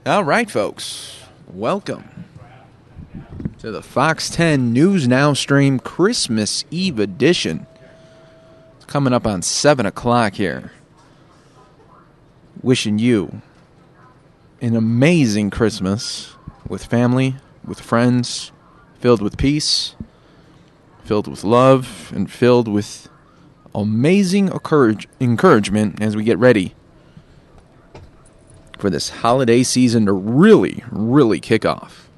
All right, folks. Welcome to the Fox 10 News Now stream Christmas Eve edition. It's coming up on 7 o'clock here. Wishing you an amazing Christmas with family, with friends, filled with peace, filled with love, and filled with amazing encouragement as we get ready for this holiday season to really kick off.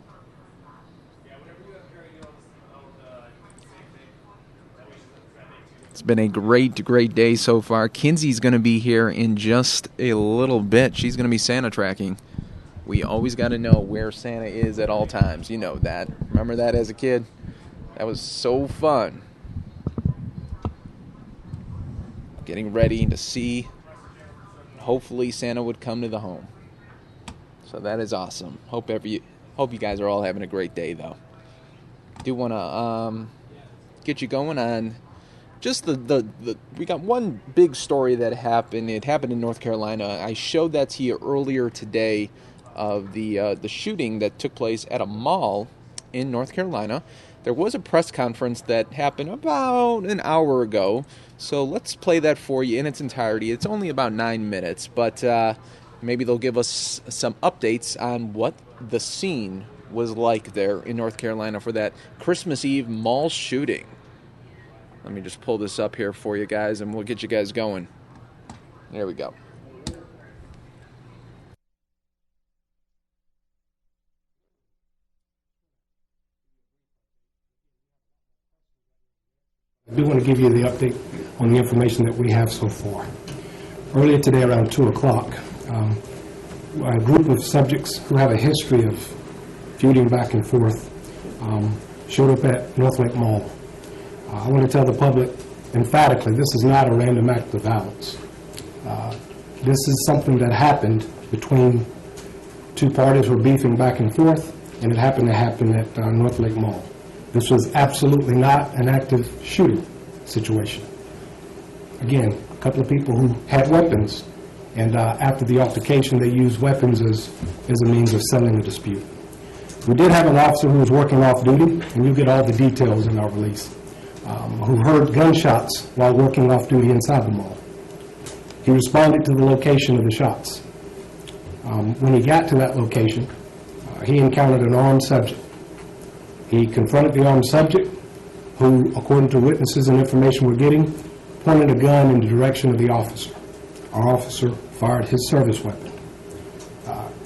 It's been a great day so far. Kinsey's going to be here in just a little bit. She's going to be Santa tracking. We always got to know where Santa is at all times. You know that. Remember that as a kid? That was so fun. Getting ready to see. Hopefully Santa would come to the home. So that is awesome. Hope you guys are all having a great day, though. Do want to get you going on just we got one big story that happened. It happened in North Carolina. I showed that to you earlier today of the shooting that took place at a mall in North Carolina. There was a press conference that happened about an hour ago. So let's play that for you in its entirety. It's only about 9 minutes, but maybe they'll give us some updates on what the scene was like there in North Carolina for that Christmas Eve mall shooting. Let me just pull this up here for you guys, and we'll get you guys going. There we go. I do want to give you the update on the information that we have so far. Earlier today, around 2 o'clock, a group of subjects who have a history of feuding back and forth showed up at North Lake Mall. I want to tell the public emphatically, this is not a random act of violence. This is something that happened between two parties who were beefing back and forth, and it happened to happen at North Lake Mall. This was absolutely not an active shooting situation. Again, a couple of people who had weapons, and after the altercation, they used weapons as a means of settling the dispute. We did have an officer who was working off duty, and you'll get all the details in our release, who heard gunshots while working off duty inside the mall. He responded to the location of the shots. When he got to that location, he encountered an armed subject. He confronted the armed subject, who, according to witnesses and information we're getting, pointed a gun in the direction of the officer. Our officer fired his service weapon.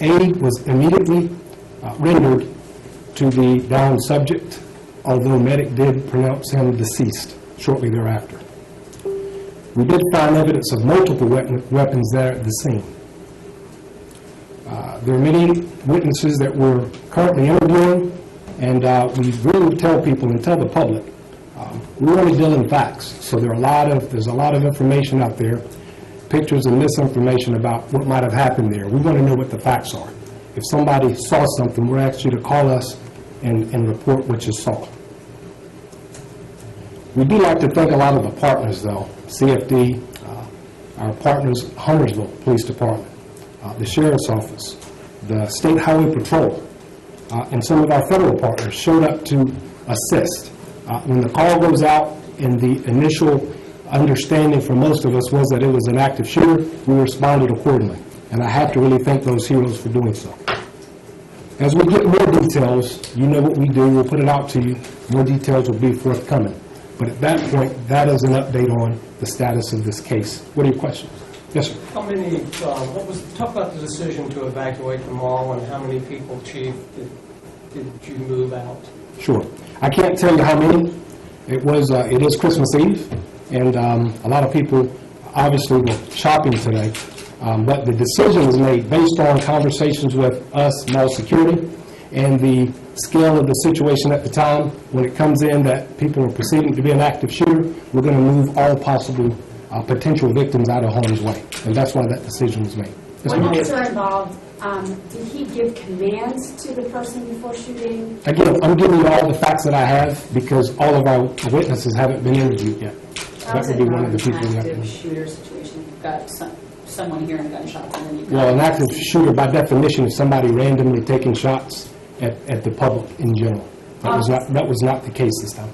Aid was immediately rendered to the downed subject, although medic did pronounce him deceased shortly thereafter. We did find evidence of multiple weapons there at the scene. There are many witnesses that we're currently interviewing, and we really tell people and tell the public, we only deal in facts. So there's a lot of information out there, pictures and misinformation about what might have happened there. We want to know what the facts are. If somebody saw something, we're asking you to call us and report what you saw. We do like to thank a lot of the partners, though. CFD, our partners, Huntersville Police Department, the Sheriff's Office, the State Highway Patrol, and some of our federal partners showed up to assist. When the call goes out, and the initial understanding for most of us was that it was an active shooter, we responded accordingly. And I have to really thank those heroes for doing so. As we get more details, you know what we do, we'll put it out to you. More details will be forthcoming. But at that point, that is an update on the status of this case. What are your questions? Yes, sir. Talk about the decision to evacuate the mall, and how many people, Chief, did you move out? Sure. I can't tell you how many. It is Christmas Eve, and a lot of people obviously were shopping today. But the decision was made based on conversations with us, mall security, and the scale of the situation at the time. When it comes in that people are perceiving to be an active shooter, we're going to move all possible potential victims out of harm's way. And that's why that decision was made. One officer involved, did he give commands to the person before shooting? Again, I'm giving you all the facts that I have because all of our witnesses haven't been interviewed yet. That would be one of the people we have to shooter situation. You've got someone hearing gunshots and then you... Well, an active shooter, by definition, is somebody randomly taking shots at the public in general. That was not the case this time.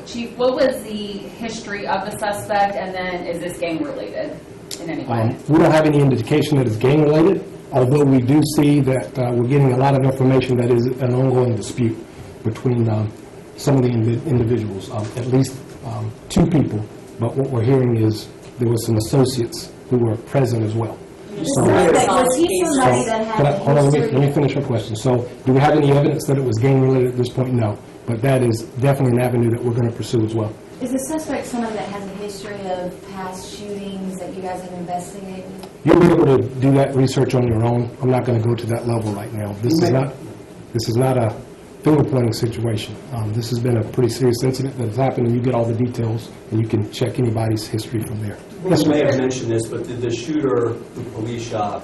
Chief, what was the history of the suspect, and then is this gang-related in any way? We don't have any indication that it's gang-related, although we do see that we're getting a lot of information that is an ongoing dispute between some of the individuals, at least 2 people. But what we're hearing is there were some associates who were present as well. So, Was he somebody that had a hold on, history? let me finish your question. So, do we have any evidence that it was gang-related at this point? No. But that is definitely an avenue that we're going to pursue as well. Is the suspect someone that has a history of past shootings that you guys have investigated? You'll be able to do that research on your own. I'm not going to go to that level right now. This is not a finger-pointing situation. This has been a pretty serious incident that has happened, and you get all the details, and you can check anybody's history from there. You may have mentioned this, but did the shooter, the police shot,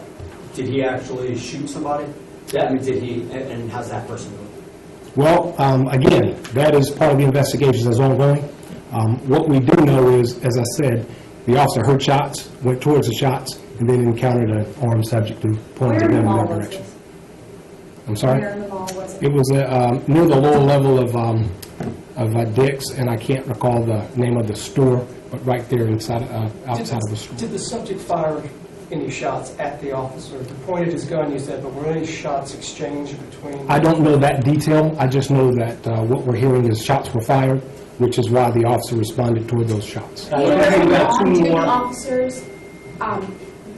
did he actually shoot somebody? I mean, did he, and how's that person doing? Well, again, that is part of the investigation that's ongoing. What we do know is, as I said, the officer heard shots, went towards the shots, and then encountered an armed subject who pointed a gun in that direction. I'm sorry? Where in the mall was it? It was near the lower level of Dick's, and I can't recall the name of the store, but right there outside of the store. Did the subject fire any shots at the officer? He pointed his gun, you said, but were any shots exchanged between? I don't know that detail. I just know that what we're hearing is shots were fired, which is why the officer responded toward those shots. Were there any armed officers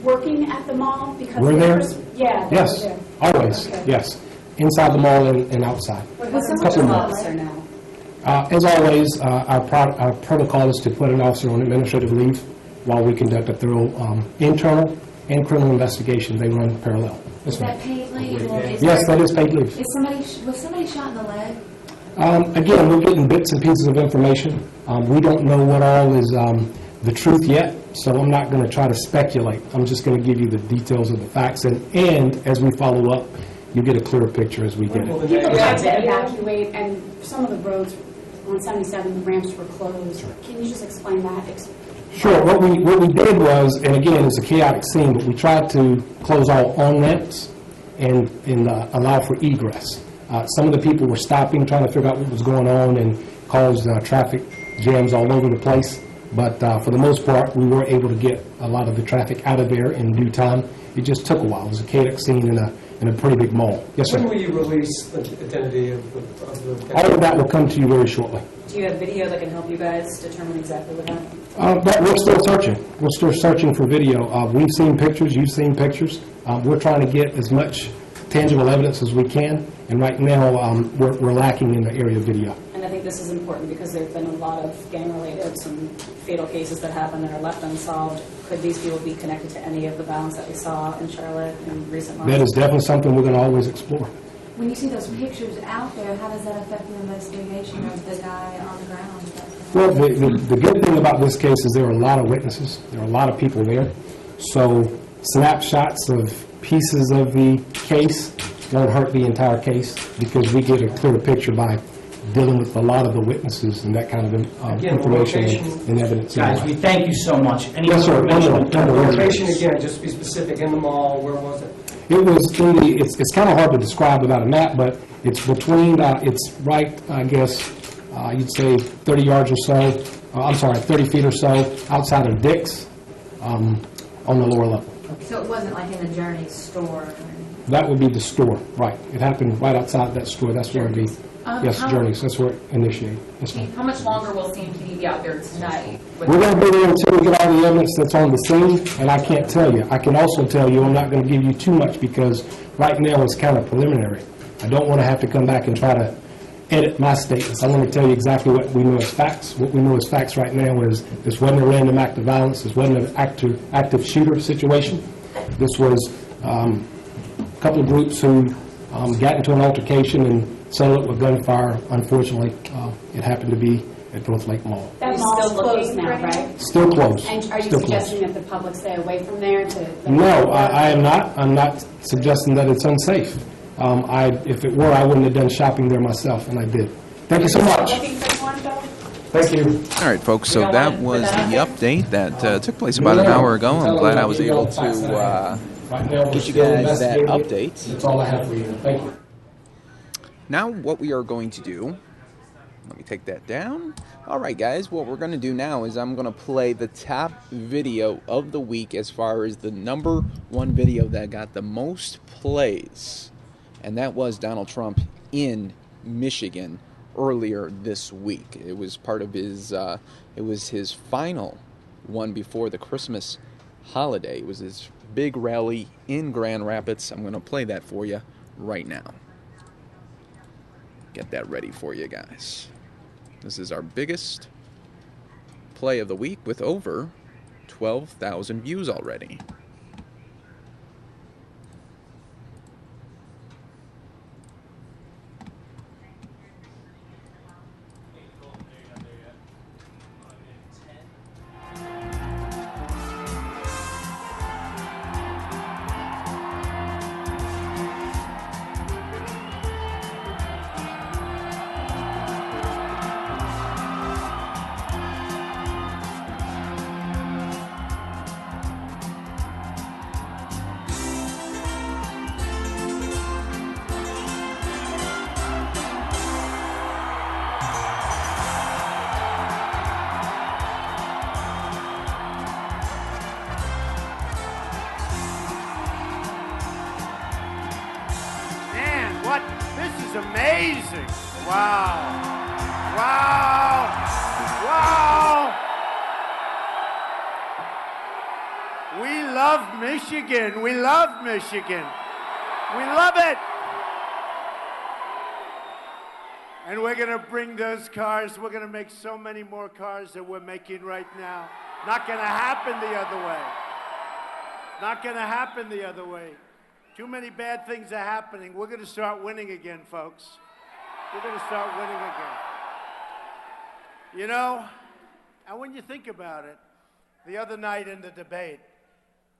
working at the mall? Because Were there? Yeah. they Yes, were there. always, Okay. yes. Inside the mall and outside. What's Couple the more. officer now? As always, our protocol is to put an officer on administrative leave while we conduct a thorough internal and criminal investigation. They run parallel. Yes, Is ma'am. that paid leave? Yes, that is paid leave. Was somebody shot in the leg? Again, we're getting bits and pieces of information. We don't know what all is the truth yet, so I'm not going to try to speculate. I'm just going to give you the details of the facts, and as we follow up, you get a clearer picture as we get it. People tried to evacuate, and some of the roads on 77, the ramps were closed. Can you just explain that? Sure. What we did was, and again, it's a chaotic scene, but we tried to close all on-ramps and allow for egress. Some of the people were stopping, trying to figure out what was going on, and caused traffic jams all over the place. But for the most part, we were able to get a lot of the traffic out of there in due time. It just took a while. It was a chaotic scene in a pretty big mall. Yes, sir. When will you release the identity of the... All of that will come to you very shortly. Do you have video that can help you guys determine exactly what happened? But we're still searching. We're still searching for video. We've seen pictures. You've seen pictures. We're trying to get as much tangible evidence as we can, and right now we're lacking in the area of video. And I think this is important because there have been a lot of gang-related, some fatal cases that happen that are left unsolved. Could these people be connected to any of the violence that we saw in Charlotte in recent months? That is definitely something we're going to always explore. When you see those pictures out there, how does that affect the investigation of the guy on the ground? Well, the good thing about this case is there are a lot of witnesses. There are a lot of people there. So snapshots of pieces of the case won't hurt the entire case because we get a clearer picture by dealing with a lot of the witnesses and that kind of information and evidence. Guys, we thank you so much. Any Yes, sir. Location again, just to be specific, in the mall, where was it? It was in the, it's kind of hard to describe without a map, but it's between, it's right, I guess, you'd say 30 yards or so, I'm sorry, 30 feet or so outside of Dick's on the lower level. So it wasn't like in the Journey store? That would be the store, right. It happened right outside that store. That's where the, yes, Journeys, that's where it initiated. Yes, ma'am. How much longer will CMPD be out there tonight? We're going to be there until we get all the evidence that's on the scene, and I can't tell you. I can also tell you I'm not going to give you too much because right now it's kind of preliminary. I don't want to have to come back and try to edit my statements. I want to tell you exactly what we know as facts. What we know as facts right now is this wasn't a random act of violence. This wasn't an active shooter situation. This was a couple of groups who got into an altercation and settled it with gunfire. Unfortunately, it happened to be at North Lake Mall. That mall's closed now, right? Still closed. And are you Still suggesting closed. that the public stay away from there to... No, I am not. I'm not suggesting that it's unsafe. If it were, I wouldn't have done shopping there myself, and I did. Thank you so much. Looking for one, though? Thank you. All right, folks, so that was the update that took place about an hour ago. I'm glad I was able to get you guys that update. That's all I have for you. Thank you. Now what we are going to do, let me take that down. All right, guys, what we're going to do now is I'm going to play the top video of the week as far as the number one video that got the most plays, and that was Donald Trump in Michigan earlier this week. It was part of his, it was his final one before the Christmas holiday. It was his big rally in Grand Rapids. I'm going to play that for you right now. Get that ready for you guys. This is our biggest play of the week with over 12,000 views already. Amazing. Wow. Wow. Wow. We love Michigan. We love Michigan. We love it. And we're going to bring those cars. We're going to make so many more cars than we're making right now. Not going to happen the other way. Not going to happen the other way. Too many bad things are happening. We're going to start winning again, folks. We're going to start winning again. You know, and when you think about it, the other night in the debate,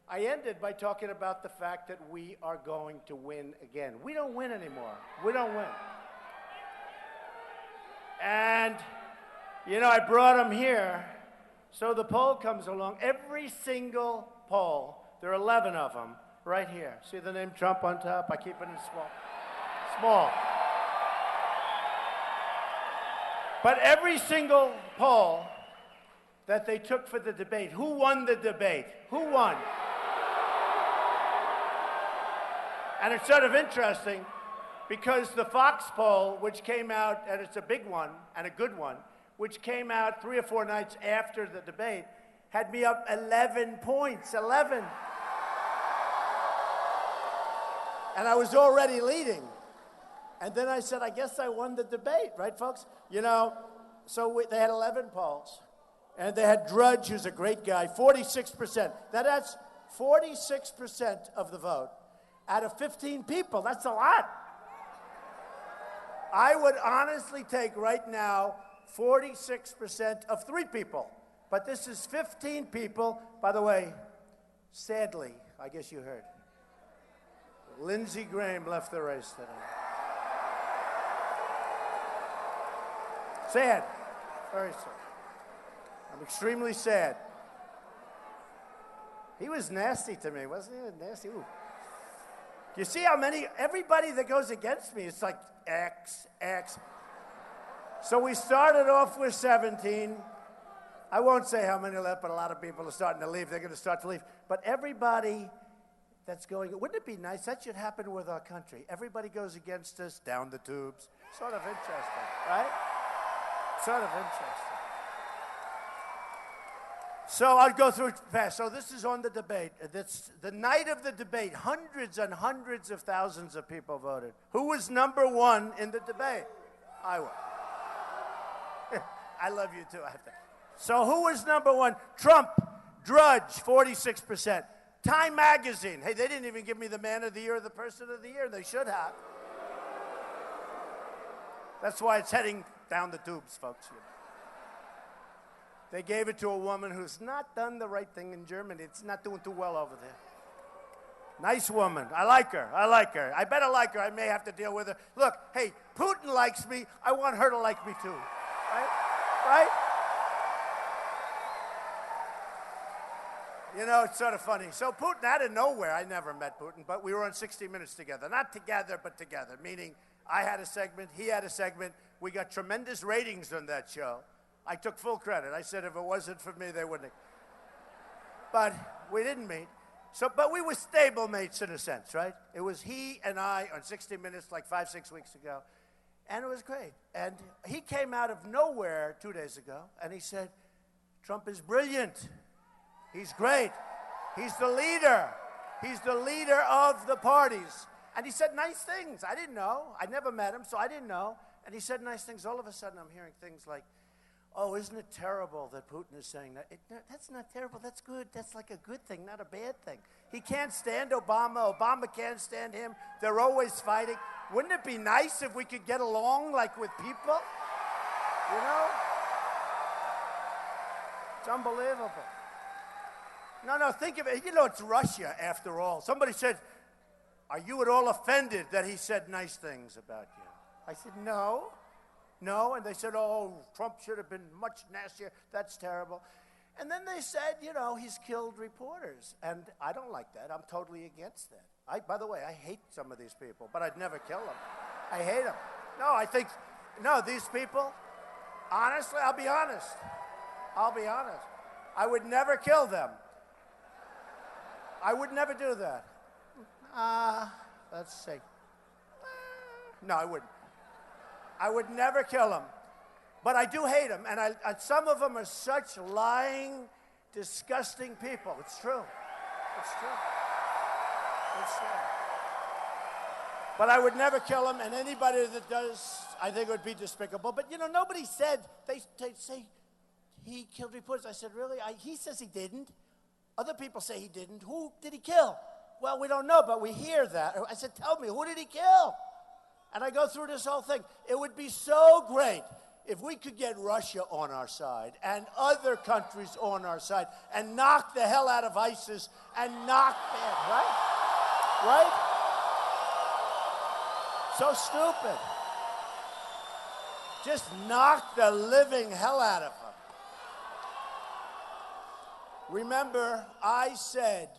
I ended by talking about the fact that we are going to win again. We don't win anymore. We don't win. And, you know, I brought him here, so the poll comes along. Every single poll, there are 11 of them, right here. See the name Trump on top? I keep it in small. Small. But every single poll that they took for the debate, who won the debate? Who won? And it's sort of interesting because the Fox poll, which came out, and it's a big one and a good one, which came out 3 or 4 nights after the debate, had me up 11 points, 11. And I was already leading. And then I said, I guess I won the debate, right, folks? You know, so they had 11 polls. And they had Drudge, who's a great guy, 46%. That's 46% of the vote. Out of 15 people, that's a lot. I would honestly take right now 46% of 3 people. But this is 15 people. By the way, sadly, I guess you heard, Lindsey Graham left the race today. Sad. Very sad. I'm extremely sad. He was nasty to me, wasn't he? Nasty. Ooh. You see how many, everybody that goes against me, it's like X. So we started off with 17. I won't say how many left, but a lot of people are starting to leave. They're going to start to leave. But everybody that's going, wouldn't it be nice? That should happen with our country. Everybody goes against us, down the tubes. Sort of interesting, right? Sort of interesting. So I'll go through it fast. So this is on the debate. It's the night of the debate. Hundreds and hundreds of thousands of people voted. Who was number 1 in the debate? I was. I love you too. I have to. So who was number 1? Trump, Drudge, 46%. Time Magazine. Hey, they didn't even give me the Man of the Year or the Person of the Year. They should have. That's why it's heading down the tubes, folks. They gave it to a woman who's not done the right thing in Germany. It's not doing too well over there. Nice woman. I like her. I better like her. I may have to deal with her. Look, hey, Putin likes me. I want her to like me too. Right? Right? You know, it's sort of funny. So Putin, out of nowhere, I never met Putin, but we were on 60 Minutes together. Not together, but together, meaning I had a segment, he had a segment. We got tremendous ratings on that show. I took full credit. I said if it wasn't for me, they wouldn't. But we didn't meet. So, but we were stable mates in a sense, right? It was he and I on 60 Minutes like 5-6 weeks ago, and it was great. And he came out of nowhere 2 days ago, and he said, Trump is brilliant. He's great. He's the leader. He's the leader of the parties. And he said nice things. I didn't know. I never met him, so I didn't know. And he said nice things. All of a sudden, I'm hearing things like, oh, isn't it terrible that Putin is saying that? That's not terrible. That's good. That's like a good thing, not a bad thing. He can't stand Obama. Obama can't stand him. They're always fighting. Wouldn't it be nice if we could get along like with people? You know? It's unbelievable. No, think of it. You know, it's Russia, after all. Somebody said, are you at all offended that he said nice things about you? I said, no. And they said, oh, Trump should have been much nastier. That's terrible. And then they said, you know, he's killed reporters. And I don't like that. I'm totally against that. By the way, I hate some of these people, but I'd never kill them. I hate them. No, these people, honestly, I'll be honest. I would never kill them. I would never do that. Let's see. No, I wouldn't. I would never kill them. But I do hate them. And some of them are such lying, disgusting people. It's true. It's true. But I would never kill them. And anybody that does, I think it would be despicable. But, you know, nobody said, they say he killed reporters. I said, really? He says he didn't. Other people say he didn't. Who did he kill? Well, we don't know, but we hear that. I said, tell me, who did he kill? And I go through this whole thing. It would be so great if we could get Russia on our side and other countries on our side and knock the hell out of ISIS and knock them, right? Right? So stupid. Just knock the living hell out of them. Remember, I said,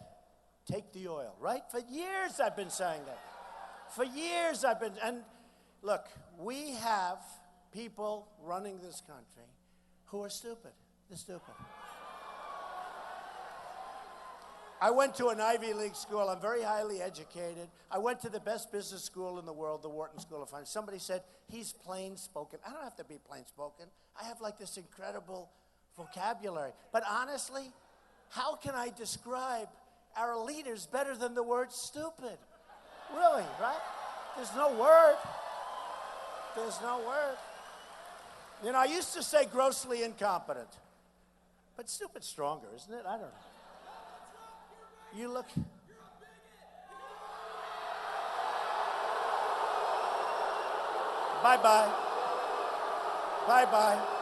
take the oil, right? For years I've been saying that. And look, we have people running this country who are stupid. They're stupid. I went to an Ivy League school. I'm very highly educated. I went to the best business school in the world, the Wharton School of Finance. Somebody said, he's plain spoken. I don't have to be plain spoken. I have like this incredible vocabulary. But honestly, how can I describe our leaders better than the word stupid? Really, right? There's no word. You know, I used to say grossly incompetent. But stupid's stronger, isn't it? I don't know. You look. Bye-bye. Bye-bye.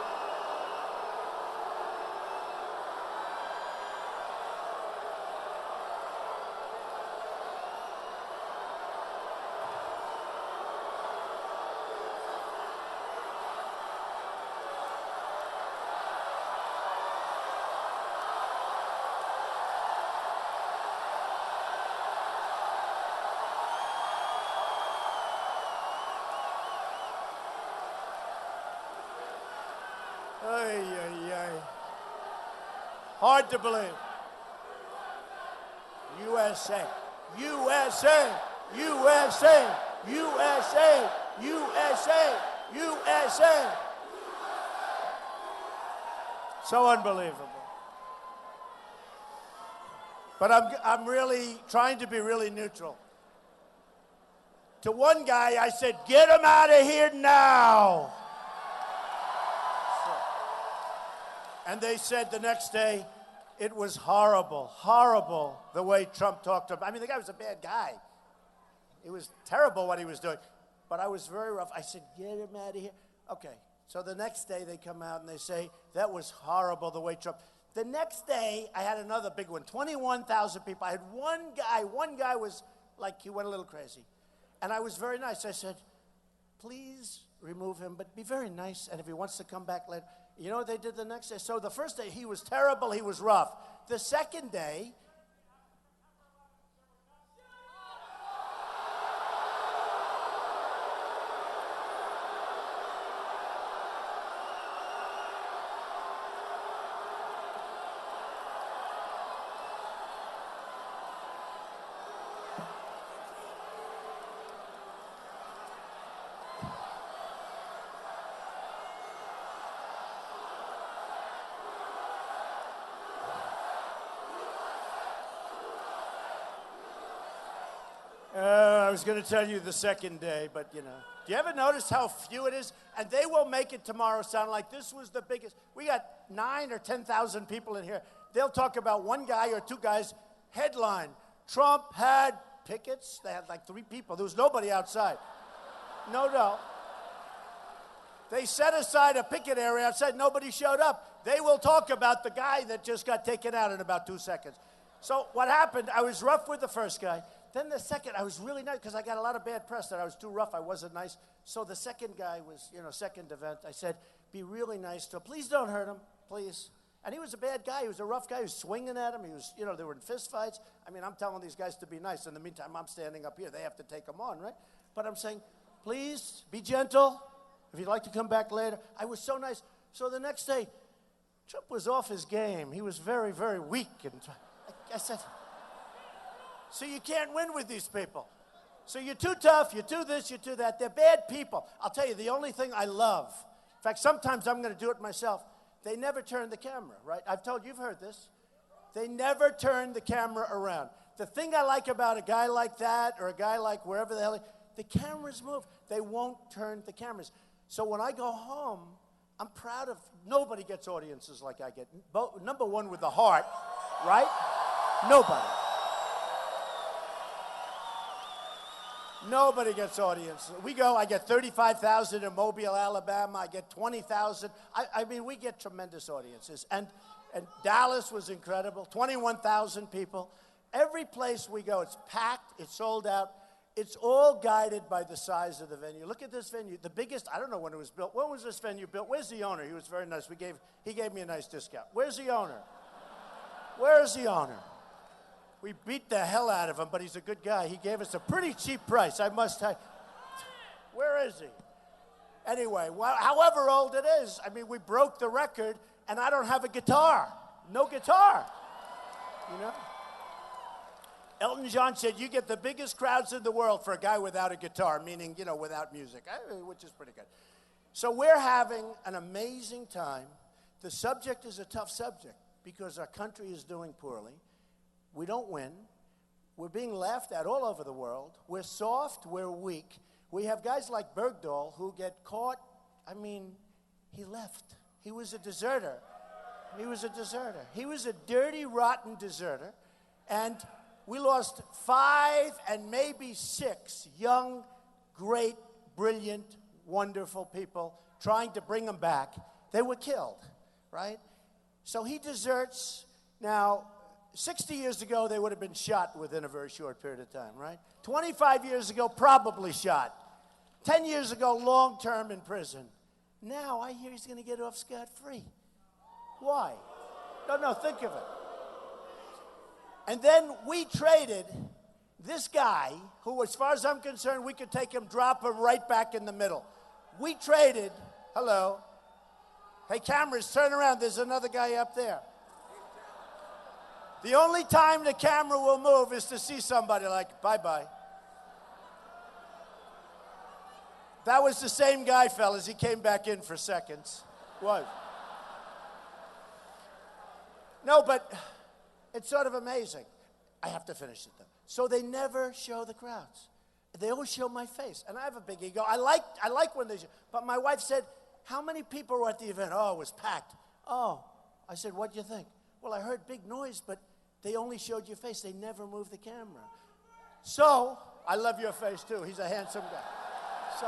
Hard to believe. USA, USA, USA, USA, USA, USA. So unbelievable. But I'm really trying to be really neutral. To one guy, I said, get him out of here now. And they said the next day, it was horrible, horrible the way Trump talked to him. I mean, the guy was a bad guy. It was terrible what he was doing. But I was very rough. I said, get him out of here. Okay, so the next day they come out and they say, that was horrible the way Trump. The next day, I had another big one, 21,000 people. I had one guy was like, he went a little crazy. And I was very nice. I said, please remove him, but be very nice. And if he wants to come back later, You know what they did the next day? So the first day, he was terrible, he was rough. The second day, I was going to tell you the second day, but you know. Do you ever notice how few it is? And they will make it tomorrow sound like this was the biggest. We got 9,000 or 10,000 people in here. They'll talk about one guy or two guys. Headline, Trump had pickets. They had like 3 people. There was nobody outside. No. They set aside a picket area outside. Nobody showed up. They will talk about the guy that just got taken out in about 2 seconds. So what happened, I was rough with the first guy. Then the second, I was really nice because I got a lot of bad press that I was too rough. I wasn't nice. So the second guy was, second event. I said, be really nice to him. Please don't hurt him, please. And he was a bad guy. He was a rough guy. He was swinging at him. He was, they were in fist fights. I mean, I'm telling these guys to be nice. In the meantime, I'm standing up here. They have to take them on, right? But I'm saying, please be gentle. If you'd like to come back later. I was so nice. So the next day, Trump was off his game. He was very, very weak. And I said, so you can't win with these people. So you're too tough, you do this, you do that. They're bad people. I'll tell you, the only thing I love, in fact, sometimes I'm going to do it myself, they never turn the camera, right? I've told you, you've heard this. They never turn the camera around. The thing I like about a guy like that or a guy like wherever the hell, the cameras move. They won't turn the cameras. So when I go home, I'm proud of, nobody gets audiences like I get. Number one with the heart, right? Nobody. Nobody gets audience. We go, I get 35,000 in Mobile, Alabama. I get 20,000. I mean, we get tremendous audiences. And Dallas was incredible, 21,000 people. Every place we go, it's packed, it's sold out. It's all guided by the size of the venue. Look at this venue, the biggest, I don't know when it was built. When was this venue built? Where's the owner? He was very nice. He gave me a nice discount. Where's the owner? Where's the owner? We beat the hell out of him, but he's a good guy. He gave us a pretty cheap price, I must tell you. Where is he? Anyway, however old it is, I mean, we broke the record, and I don't have a guitar. No guitar, Elton John said, you get the biggest crowds in the world for a guy without a guitar, meaning, without music, which is pretty good. So we're having an amazing time. The subject is a tough subject because our country is doing poorly. We don't win. We're being laughed at all over the world. We're soft. We're weak. We have guys like Bergdahl who get caught. I mean, he left. He was a deserter. He was a deserter. He was a dirty, rotten deserter. And we lost 5 and maybe 6 young, great, brilliant, wonderful people trying to bring him back. They were killed, right? So he deserts. Now, 60 years ago, they would have been shot within a very short period of time, right? 25 years ago, probably shot. 10 years ago, long term in prison. Now, I hear he's going to get off scot-free. Why? No, think of it. And then we traded this guy, who, as far as I'm concerned, we could take him, drop him right back in the middle. We traded, hello. Hey, cameras, turn around. There's another guy up there. The only time the camera will move is to see somebody like, bye-bye. That was the same guy, fellas. He came back in for seconds. Was. No, but it's sort of amazing. I have to finish it, though. So they never show the crowds. They always show my face. And I have a big ego. I like when they show. But my wife said, how many people were at the event? Oh, it was packed. Oh. I said, what'd you think? Well, I heard big noise, but they only showed your face. They never moved the camera. So, I love your face, too. He's a handsome guy. So,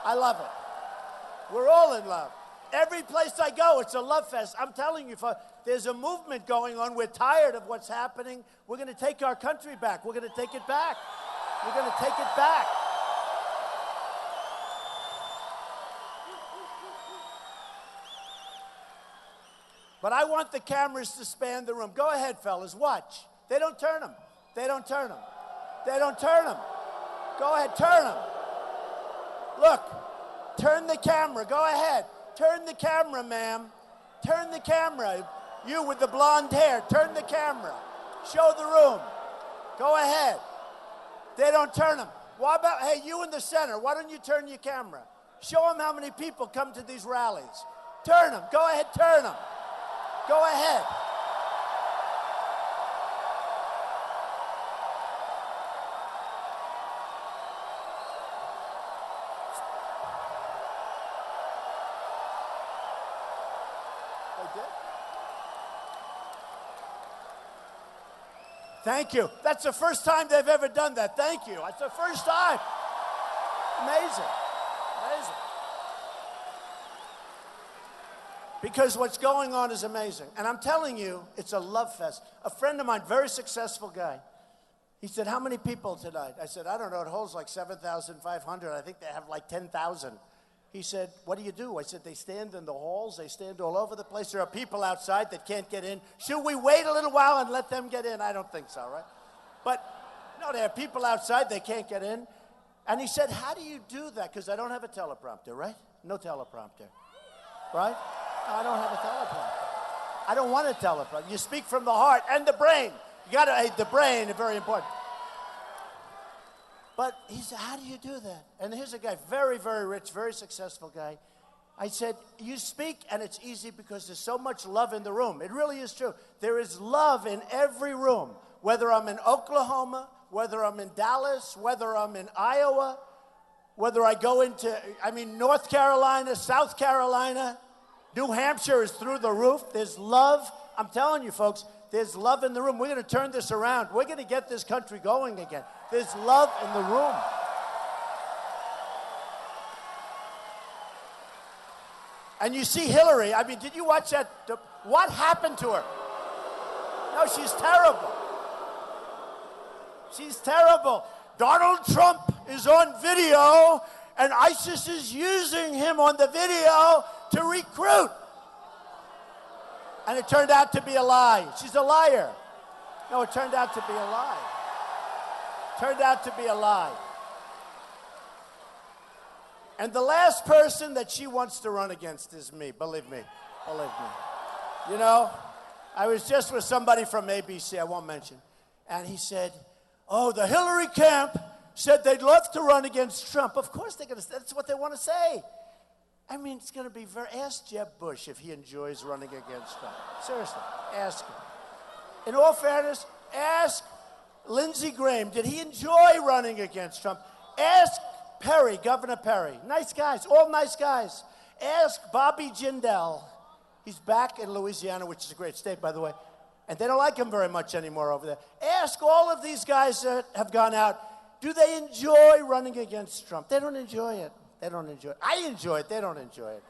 I love it. We're all in love. Every place I go, it's a love fest. I'm telling you, there's a movement going on. We're tired of what's happening. We're going to take our country back. We're going to take it back. We're going to take it back. But I want the cameras to span the room. Go ahead, fellas, watch. They don't turn them. They don't turn them. They don't turn them. Go ahead, turn them. Look, turn the camera. Go ahead. Turn the camera, ma'am. Turn the camera. You with the blonde hair, turn the camera. Show the room. Go ahead. They don't turn them. What about, hey, you in the center, why don't you turn your camera? Show them how many people come to these rallies. Turn them. Go ahead, turn them. Go ahead. They did? Thank you. That's the first time they've ever done that. Thank you. That's the first time. Amazing. Amazing. Because what's going on is amazing. And I'm telling you, it's a love fest. A friend of mine, very successful guy, he said, how many people tonight? I said, I don't know. It holds like 7,500. I think they have like 10,000. He said, what do? I said, they stand in the halls. They stand all over the place. There are people outside that can't get in. Should we wait a little while and let them get in? I don't think so, right? But, no, there are people outside. They can't get in. And he said, how do you do that? Because I don't have a teleprompter, right? No teleprompter, right? I don't have a teleprompter. I don't want a teleprompter. You speak from the heart and the brain. You got to, the brain is very important. But he said, how do you do that? And here's a guy, very, very rich, very successful guy. I said, you speak, and it's easy because there's so much love in the room. It really is true. There is love in every room, whether I'm in Oklahoma, whether I'm in Dallas, whether I'm in Iowa, whether I go into, North Carolina, South Carolina, New Hampshire is through the roof. There's love. I'm telling you, folks, there's love in the room. We're going to turn this around. We're going to get this country going again. There's love in the room. And you see Hillary. Did you watch that? What happened to her? No, she's terrible. She's terrible. Donald Trump is on video, and ISIS is using him on the video to recruit. And it turned out to be a lie. She's a liar. No, it turned out to be a lie. Turned out to be a lie. And the last person that she wants to run against is me. Believe me. Believe me. You know, I was just with somebody from ABC, I won't mention, and he said, oh, the Hillary camp said they'd love to run against Trump. Of course they're going to. That's what they want to say. It's going to be very. Ask Jeb Bush if he enjoys running against Trump. Seriously, ask him. In all fairness, ask Lindsey Graham. Did he enjoy running against Trump? Ask Perry, Governor Perry. Nice guys, all nice guys. Ask Bobby Jindal. He's back in Louisiana, which is a great state, by the way. And they don't like him very much anymore over there. Ask all of these guys that have gone out, do they enjoy running against Trump? They don't enjoy it. They don't enjoy it. I enjoy it. They don't enjoy it.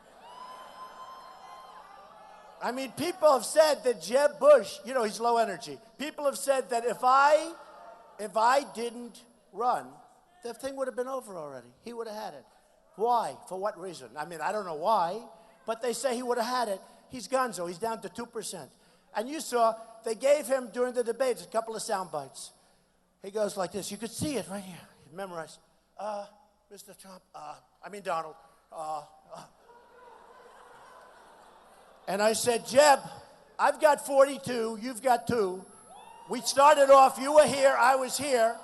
People have said that Jeb Bush, he's low energy. People have said that if I didn't run, the thing would have been over already. He would have had it. Why? For what reason? I don't know why, but they say he would have had it. He's gonzo. He's down to 2%. And you saw, they gave him, during the debates, a couple of sound bites. He goes like this. You could see it right here. He memorized. Mr. Trump, Donald. And I said, Jeb, I've got 42, you've got 2. We started off, you were here, I was here.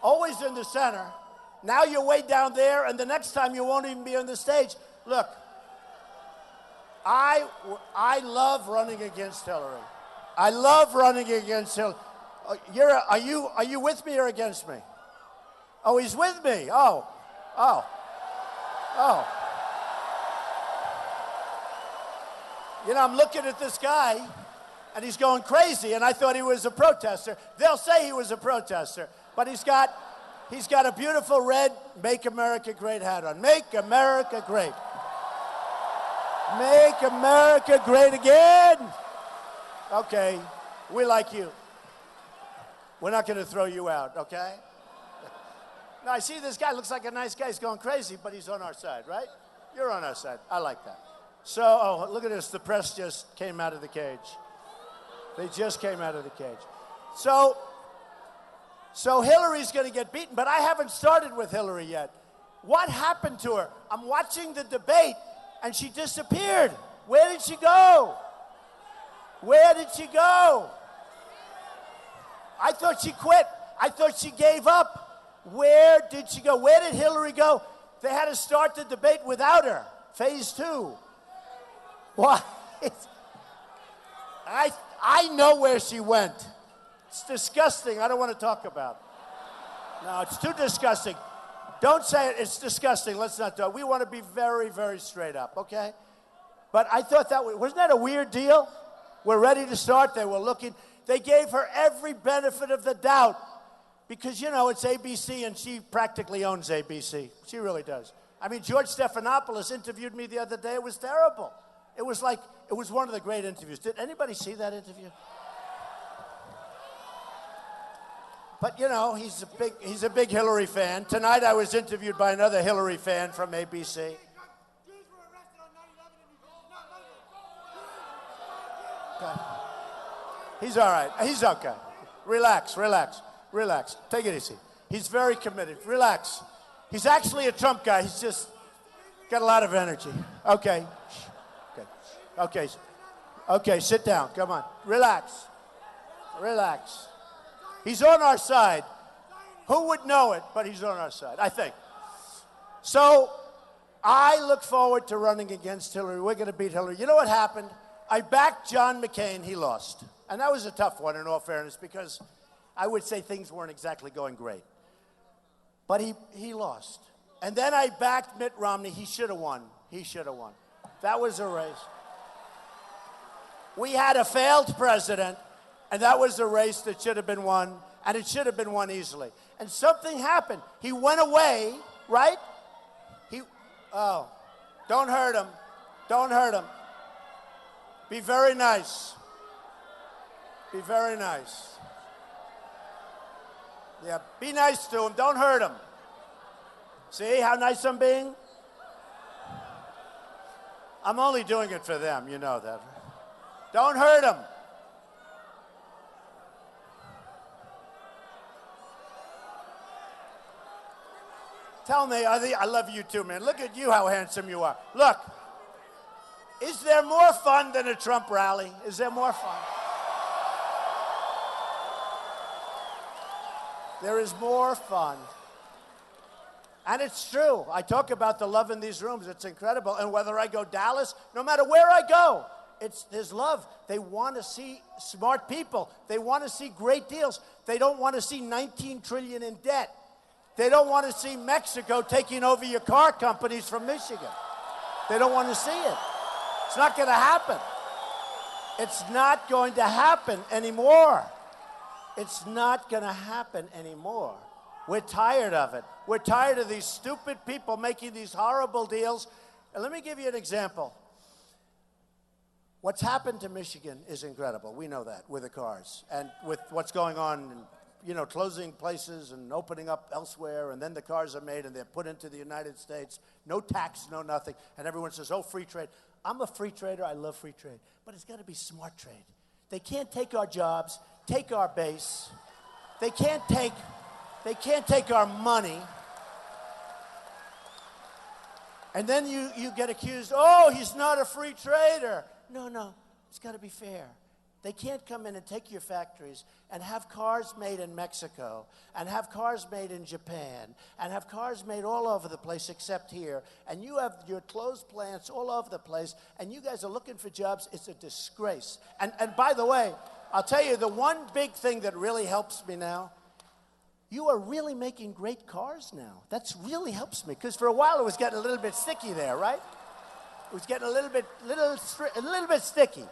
Always in the center. Now you're way down there, and the next time you won't even be on the stage. Look, I love running against Hillary. I love running against Hillary. Are you with me or against me? Oh, he's with me. Oh. I'm looking at this guy, and he's going crazy, and I thought he was a protester. They'll say he was a protester, but he's got a beautiful red Make America Great hat on. Make America Great. Make America great again. Okay, we like you. We're not going to throw you out, okay? Now, I see this guy looks like a nice guy. He's going crazy, but he's on our side, right? You're on our side. I like that. So, oh, look at this. The press just came out of the cage. They just came out of the cage. So Hillary's going to get beaten, but I haven't started with Hillary yet. What happened to her? I'm watching the debate, and she disappeared. Where did she go? Where did she go? I thought she quit. I thought she gave up. Where did she go? Where did Hillary go? They had to start the debate without her. Phase 2. What? I know where she went. It's disgusting. I don't want to talk about it. No, it's too disgusting. Don't say it. It's disgusting. Let's not do it. We want to be very, very straight up, okay? But I thought wasn't that a weird deal? We're ready to start. They were looking. They gave her every benefit of the doubt because, you know, it's ABC and she practically owns ABC. She really does. I mean, George Stephanopoulos interviewed me the other day. It was terrible. It was one of the great interviews. Did anybody see that interview? But, you know, he's a big Hillary fan. Tonight I was interviewed by another Hillary fan from ABC. Okay. He's all right. He's okay. Relax, relax, relax. Take it easy. He's very committed. Relax. He's actually a Trump guy. He's just got a lot of energy. Okay. Okay. Okay, sit down. Come on. Relax. Relax. He's on our side. Who would know it, but he's on our side, I think. So I look forward to running against Hillary. We're going to beat Hillary. You know what happened? I backed John McCain. He lost. And that was a tough one, in all fairness, because I would say things weren't exactly going great. But he lost. And then I backed Mitt Romney. He should have won. He should have won. That was a race. We had a failed president, and that was a race that should have been won, and it should have been won easily. And something happened. He went away, right? Don't hurt him. Don't hurt him. Be very nice. Be very nice. Yeah, be nice to him. Don't hurt him. See how nice I'm being? I'm only doing it for them, you know that. Don't hurt him. Tell me, I love you too, man. Look at you, how handsome you are. Look, is there more fun than a Trump rally? Is there more fun? There is more fun. And it's true. I talk about the love in these rooms. It's incredible. And whether I go Dallas, no matter where I go, there's love. They want to see smart people. They want to see great deals. They don't want to see $19 trillion in debt. They don't want to see Mexico taking over your car companies from Michigan. They don't want to see it. It's not going to happen. It's not going to happen anymore. It's not going to happen anymore. We're tired of it. We're tired of these stupid people making these horrible deals. And let me give you an example. What's happened to Michigan is incredible. We know that with the cars and with what's going on, and, you know, closing places and opening up elsewhere, and then the cars are made and they're put into the United States. No tax, no nothing. And everyone says, oh, free trade. I'm a free trader. I love free trade. But it's got to be smart trade. They can't take our jobs, take our base. They can't take our money. And then you get accused, oh, he's not a free trader. No, it's got to be fair. They can't come in and take your factories and have cars made in Mexico and have cars made in Japan and have cars made all over the place except here. And you have your closed plants all over the place, and you guys are looking for jobs. It's a disgrace. And by the way, I'll tell you the one big thing that really helps me now, you are really making great cars now. That really helps me, because for a while it was getting a little bit sticky there, right? It was getting a little bit sticky.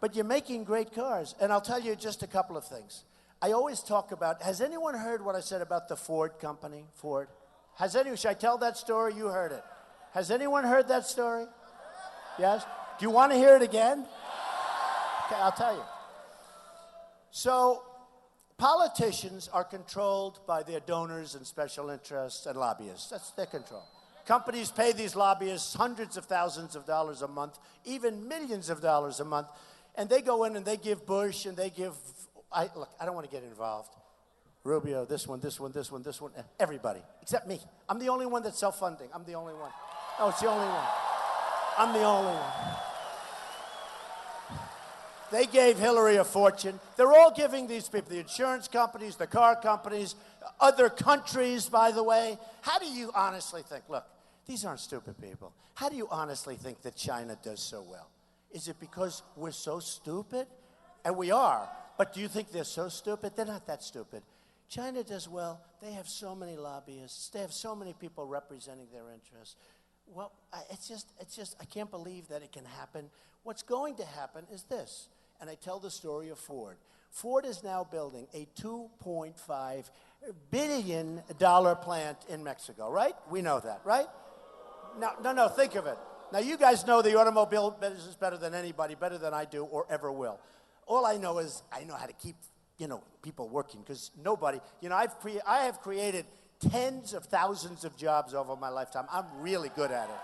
But you're making great cars. And I'll tell you just a couple of things. I always talk about, has anyone heard what I said about the Ford company, Ford? Should I tell that story? You heard it. Has anyone heard that story? Yes? Do you want to hear it again? Okay, I'll tell you. So, politicians are controlled by their donors and special interests and lobbyists. That's their control. Companies pay these lobbyists hundreds of thousands of dollars a month, even millions of dollars a month, and they go in and they give Bush and they give, look, I don't want to get involved. Rubio, this one, everybody, except me. I'm the only one that's self-funding. I'm the only one. No, it's the only one. I'm the only one. They gave Hillary a fortune. They're all giving these people, the insurance companies, the car companies, other countries, by the way. How do you honestly think, look, these aren't stupid people. How do you honestly think that China does so well? Is it because we're so stupid? And we are. But do you think they're so stupid? They're not that stupid. China does well. They have so many lobbyists. They have so many people representing their interests. Well, it's just, I can't believe that it can happen. What's going to happen is this, and I tell the story of Ford. Ford is now building a $2.5 billion plant in Mexico, right? We know that, right? No, think of it. Now, you guys know the automobile business better than anybody, better than I do or ever will. All I know is I know how to keep, people working, because nobody, I have created tens of thousands of jobs over my lifetime. I'm really good at it.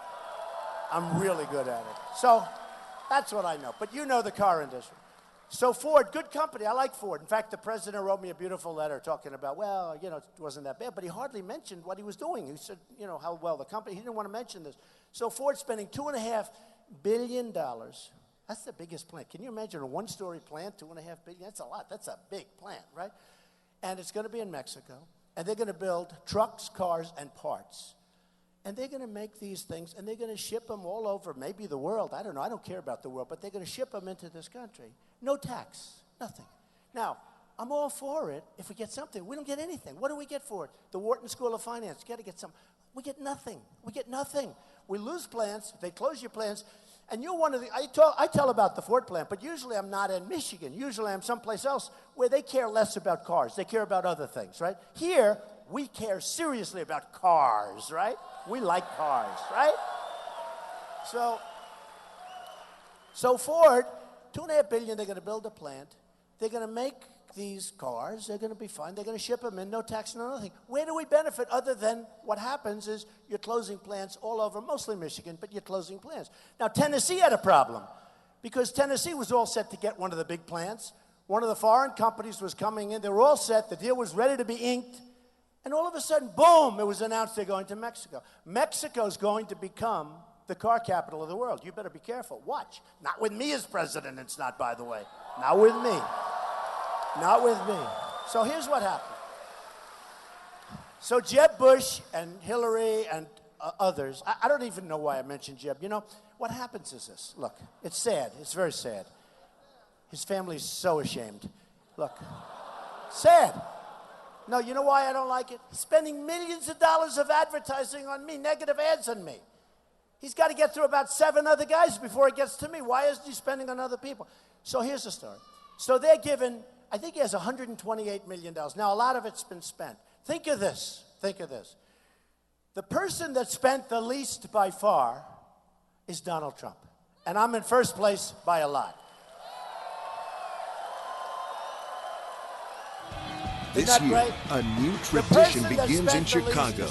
So that's what I know. But you know the car industry. So Ford, good company. I like Ford. In fact, the president wrote me a beautiful letter talking about, well, it wasn't that bad. But he hardly mentioned what he was doing. He said, how well the company. He didn't want to mention this. So Ford's spending $2.5 billion. That's the biggest plant. Can you imagine a one-story plant, $2.5 billion? That's a lot. That's a big plant, right? And it's going to be in Mexico. And they're going to build trucks, cars, and parts. And they're going to make these things, and they're going to ship them all over, maybe the world. I don't know. I don't care about the world. But they're going to ship them into this country. No tax. Nothing. Now, I'm all for it if we get something. We don't get anything. What do we get for it? The Wharton School of Finance. You got to get something. We get nothing. We lose plants. They close your plants. And you're one of the, I tell about the Ford plant, but usually I'm not in Michigan. Usually I'm someplace else where they care less about cars. They care about other things, right? Here, we care seriously about cars, right? We like cars, right? So Ford, $2.5 billion, they're going to build a plant. They're going to make these cars. They're going to be fine. They're going to ship them in, no tax, no nothing. Where do we benefit other than what happens is you're closing plants all over, mostly Michigan, but you're closing plants. Now, Tennessee had a problem because Tennessee was all set to get one of the big plants. One of the foreign companies was coming in. They were all set. The deal was ready to be inked. And all of a sudden, boom, it was announced they're going to Mexico. Mexico's going to become the car capital of the world. You better be careful. Watch. Not with me as president, it's not, by the way. Not with me. Not with me. So here's what happened. So Jeb Bush and Hillary and others, I don't even know why I mentioned Jeb. What happens is this. Look, it's sad. It's very sad. His family's so ashamed. Look, sad. No, you know why I don't like it? He's spending millions of dollars of advertising on me, negative ads on me. He's got to get through about 7 other guys before he gets to me. Why isn't he spending on other people? So here's the story. So they're given, I think he has $128 million. Now, a lot of it's been spent. Think of this. The person that spent the least by far is Donald Trump. And I'm in first place by a lot. This year, a new tradition begins in Chicago.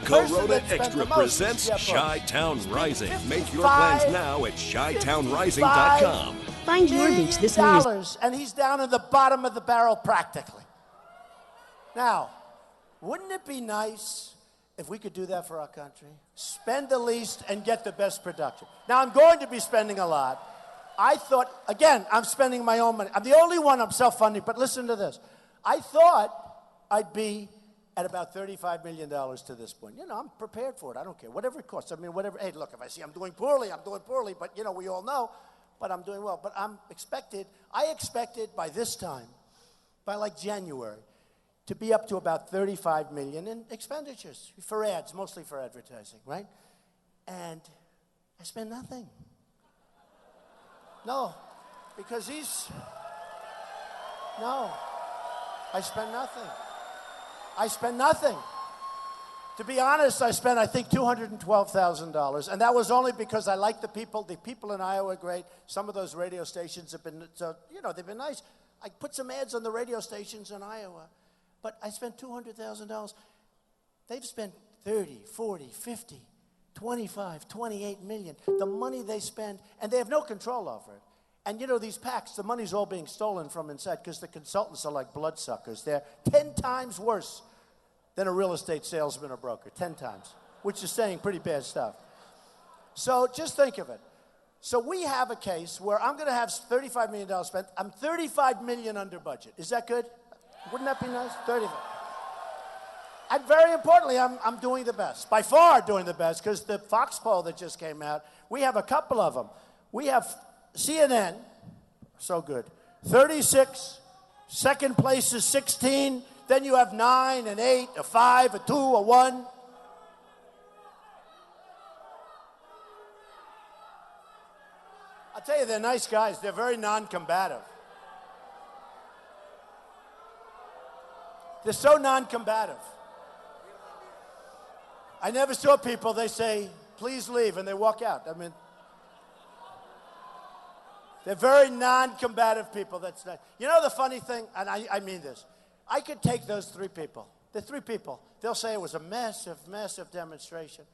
Corona Extra presents Chi-Town Rising. Make your plans now at ChiTownRising.com. Find your beach this New Year's. And he's down in the bottom of the barrel practically. Now, wouldn't it be nice if we could do that for our country? Spend the least and get the best production. Now, I'm going to be spending a lot. I thought, again, I'm spending my own money. I'm the only one I'm self-funding, but listen to this. I thought I'd be at about $35 million to this point. I'm prepared for it. I don't care. Whatever it costs. I mean, whatever. Hey, look, if I see I'm doing poorly. But, we all know. But I'm doing well. But I expected by this time, by like January, to be up to about $35 million in expenditures for ads, mostly for advertising, right? And I spent nothing. No, because I spent nothing. To be honest, I spent, I think, $212,000. And that was only because I like the people. The people in Iowa are great. Some of those radio stations have been, they've been nice. I put some ads on the radio stations in Iowa. But I spent $200,000. They've spent 30, 40, 50. 25, 28 million. The money they spend, and they have no control over it. And you know, these PACs, the money's all being stolen from inside because the consultants are like bloodsuckers. They're 10 times worse than a real estate salesman or broker, 10 times, which is saying pretty bad stuff. So just think of it. So we have a case where I'm going to have $35 million spent. I'm $35 million under budget. Is that good? Wouldn't that be nice? 35. And very importantly, I'm doing the best. By far doing the best, because the Fox poll that just came out, we have a couple of them. We have CNN, so good, 36. Second place is 16. Then you have 9 and 8, a 5, a 2, a 1. I'll tell you, they're nice guys. They're very non-combative. They're so non-combative. I never saw people, they say, please leave, and they walk out. I mean, they're very non-combative people. That's not. You know the funny thing, and I mean this, I could take those 3 people. The 3 people. They'll say it was a massive, massive demonstration.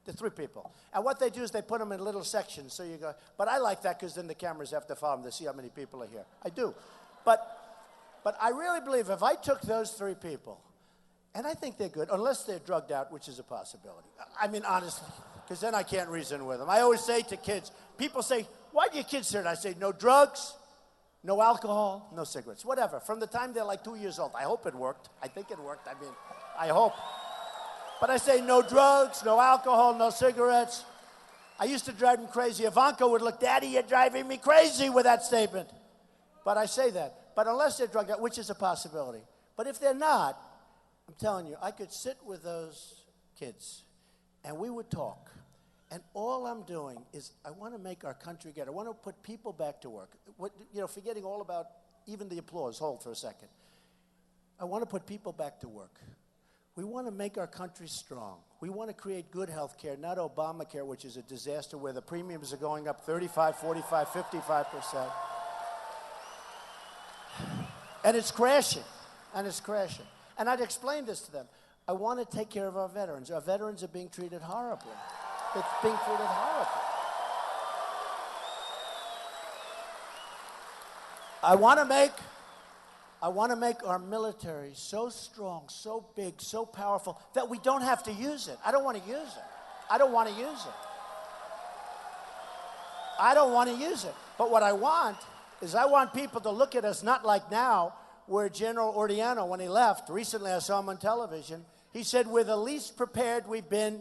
The 3 people. And what they do is they put them in little sections. So you go, but I like that because then the cameras have to follow them to see how many people are here. I do. But I really believe if I took those 3 people, and I think they're good, unless they're drugged out, which is a possibility. I mean, honestly, because then I can't reason with them. I always say to kids, people say, why do your kids here? And I say, no drugs, no alcohol, no cigarettes, whatever. From the time they're like 2 years old. I hope it worked. I think it worked. I mean, I hope. But I say no drugs, no alcohol, no cigarettes. I used to drive them crazy. Ivanka would look, Daddy, you're driving me crazy with that statement. But I say that. But unless they're drugged out, which is a possibility. But if they're not, I'm telling you, I could sit with those kids and we would talk. And all I'm doing is I want to make our country good. I want to put people back to work. Forgetting all about even the applause. Hold for a second. I want to put people back to work. We want to make our country strong. We want to create good health care, not Obamacare, which is a disaster where the premiums are going up 35, 45, 55%. And it's crashing. And it's crashing. And I'd explain this to them. I want to take care of our veterans. Our veterans are being treated horribly. They're being treated horribly. I want to make our military so strong, so big, so powerful that we don't have to use it. I don't want to use it. I don't want to use it. I don't want to use it. But what I want is I want people to look at us not like now, where General Ordiano, when he left, recently I saw him on television, he said, we're the least prepared we've been,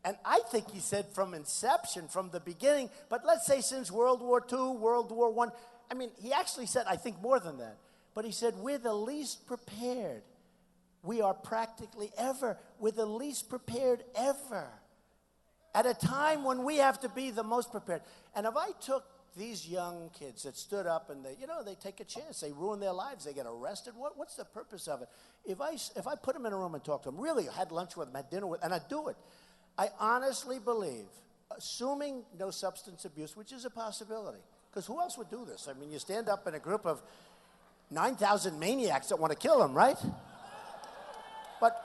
and I think he said from inception, from the beginning, but let's say since World War II, World War I. I mean, he actually said, I think more than that, but he said, we're the least prepared. We are practically ever. We're the least prepared ever. At a time when we have to be the most prepared. And if I took these young kids that stood up and they take a chance, they ruin their lives, they get arrested. What's the purpose of it? If I put them in a room and talk to them, really had lunch with them, had dinner with them, and I do it, I honestly believe, assuming no substance abuse, which is a possibility, because who else would do this? I mean, you stand up in a group of 9,000 maniacs that want to kill them, right? But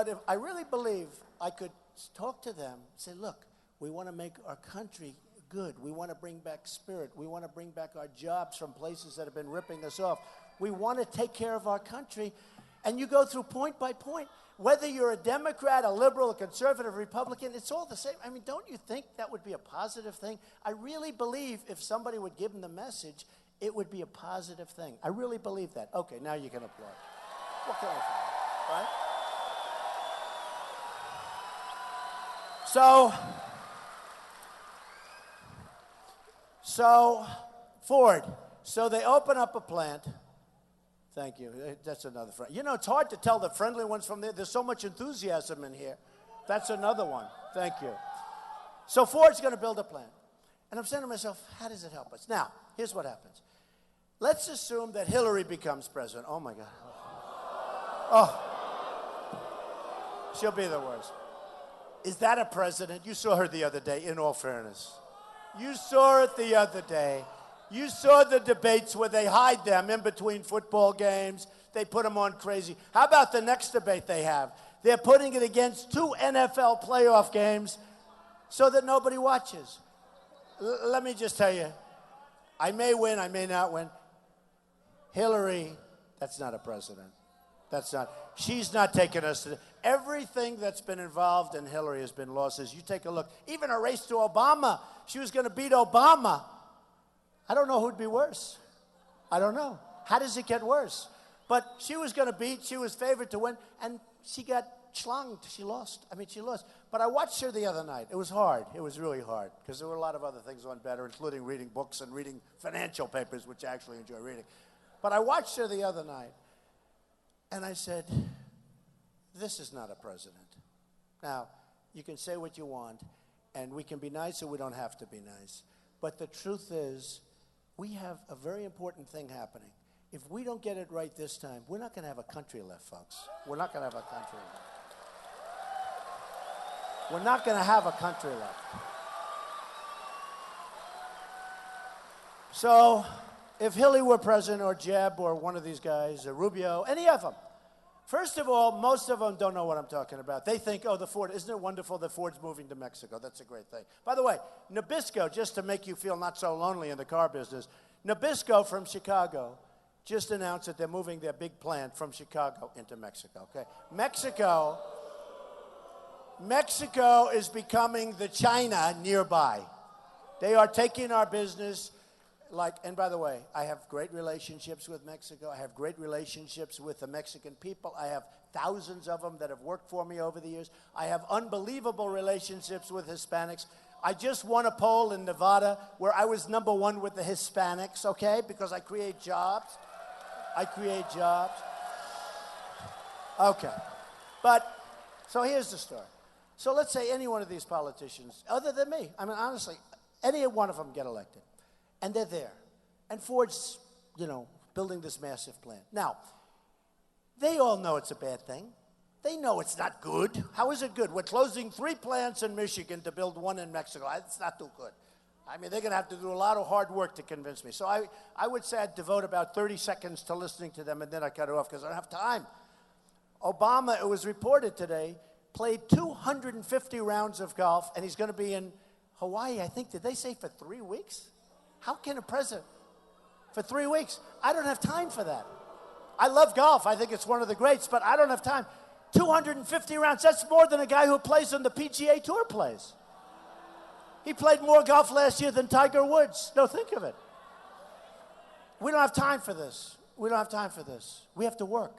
if I really believe I could talk to them, say, look, we want to make our country good. We want to bring back spirit. We want to bring back our jobs from places that have been ripping us off. We want to take care of our country. And you go through point by point. Whether you're a Democrat, a liberal, a conservative, Republican, it's all the same. I mean, don't you think that would be a positive thing? I really believe if somebody would give them the message, it would be a positive thing. I really believe that. Okay, now you can applaud. What can I say? Right? So, Ford, so they open up a plant. Thank you. That's another friend. You know, it's hard to tell the friendly ones from there. There's so much enthusiasm in here. That's another one. Thank you. So Ford's going to build a plant. And I'm saying to myself, how does it help us? Now, here's what happens. Let's assume that Hillary becomes president. Oh, my God. Oh. She'll be the worst. Is that a president? You saw her the other day, in all fairness. You saw it the other day. You saw the debates where they hide them in between football games. They put them on crazy. How about the next debate they have? They're putting it against 2 NFL playoff games so that nobody watches. Let me just tell you, I may win, I may not win. Hillary, that's not a president. She's not taking us to, everything that's been involved in Hillary has been losses. You take a look, even a race to Obama, she was going to beat Obama. I don't know who'd be worse. I don't know. How does it get worse? But she was going to beat, she was favored to win, and she got schlonged. She lost. She lost. But I watched her the other night. It was hard. It was really hard, because there were a lot of other things on better, including reading books and reading financial papers, which I actually enjoy reading. But I watched her the other night, and I said, this is not a president. Now, you can say what you want, and we can be nice or we don't have to be nice. But the truth is, we have a very important thing happening. If we don't get it right this time, we're not going to have a country left, folks. We're not going to have a country left. We're not going to have a country left. So, if Hillary were president, or Jeb, or one of these guys, or Rubio, any of them, first of all, most of them don't know what I'm talking about. They think, oh, the Ford, isn't it wonderful that Ford's moving to Mexico? That's a great thing. By the way, Nabisco, just to make you feel not so lonely in the car business, Nabisco from Chicago just announced that they're moving their big plant from Chicago into Mexico, okay? Mexico is becoming the China nearby. They are taking our business. And by the way, I have great relationships with Mexico. I have great relationships with the Mexican people. I have thousands of them that have worked for me over the years. I have unbelievable relationships with Hispanics. I just won a poll in Nevada where I was #1 with the Hispanics, okay? Because I create jobs. Okay. So here's the story. So let's say any one of these politicians, other than me, honestly, any one of them get elected. And they're there. And Ford's, building this massive plant. Now, they all know it's a bad thing. They know it's not good. How is it good? We're closing 3 plants in Michigan to build 1 in Mexico. It's not too good. They're going to have to do a lot of hard work to convince me. So I would say I'd devote about 30 seconds to listening to them, and then I cut it off because I don't have time. Obama, it was reported today, played 250 rounds of golf, and he's going to be in Hawaii, I think. Did they say for 3 weeks? How can a president, for 3 weeks? I don't have time for that. I love golf. I think it's one of the greats, but I don't have time. 250 rounds, that's more than a guy who plays on the PGA Tour plays. He played more golf last year than Tiger Woods. No, think of it. We don't have time for this. We have to work.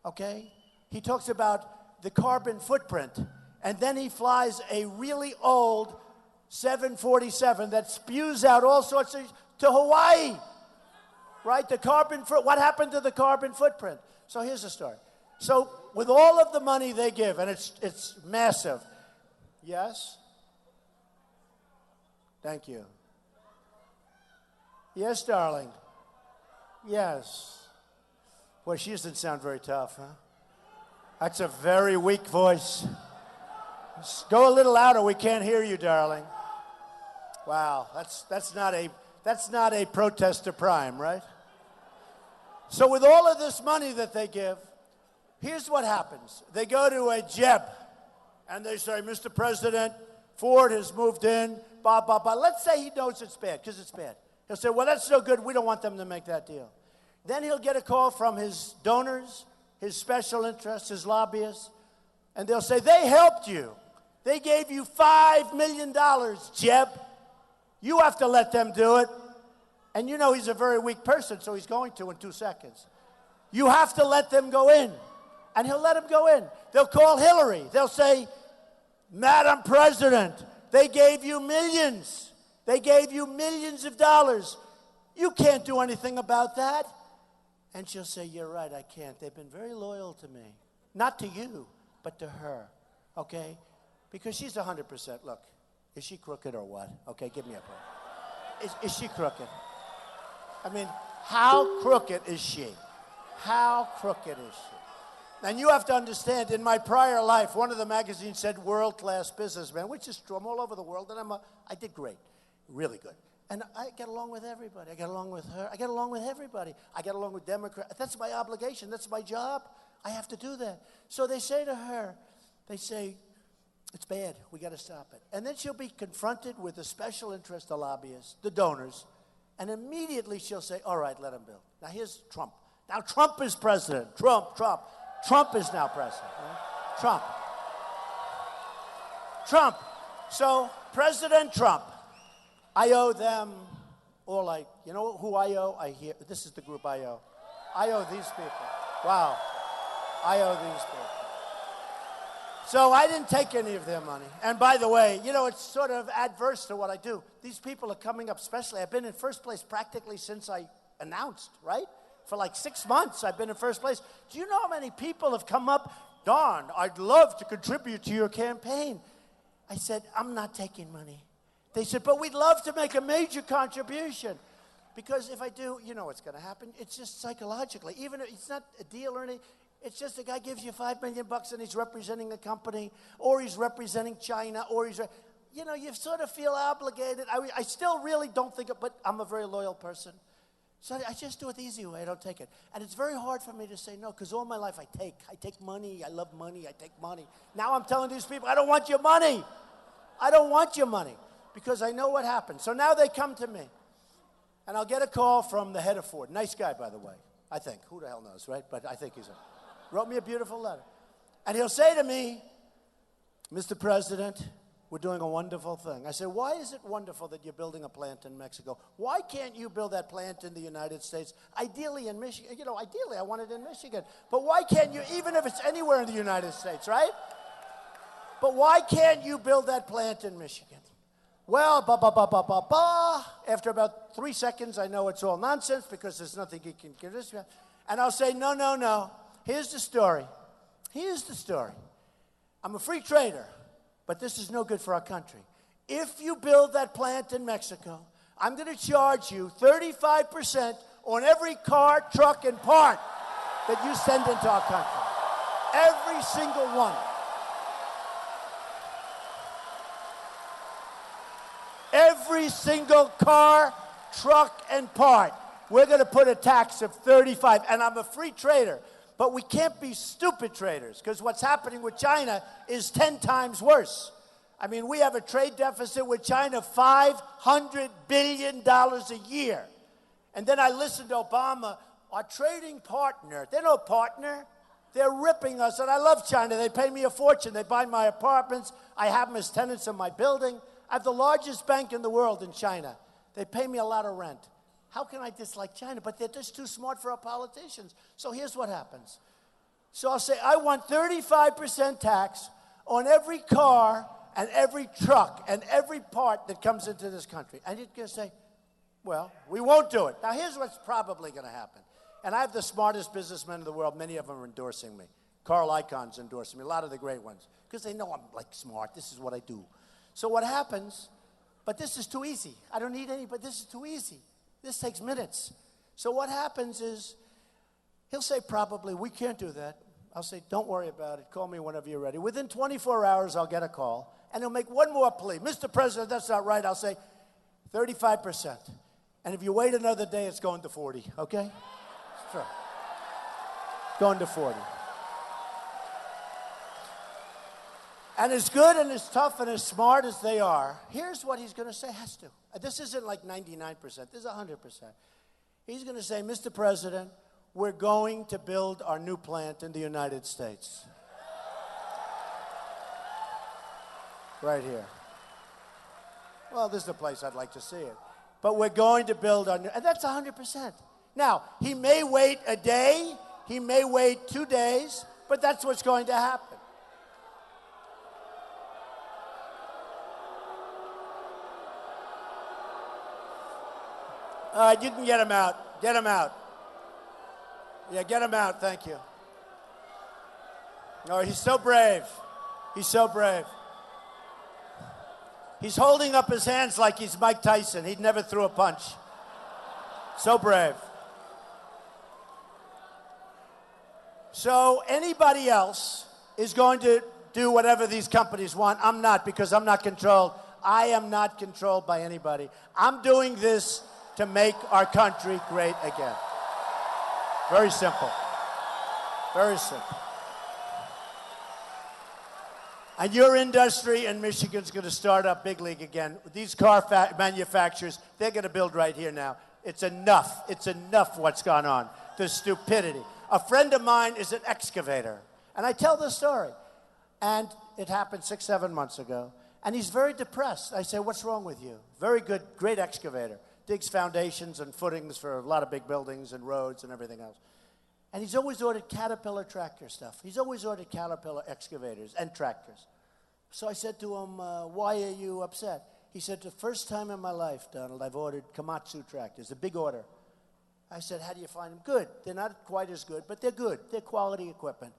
Okay? He talks about the carbon footprint, and then he flies a really old 747 that spews out all sorts of, to Hawaii, right? What happened to the carbon footprint? So here's the story. So with all of the money they give, and it's massive. Yes? Thank you. Yes, darling. Yes. Boy, she doesn't sound very tough, huh? That's a very weak voice. Go a little louder. We can't hear you, darling. Wow, that's not a protester prime, right? So with all of this money that they give, here's what happens. They go to a Jeb, and they say, Mr. President, Ford has moved in, blah, blah, blah. Let's say he knows it's bad, because it's bad. He'll say, well, that's so good, we don't want them to make that deal. Then he'll get a call from his donors, his special interests, his lobbyists, and they'll say, they helped you. They gave you $5 million, Jeb. You have to let them do it. And you know he's a very weak person, so he's going to in 2 seconds. You have to let them go in. And he'll let them go in. They'll call Hillary. They'll say, Madam President, they gave you millions. They gave you millions of dollars. You can't do anything about that. And she'll say, you're right, I can't. They've been very loyal to me. Not to you, but to her. Okay? Because she's 100%. Look, is she crooked or what? Okay, give me a break. Is she crooked? How crooked is she? How crooked is she? And you have to understand, in my prior life, one of the magazines said world-class businessman, which is true. I'm all over the world, and I did great, really good. And I get along with everybody. I get along with her. I get along with everybody. I get along with Democrats. That's my obligation. That's my job. I have to do that. So they say to her, they say, it's bad. We got to stop it. And then she'll be confronted with the special interest, the lobbyists, the donors, and immediately she'll say, all right, let them build. Now here's Trump. Now Trump is president. Trump is now president. Right? Trump. So President Trump, I owe them all you know who I owe? This is the group I owe. I owe these people. Wow. I owe these people. So I didn't take any of their money. And by the way, you know, it's sort of adverse to what I do. These people are coming up especially. I've been in first place practically since I announced, right? For like 6 months, I've been in first place. Do you know how many people have come up? Don, I'd love to contribute to your campaign. I said, I'm not taking money. They said, but we'd love to make a major contribution. Because if I do, you know what's going to happen. It's just psychologically. Even if it's not a deal or anything. It's just a guy gives you $5 million and he's representing a company, or he's representing China, or you know, you sort of feel obligated. I still really don't think it, but I'm a very loyal person. So I just do it the easy way. I don't take it. And it's very hard for me to say no, because all my life I take money. I love money. I take money. Now I'm telling these people, I don't want your money. I don't want your money, because I know what happens. So now they come to me, and I'll get a call from the head of Ford. Nice guy, by the way, I think. Who the hell knows, right? But I think wrote me a beautiful letter. And he'll say to me, Mr. President, we're doing a wonderful thing. I say, why is it wonderful that you're building a plant in Mexico? Why can't you build that plant in the United States? Ideally in Michigan. You know, ideally I want it in Michigan. But why can't you, even if it's anywhere in the United States, right? But why can't you build that plant in Michigan? Well, after about 3 seconds, I know it's all nonsense because there's nothing he can convince me. And I'll say, no. Here's the story. I'm a free trader, but this is no good for our country. If you build that plant in Mexico, I'm going to charge you 35% on every car, truck, and part that you send into our country. Every single one. Every single car, truck, and part. We're going to put a tax of 35, and I'm a free trader. But we can't be stupid traders, because what's happening with China is 10 times worse. I mean, we have a trade deficit with China, $500 billion a year. And then I listened to Obama, our trading partner. They're no partner. They're ripping us. And I love China. They pay me a fortune. They buy my apartments. I have them as tenants in my building. I have the largest bank in the world in China. They pay me a lot of rent. How can I dislike China? But they're just too smart for our politicians. So here's what happens. So I'll say, I want 35% tax on every car and every truck and every part that comes into this country. And you're going to say, well, we won't do it. Now, here's what's probably going to happen. And I have the smartest businessmen in the world. Many of them are endorsing me. Carl Icahn's endorsing me, a lot of the great ones, because they know I'm, like, smart. This is what I do. So what happens, but this is too easy. I don't need any, but this is too easy. This takes minutes. So what happens is, he'll say probably, we can't do that. I'll say, don't worry about it. Call me whenever you're ready. Within 24 hours, I'll get a call. And he'll make one more plea. Mr. President, that's not right. I'll say, 35%. And if you wait another day, it's going to 40, okay? Sure. Going to 40. And as good and as tough and as smart as they are, here's what he's going to say, has to. This isn't like 99%, this is 100%. He's going to say, Mr. President, we're going to build our new plant in the United States. Right here. Well, this is the place I'd like to see it. But we're going to build our new, and that's 100%. Now, he may wait a day, he may wait 2 days, but that's what's going to happen. All right, you can get him out. Get him out. Yeah, get him out. Thank you. Oh, he's so brave. He's so brave. He's holding up his hands like he's Mike Tyson. He never threw a punch. So brave. So anybody else is going to do whatever these companies want. I'm not, because I'm not controlled. I am not controlled by anybody. I'm doing this to make our country great again. Very simple. Very simple. And your industry in Michigan's going to start up big league again. These car manufacturers, they're going to build right here now. It's enough. It's enough what's gone on. The stupidity. A friend of mine is an excavator. And I tell this story. And it happened 6, 7 months ago. And he's very depressed. I say, what's wrong with you? Very good, great excavator. Digs foundations and footings for a lot of big buildings and roads and everything else. And he's always ordered Caterpillar tractor stuff. He's always ordered Caterpillar excavators and tractors. So I said to him, why are you upset? He said, the first time in my life, Donald, I've ordered Komatsu tractors, a big order. I said, how do you find them? Good. They're not quite as good, but they're good. They're quality equipment.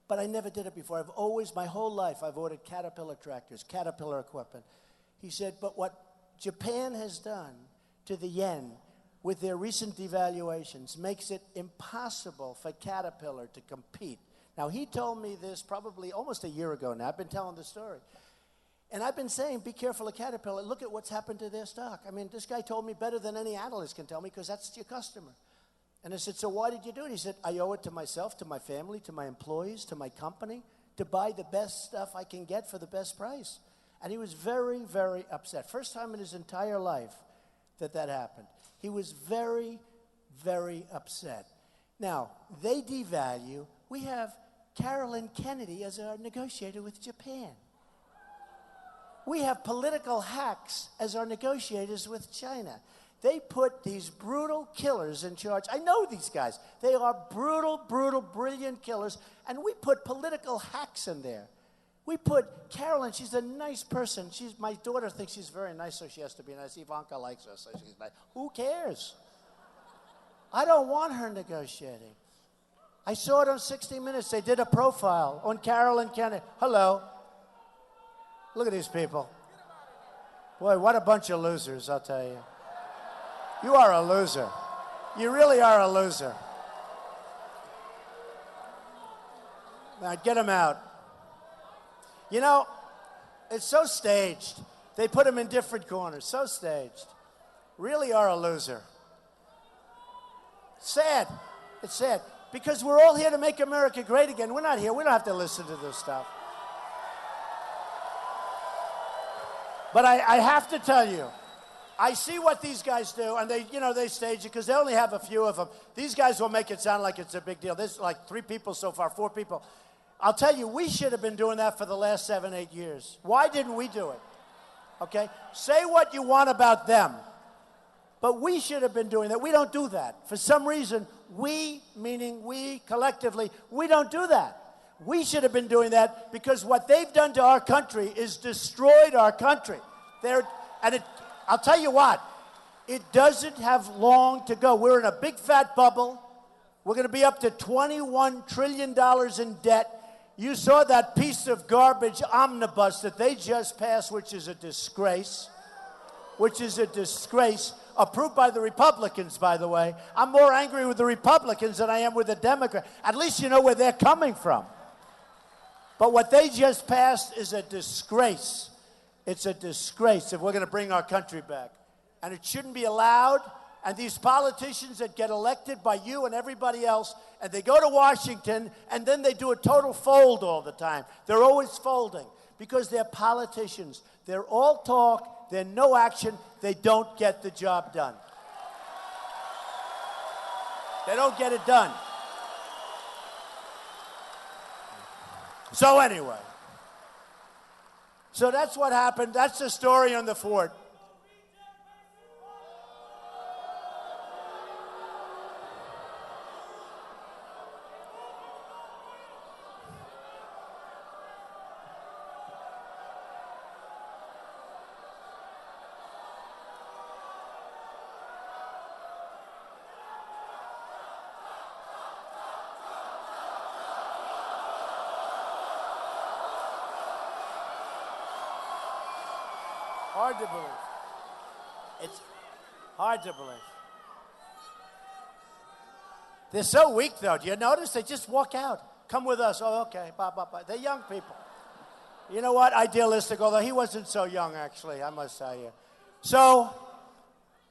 But I never did it before. I've always, my whole life, I've ordered Caterpillar tractors, Caterpillar equipment. He said, but what Japan has done to the yen with their recent devaluations makes it impossible for Caterpillar to compete. Now, he told me this probably almost a year ago now. I've been telling the story. And I've been saying, be careful of Caterpillar. Look at what's happened to their stock. I mean, this guy told me better than any analyst can tell me because that's your customer. And I said, so why did you do it? He said, I owe it to myself, to my family, to my employees, to my company, to buy the best stuff I can get for the best price. And he was very, very upset. First time in his entire life that happened. He was very, very upset. Now, they devalue. We have Carolyn Kennedy as our negotiator with Japan. We have political hacks as our negotiators with China. They put these brutal killers in charge. I know these guys. They are brutal, brutal, brilliant killers, and we put political hacks in there. We put Carolyn, she's a nice person. My daughter thinks she's very nice, so she has to be nice. Ivanka likes her, so she's nice. Who cares? I don't want her negotiating. I saw it on 60 Minutes. They did a profile on Carolyn Kennedy. Hello. Look at these people. Boy, what a bunch of losers, I'll tell you. You are a loser. You really are a loser. Now, get him out. You know, it's so staged. They put him in different corners. So staged. Really are a loser. Sad. It's sad. Because we're all here to make America great again. We're not here. We don't have to listen to this stuff. But I have to tell you, I see what these guys do, and they stage it because they only have a few of them. These guys will make it sound like it's a big deal. There's like 3 people so far, 4 people. I'll tell you, we should have been doing that for the last 7, 8 years. Why didn't we do it? Okay? Say what you want about them. But we should have been doing that. We don't do that. For some reason, we, meaning we collectively, we don't do that. We should have been doing that because what they've done to our country is destroyed our country. I'll tell you what, it doesn't have long to go. We're in a big fat bubble. We're going to be up to $21 trillion in debt. You saw that piece of garbage omnibus that they just passed, which is a disgrace. Approved by the Republicans, by the way. I'm more angry with the Republicans than I am with the Democrats. At least you know where they're coming from. But what they just passed is a disgrace. It's a disgrace if we're going to bring our country back. And it shouldn't be allowed. And these politicians that get elected by you and everybody else, and they go to Washington, and then they do a total fold all the time. They're always folding because they're politicians. They're all talk. They're no action. They don't get the job done. They don't get it done. So anyway, so that's what happened. That's the story on the fort. Hard to believe. It's hard to believe. They're so weak, though. Do you notice? They just walk out. Come with us. Oh, okay. Bye, bye, bye. They're young people. You know what? Idealistic, although he wasn't so young, actually, I must tell you. So,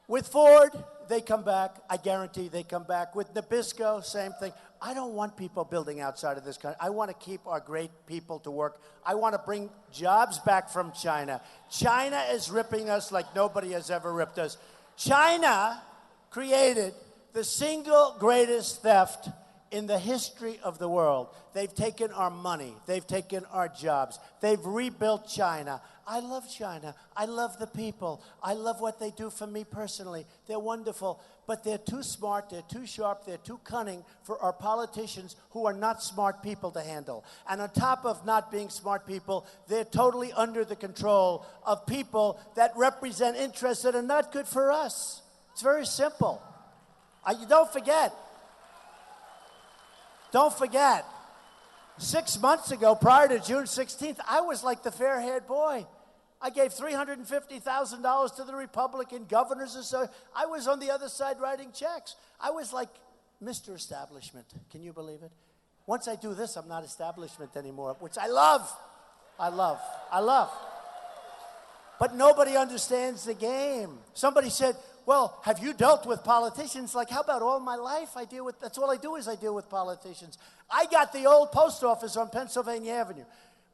with Ford, they come back. I guarantee they come back. With Nabisco, same thing. I don't want people building outside of this country. I want to keep our great people to work. I want to bring jobs back from China. China is ripping us like nobody has ever ripped us. China created the single greatest theft in the history of the world. They've taken our money. They've taken our jobs. They've rebuilt China. I love China. I love the people. I love what they do for me personally. They're wonderful. But they're too smart, they're too sharp, they're too cunning for our politicians who are not smart people to handle. And on top of not being smart people, they're totally under the control of people that represent interests that are not good for us. It's very simple. You don't forget, 6 months ago, prior to June 16th, I was like the fair-haired boy. I gave $350,000 to the Republican Governors Association. I was on the other side writing checks. I was like Mr. Establishment. Can you believe it? Once I do this, I'm not establishment anymore, which I love. I love. But nobody understands the game. Somebody said, well, have you dealt with politicians? Like, how about all my life? That's all I do is I deal with politicians. I got the old post office on Pennsylvania Avenue.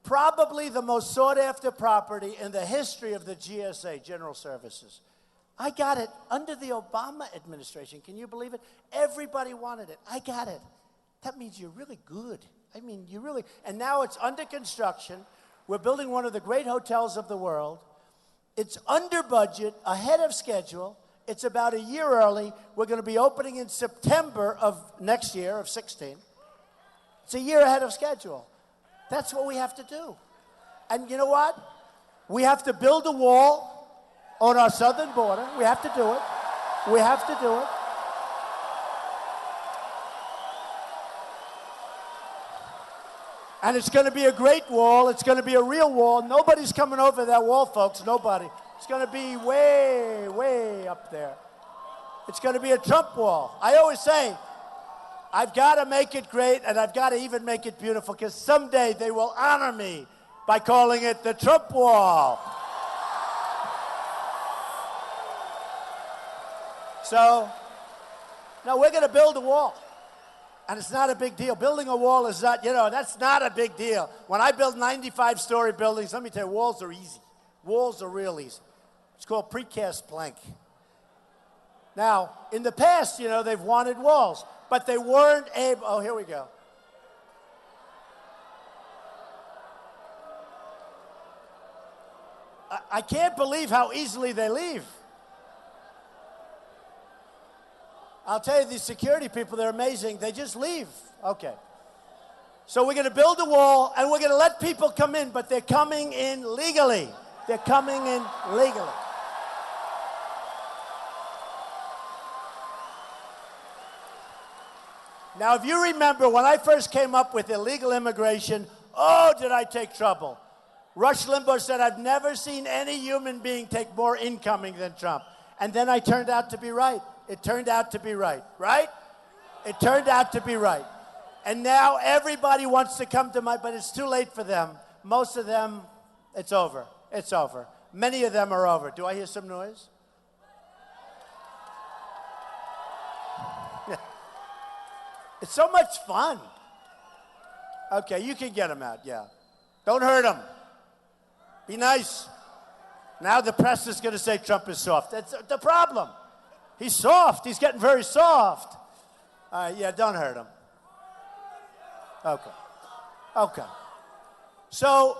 Probably the most sought-after property in the history of the GSA, General Services. I got it under the Obama administration. Can you believe it? Everybody wanted it. I got it. That means you're really good. I mean, and now it's under construction. We're building one of the great hotels of the world. It's under budget, ahead of schedule. It's about a year early. We're going to be opening in September of next year, of 16. It's a year ahead of schedule. That's what we have to do. And you know what? We have to build a wall on our southern border. We have to do it. We have to do it. And it's going to be a great wall. It's going to be a real wall. Nobody's coming over that wall, folks. Nobody. It's going to be way, way up there. It's going to be a Trump wall. I always say, I've got to make it great, and I've got to even make it beautiful, because someday they will honor me by calling it the Trump Wall. So, no, we're going to build a wall. And it's not a big deal. Building a wall is not, that's not a big deal. When I build 95-story buildings, let me tell you, walls are easy. Walls are real easy. It's called precast plank. Now, in the past, they've wanted walls, but they weren't able. Oh, here we go. I can't believe how easily they leave. I'll tell you, these security people, they're amazing. They just leave. Okay. So we're going to build a wall, and we're going to let people come in, but they're coming in legally. They're coming in legally. Now, if you remember, when I first came up with illegal immigration, oh, did I take trouble. Rush Limbaugh said, I've never seen any human being take more incoming than Trump. And then I turned out to be right. It turned out to be right. Right? It turned out to be right. And now everybody wants to come to but it's too late for them. Most of them, it's over. It's over. Many of them are over. Do I hear some noise? It's so much fun. Okay, you can get them out, yeah. Don't hurt them. Be nice. Now the press is going to say Trump is soft. That's the problem. He's soft. He's getting very soft. Yeah, don't hurt him. Okay. Okay. So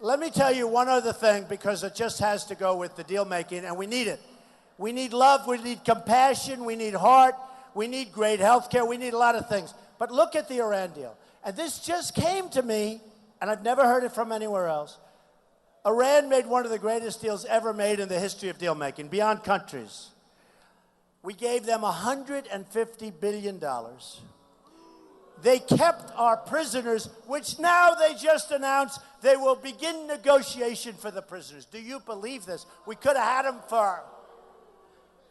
let me tell you one other thing, because it just has to go with the deal making, and we need it. We need love. We need compassion. We need heart. We need great health care. We need a lot of things. But look at the Iran deal. And this just came to me, and I've never heard it from anywhere else. Iran made one of the greatest deals ever made in the history of deal making, beyond countries. We gave them $150 billion. They kept our prisoners, which now they just announced they will begin negotiation for the prisoners. Do you believe this? We could have had them for.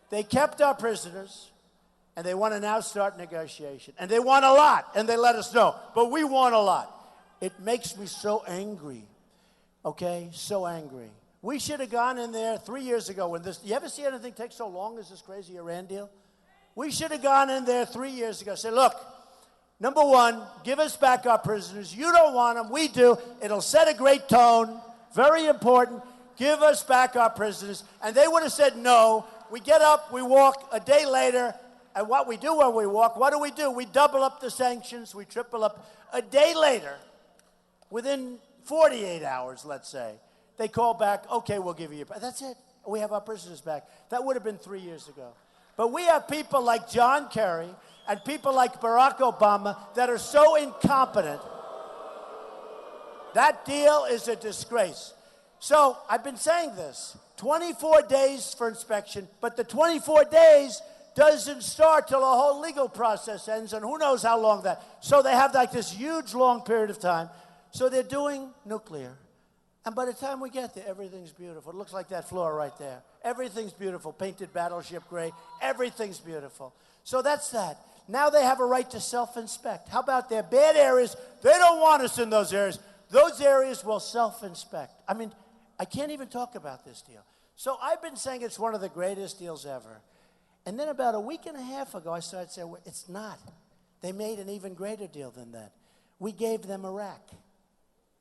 They kept our prisoners, and they want to now start negotiation. And they want a lot, and they let us know. But we want a lot. It makes me so angry, okay? So angry. We should have gone in there 3 years ago when this, you ever see anything take so long as this crazy Iran deal? We should have gone in there 3 years ago. Say, look, number one, give us back our prisoners. You don't want them, we do. It'll set a great tone. Very important. Give us back our prisoners. And they would have said no. We get up, we walk a day later, and what we do when we walk, what do? We double up the sanctions, we triple up. A day later, within 48 hours, let's say, they call back, okay, we'll give you, that's it. We have our prisoners back. That would have been 3 years ago. But we have people like John Kerry and people like Barack Obama that are so incompetent. That deal is a disgrace. So I've been saying this, 24 days for inspection, but the 24 days doesn't start till the whole legal process ends, and who knows how long that. So they have like this huge long period of time. So they're doing nuclear. And by the time we get there, everything's beautiful. It looks like that floor right there. Everything's beautiful, painted battleship gray. Everything's beautiful. So that's that. Now they have a right to self-inspect. How about their bad areas? They don't want us in those areas. Those areas will self-inspect. I mean, I can't even talk about this deal. So I've been saying it's one of the greatest deals ever. And then about a week and a half ago, I started saying, well, it's not. They made an even greater deal than that. We gave them Iraq.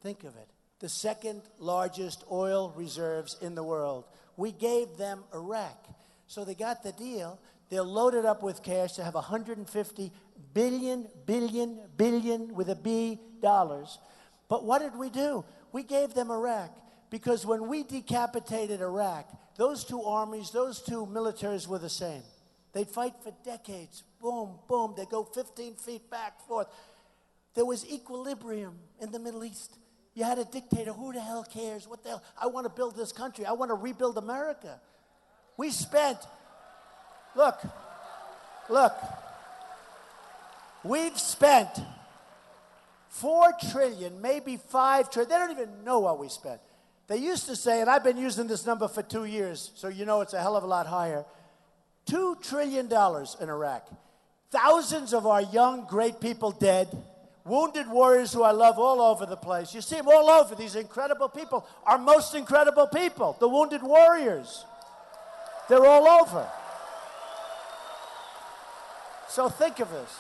Think of it. The second largest oil reserves in the world. We gave them Iraq. So they got the deal. They're loaded up with cash to have 150 billion with a B dollars. But what did we do? We gave them Iraq. Because when we decapitated Iraq, those two armies, those two militaries were the same. They'd fight for decades. Boom, boom. They'd go 15 feet back, forth. There was equilibrium in the Middle East. You had a dictator. Who the hell cares? What the hell? I want to build this country. I want to rebuild America. We spent, look, we've spent 4 trillion, maybe 5 trillion. They don't even know what we spent. They used to say, and I've been using this number for 2 years, so you know it's a hell of a lot higher, $2 trillion in Iraq. Thousands of our young, great people dead. Wounded warriors who I love all over the place. You see them all over, these incredible people, our most incredible people, the wounded warriors. They're all over. So think of this.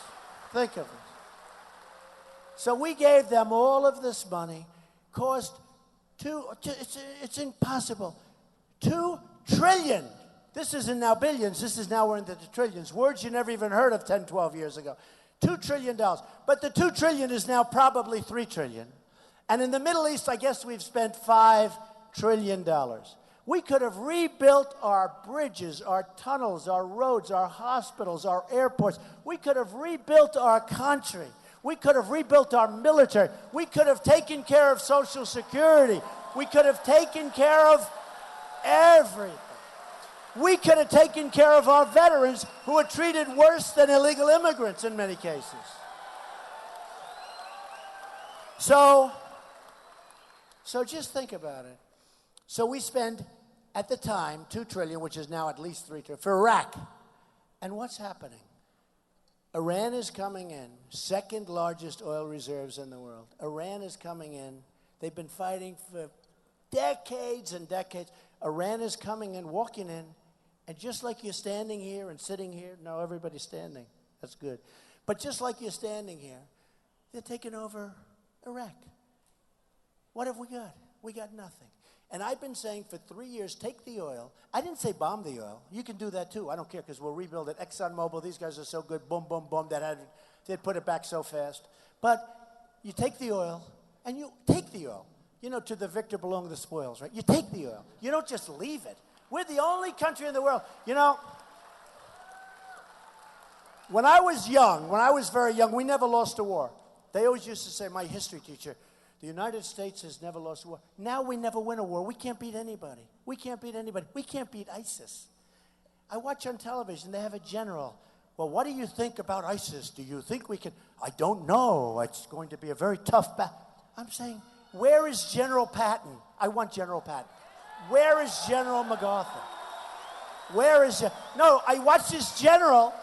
Think of this. So we gave them all of this money, cost it's impossible, 2 trillion. This isn't now billions, this is now we're into the trillions. Words you never even heard of 10, 12 years ago. $2 trillion. But the 2 trillion is now probably 3 trillion. And in the Middle East, I guess we've spent $5 trillion. We could have rebuilt our bridges, our tunnels, our roads, our hospitals, our airports. We could have rebuilt our country. We could have rebuilt our military. We could have taken care of Social Security. We could have taken care of everything. We could have taken care of our veterans who are treated worse than illegal immigrants in many cases. So just think about it. So we spend, at the time, 2 trillion, which is now at least 3 trillion, for Iraq. And what's happening? Iran is coming in, second largest oil reserves in the world. Iran is coming in. They've been fighting for decades and decades. Iran is coming in, walking in, and just like you're standing here and sitting here, no, everybody's standing. That's good. But just like you're standing here, they're taking over Iraq. What have we got? We got nothing. And I've been saying for 3 years, take the oil. I didn't say bomb the oil. You can do that too. I don't care because we'll rebuild it. ExxonMobil, these guys are so good. Boom, boom, boom. They'd put it back so fast. But you take the oil, and you take the oil. You know, to the victor belong the spoils, right? You take the oil. You don't just leave it. We're the only country in the world. You know, when I was young, when I was very young, we never lost a war. They always used to say, my history teacher, the United States has never lost a war. Now we never win a war. We can't beat anybody. We can't beat anybody. We can't beat ISIS. I watch on television, they have a general. Well, what do you think about ISIS? Do you think we can? I don't know. It's going to be a very tough battle. I'm saying, where is General Patton? I want General Patton. Where is General MacArthur? Where is... No, I watch this general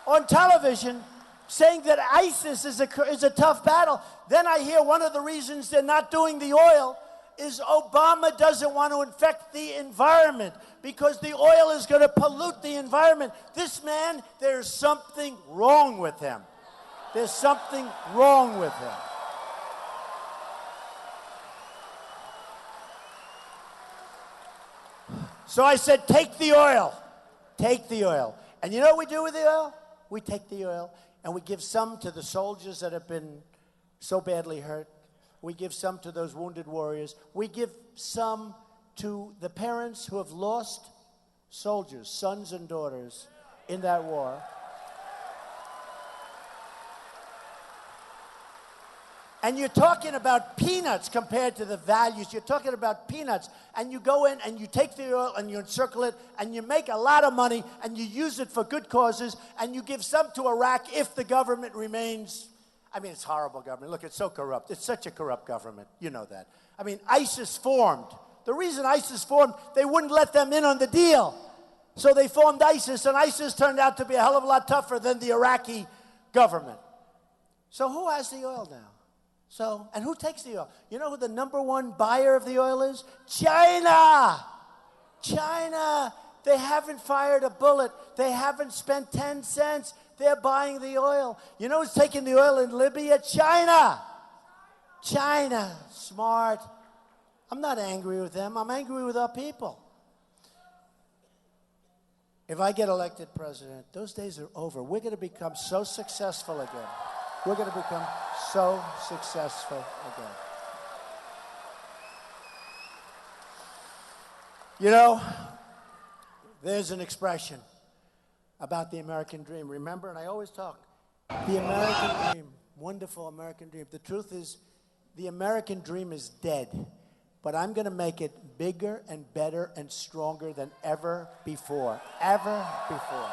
on television saying that ISIS is a tough battle. Then I hear one of the reasons they're not doing the oil is Obama doesn't want to infect the environment because the oil is going to pollute the environment. This man, there's something wrong with him. There's something wrong with him. So I said, take the oil. Take the oil. And you know what we do with the oil? We take the oil and we give some to the soldiers that have been so badly hurt. We give some to those wounded warriors. We give some to the parents who have lost soldiers, sons and daughters, in that war. And you're talking about peanuts compared to the values. You're talking about peanuts. And you go in and you take the oil and you encircle it and you make a lot of money and you use it for good causes and you give some to Iraq if the government remains. I mean, it's horrible government. Look, it's so corrupt. It's such a corrupt government. You know that. I mean, ISIS formed. The reason ISIS formed, they wouldn't let them in on the deal. So they formed ISIS, and ISIS turned out to be a hell of a lot tougher than the Iraqi government. So who has the oil now? So, and who takes the oil? You know who the #1 buyer of the oil is? China! China! They haven't fired a bullet. They haven't spent 10 cents. They're buying the oil. You know who's taking the oil in Libya? China! China. Smart. I'm not angry with them. I'm angry with our people. If I get elected president, those days are over. We're going to become so successful again. We're going to become so successful again. You know, there's an expression about the American dream. Remember, and I always talk, the American dream, wonderful American dream. The truth is, the American dream is dead, but I'm going to make it bigger and better and stronger than ever before. Ever before.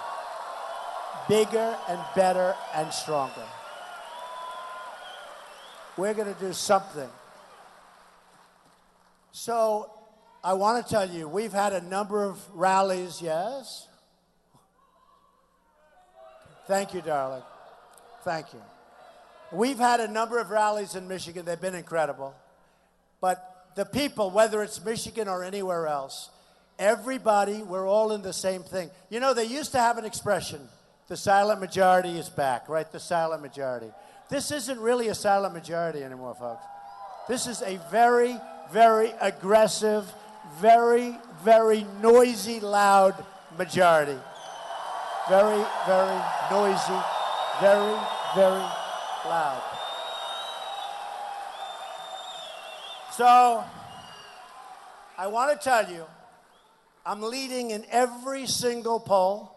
Bigger and better and stronger. We're going to do something. So, I want to tell you, we've had a number of rallies, yes? Thank you, darling. Thank you. We've had a number of rallies in Michigan. They've been incredible. But the people, whether it's Michigan or anywhere else, everybody, we're all in the same thing. You know, they used to have an expression, the silent majority is back, right? The silent majority. This isn't really a silent majority anymore, folks. This is a very, very aggressive, very, very noisy, loud majority. Very, very noisy, very, very loud. So, I want to tell you, I'm leading in every single poll.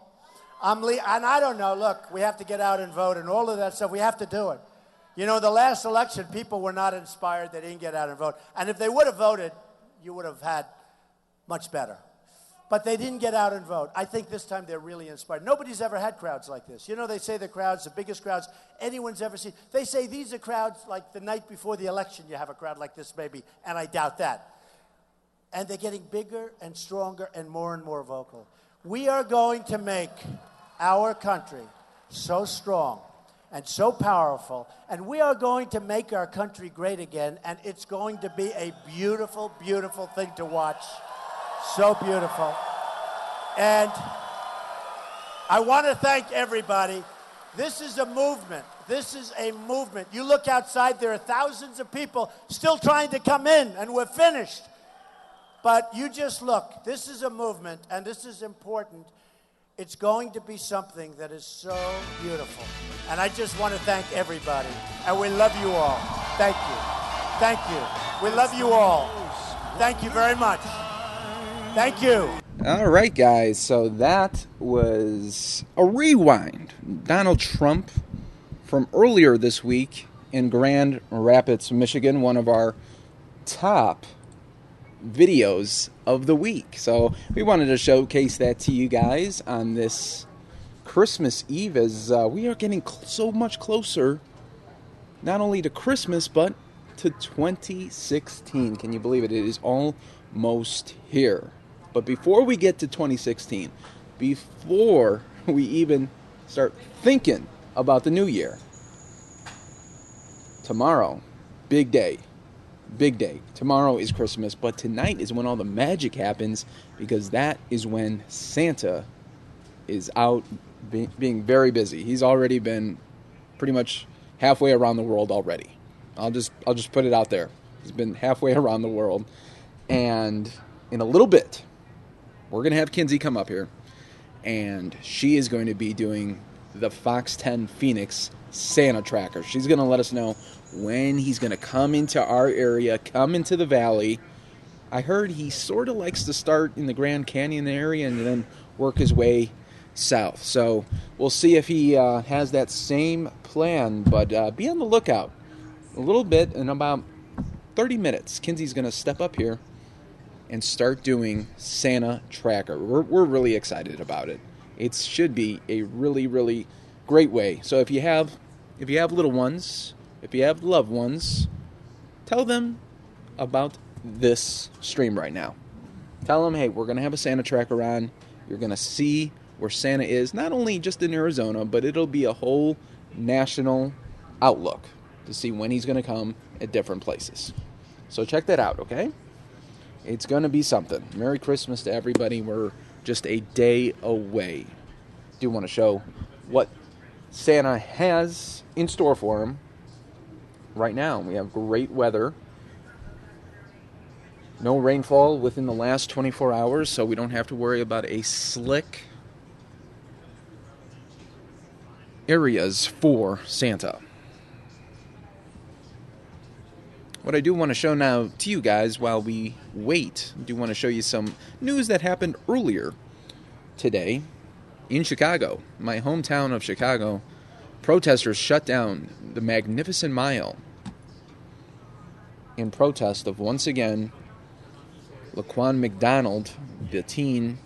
And I don't know, look, we have to get out and vote and all of that stuff. We have to do it. You know, the last election, people were not inspired. They didn't get out and vote. And if they would have voted, you would have had much better. But they didn't get out and vote. I think this time they're really inspired. Nobody's ever had crowds like this. You know, they say the crowds, the biggest crowds anyone's ever seen. They say these are crowds like the night before the election you have a crowd like this maybe, and I doubt that. And they're getting bigger and stronger and more vocal. We are going to make our country so strong and so powerful, and we are going to make our country great again, and it's going to be a beautiful, beautiful thing to watch. So beautiful. And I want to thank everybody. This is a movement. This is a movement. You look outside, there are thousands of people still trying to come in, and we're finished. But you just look. This is a movement, and this is important. It's going to be something that is so beautiful. And I just want to thank everybody. And we love you all. Thank you. Thank you. We love you all. Thank you very much. Thank you. All right, guys. So that was a rewind. Donald Trump from earlier this week in Grand Rapids, Michigan, one of our top videos of the week. So we wanted to showcase that to you guys on this Christmas Eve as we are getting so much closer not only to Christmas but to 2016. Can you believe it? It is almost here. But before we get to 2016, before we even start thinking about the new year, tomorrow, big day. big day. Tomorrow is Christmas, but tonight is when all the magic happens, because that is when Santa is out being very busy. He's already been pretty much halfway around the world already. I'll just put it out there. He's been halfway around the world. And in a little bit, we're going to have Kinsey come up here, and she is going to be doing the Fox 10 Phoenix Santa Tracker. She's going to let us know when he's going to come into our area, come into the valley. I heard he sort of likes to start in the Grand Canyon area and then work his way south. So we'll see if he has that same plan, but be on the lookout. A little bit, in about 30 minutes, Kinsey's going to step up here and start doing Santa Tracker. We're really excited about it. It should be a really, really great way. So if you have little ones, if you have loved ones, tell them about this stream right now. Tell them, hey, we're going to have a Santa Tracker on. You're going to see where Santa is, not only just in Arizona, but it'll be a whole national outlook to see when he's going to come at different places. So check that out, okay? It's going to be something. Merry Christmas to everybody. We're just a day away. Do want to show what Santa has in store for him right now. We have great weather. No rainfall within the last 24 hours, so we don't have to worry about a slick areas for Santa. What I do want to show now to you guys while we wait, I do want to show you some news that happened earlier today in Chicago, my hometown of Chicago. Protesters shut down the Magnificent Mile in protest of, once again, Laquan McDonald, the teen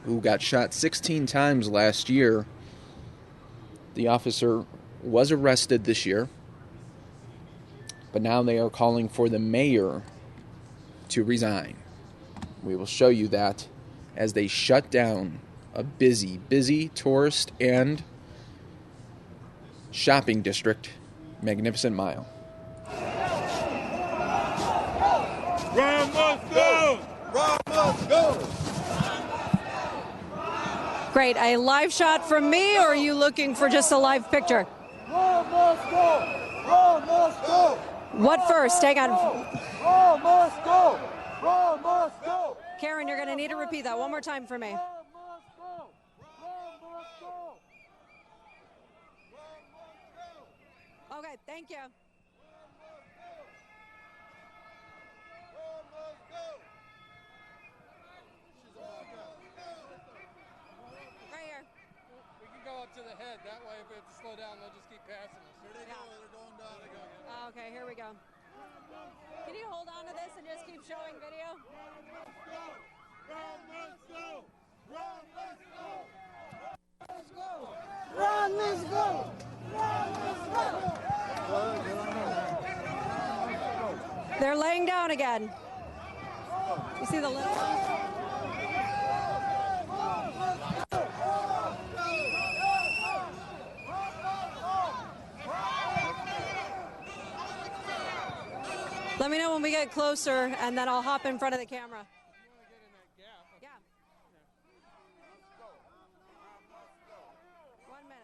who got shot 16 times last year. The officer was arrested this year, but now they are calling for the mayor to resign. We will show you that as they shut down a busy tourist and shopping district, Magnificent Mile. Ron must go! Ron must go! Great. A live shot from me, or are you looking for just a live picture? Ron must go! Ron must go! What first? Hang on. Ron must go! Ron must go! Karen, you're going to need to repeat that one more time for me. Okay, thank you. Right here. We can go up to the head. That way, if we have to slow down, they'll just keep passing us. Here they go. They're going down. They go. Okay, here we go. Can you hold on to this and just keep showing video? Ron must go! Ron must go! Let's go! Ron must go! Ron must go! They're laying down again. You see the little ones? Let me know when we get closer, and then I'll hop in front of the camera. Yeah. 1 minute.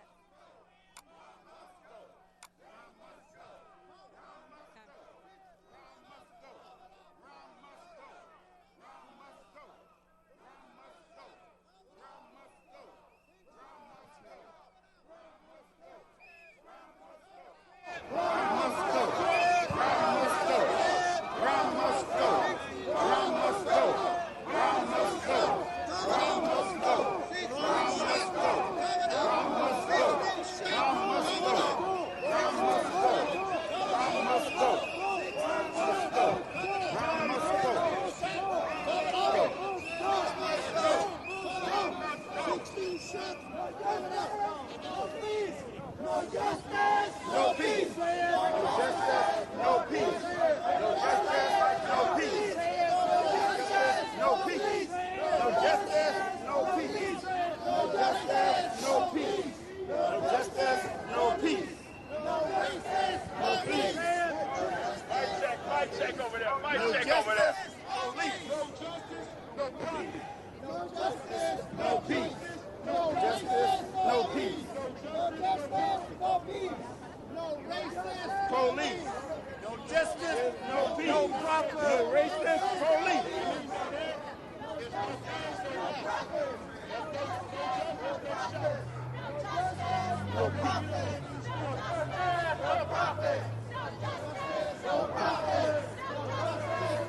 Check over there. You racist police. No profit. No profit. No profit.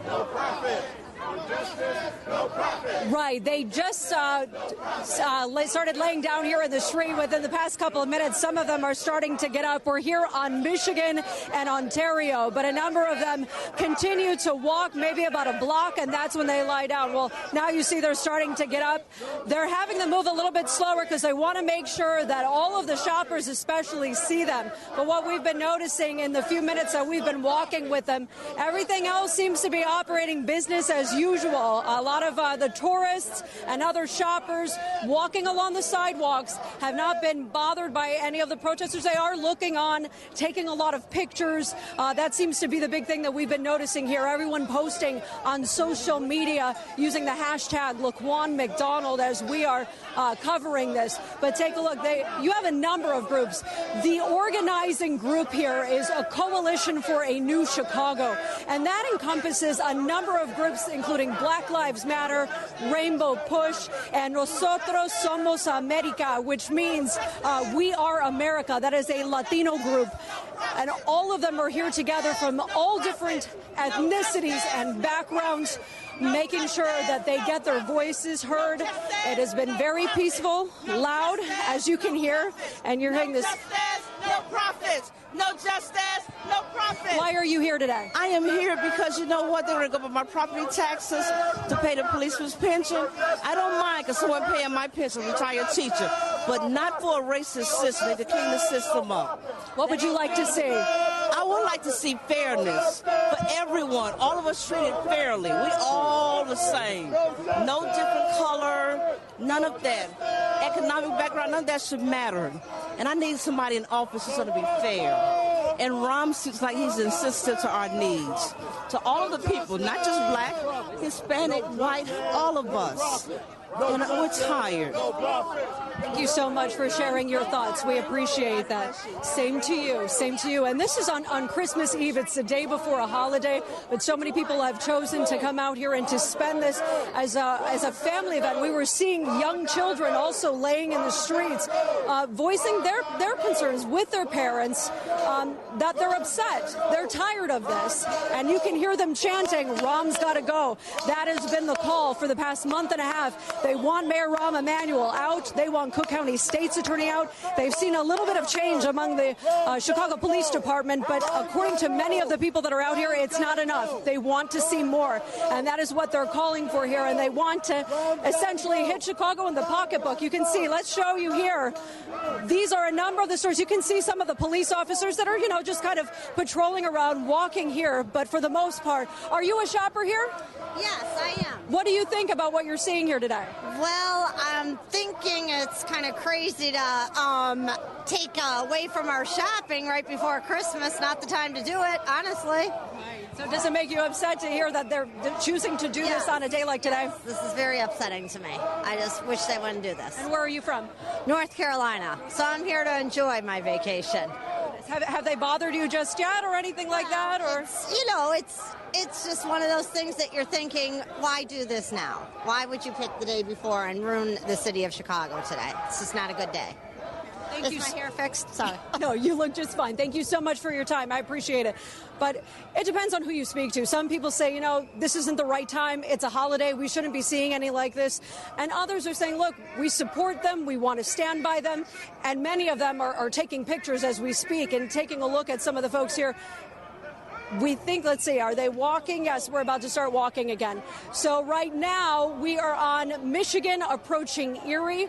No profit. No justice. No profit. Right. They just started laying down here in the street within the past couple of minutes. Some of them are starting to get up. We're here on Michigan and Ontario, but a number of them continue to walk maybe about a block, and that's when they lie down. Well, now you see they're starting to get up. They're having them move a little bit slower because they want to make sure that all of the shoppers especially see them. But what we've been noticing in the few minutes that we've been walking with them, everything else seems to be operating business as usual. A lot of the tourists and other shoppers walking along the sidewalks have not been bothered by any of the protesters. They are looking on, taking a lot of pictures. That seems to be the big thing that we've been noticing here. Everyone posting on social media using the hashtag Laquan McDonald as we are covering this. But take a look. You have a number of groups. The organizing group here is a Coalition for a New Chicago, and that encompasses a number of groups, including Black Lives Matter, Rainbow Push, and Nosotros Somos America, which means we are America. That is a Latino group. And all of them are here together from all different ethnicities and backgrounds, making sure that they get their voices heard. It has been very peaceful, loud, as you can hear, and you're hearing this. No profits, no justice, no profit. Why are you here today? I am here because you know what? They're going to go up my property taxes to pay the policeman's pension. I don't mind because someone paying my pension, retired teacher, but not for a racist system. They to clean the system up. What would you like to see? I would like to see fairness for everyone. All of us treated fairly. We all the same. No different color, none of that. Economic background, none of that should matter. And I need somebody in office who's going to be fair. And Rom seems like he's insistent to our needs. To all of the people, not just black, Hispanic, white, all of us. And we're tired. Thank you so much for sharing your thoughts. We appreciate that. Same to you. Same to you. And this is on Christmas Eve. It's the day before a holiday, but so many people have chosen to come out here and to spend this as a family event. We were seeing young children also laying in the streets, voicing their concerns with their parents, that they're upset. They're tired of this. And you can hear them chanting, Rom's got to go. That has been the call for the past month and a half. They want Mayor Rahm Emanuel out. They want Cook County State's Attorney out. They've seen a little bit of change among the Chicago Police Department, but according to many of the people that are out here, it's not enough. They want to see more, and that is what they're calling for here, and they want to essentially hit Chicago in the pocketbook. You can see, let's show you here. These are a number of the stores. You can see some of the police officers that are, just kind of patrolling around, walking here, but for the most part, are you a shopper here? Yes, I am. What do you think about what you're seeing here today? Well, I'm thinking it's kind of crazy to take away from our shopping right before Christmas. Not the time to do it, honestly. So does it make you upset to hear that they're choosing to do this on a day like today? This is very upsetting to me. I just wish they wouldn't do this. And where are you from? North Carolina. So I'm here to enjoy my vacation. Have they bothered you just yet or anything like that? Or It's just one of those things that you're thinking, why do this now? Why would you pick the day before and ruin the city of Chicago today? It's just not a good day. Thank you. Is my hair fixed? Sorry. No, you look just fine. Thank you so much for your time. I appreciate it. But it depends on who you speak to. Some people say, this isn't the right time. It's a holiday. We shouldn't be seeing any like this. And others are saying, look, we support them. We want to stand by them. And many of them are taking pictures as we speak and taking a look at some of the folks here. We think, let's see, are they walking? Yes, we're about to start walking again. So right now we are on Michigan approaching Erie,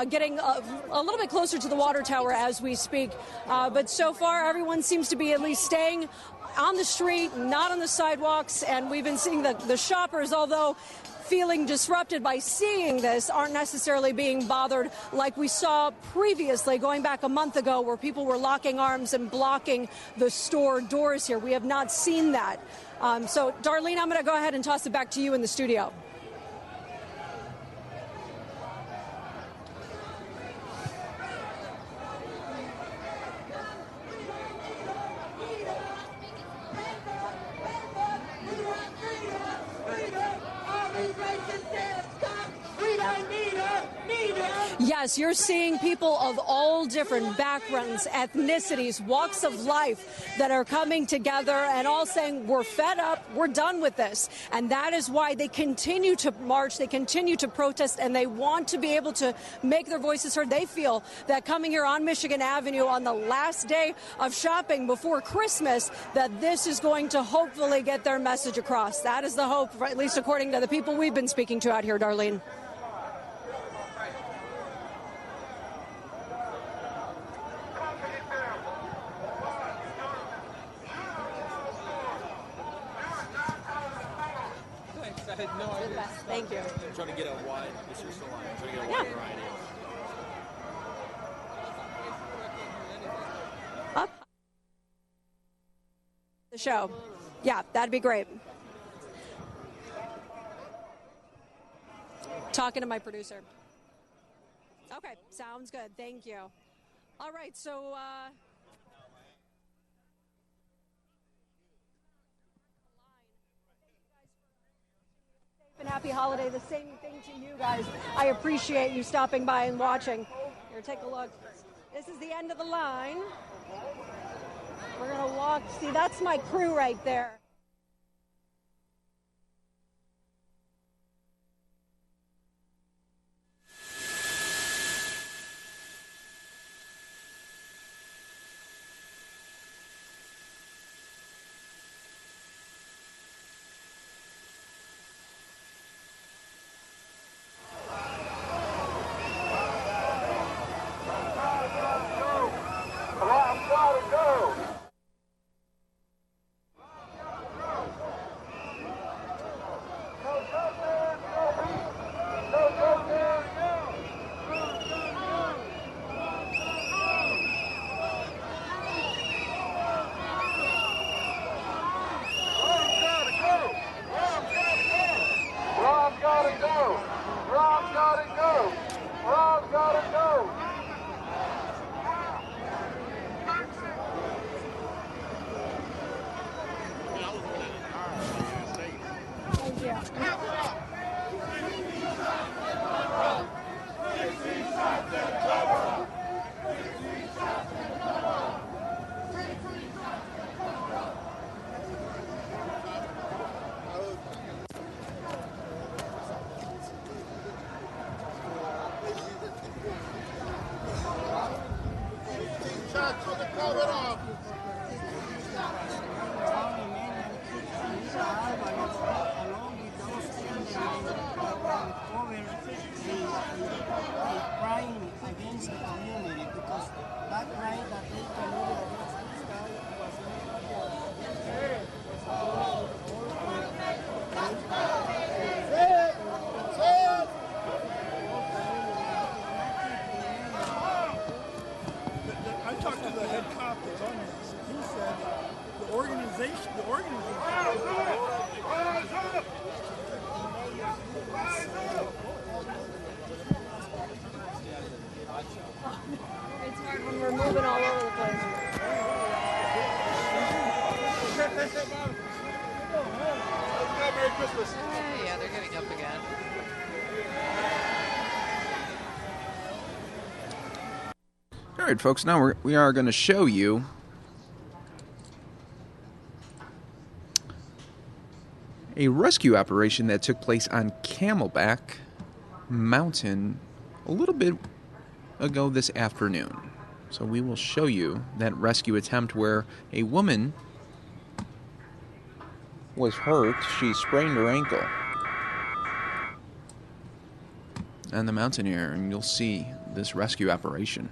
getting a little bit closer to the water tower as we speak. But so far everyone seems to be at least staying on the street, not on the sidewalks. And we've been seeing the shoppers, although feeling disrupted by seeing this, aren't necessarily being bothered like we saw previously, going back a month ago, where people were locking arms and blocking the store doors here. We have not seen that. So, Darlene, I'm going to go ahead and toss it back to you in the studio. Yes, you're seeing people of all different backgrounds, ethnicities, walks of life that are coming together and all saying, we're fed up, we're done with this. And that is why they continue to march, they continue to protest, and they want to be able to make their voices heard. They feel that coming here on Michigan Avenue on the last day of shopping before Christmas, that this is going to hopefully get their message across. That is the hope, at least according to the people we've been speaking to out here, Darlene. I had no idea. Thank you. I'm trying to get a wide, this is the line. I'm trying to get a wide variety. Up the show. Yeah, that'd be great. Talking to my producer. Okay, sounds good. Thank you. All right, so and happy holiday. The same thing to you guys. I appreciate you stopping by and watching. Here, take a look. This is the end of the line. We're going to walk. See, that's my crew right there. It's hard when we're moving all over the place. Merry Christmas. Yeah, they're getting up again. All right, folks, now we are going to show you a rescue operation that took place on Camelback Mountain a little bit ago this afternoon. So we will show you that rescue attempt where a woman was hurt. She sprained her ankle on the mountain here, and you'll see this rescue operation.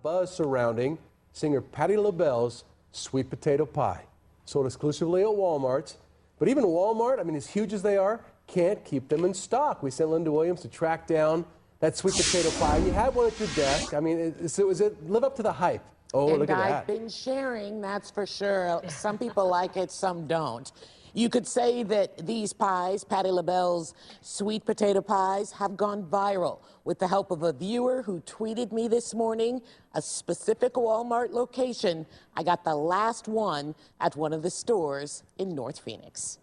Buzz surrounding singer Patti LaBelle's sweet potato pie. Sold exclusively at Walmart's. But even Walmart, I mean, as huge as they are, can't keep them in stock. We sent Linda Williams to track down that sweet potato pie. You had one at your desk. I mean, is it live up to the hype? Oh, and look at I've that. been sharing, that's for sure. Some people like it, some don't. You could say that these pies, Patti LaBelle's sweet potato pies, have gone viral with the help of a viewer who tweeted me this morning a specific Walmart location. I got the last one at one of the stores in North Phoenix.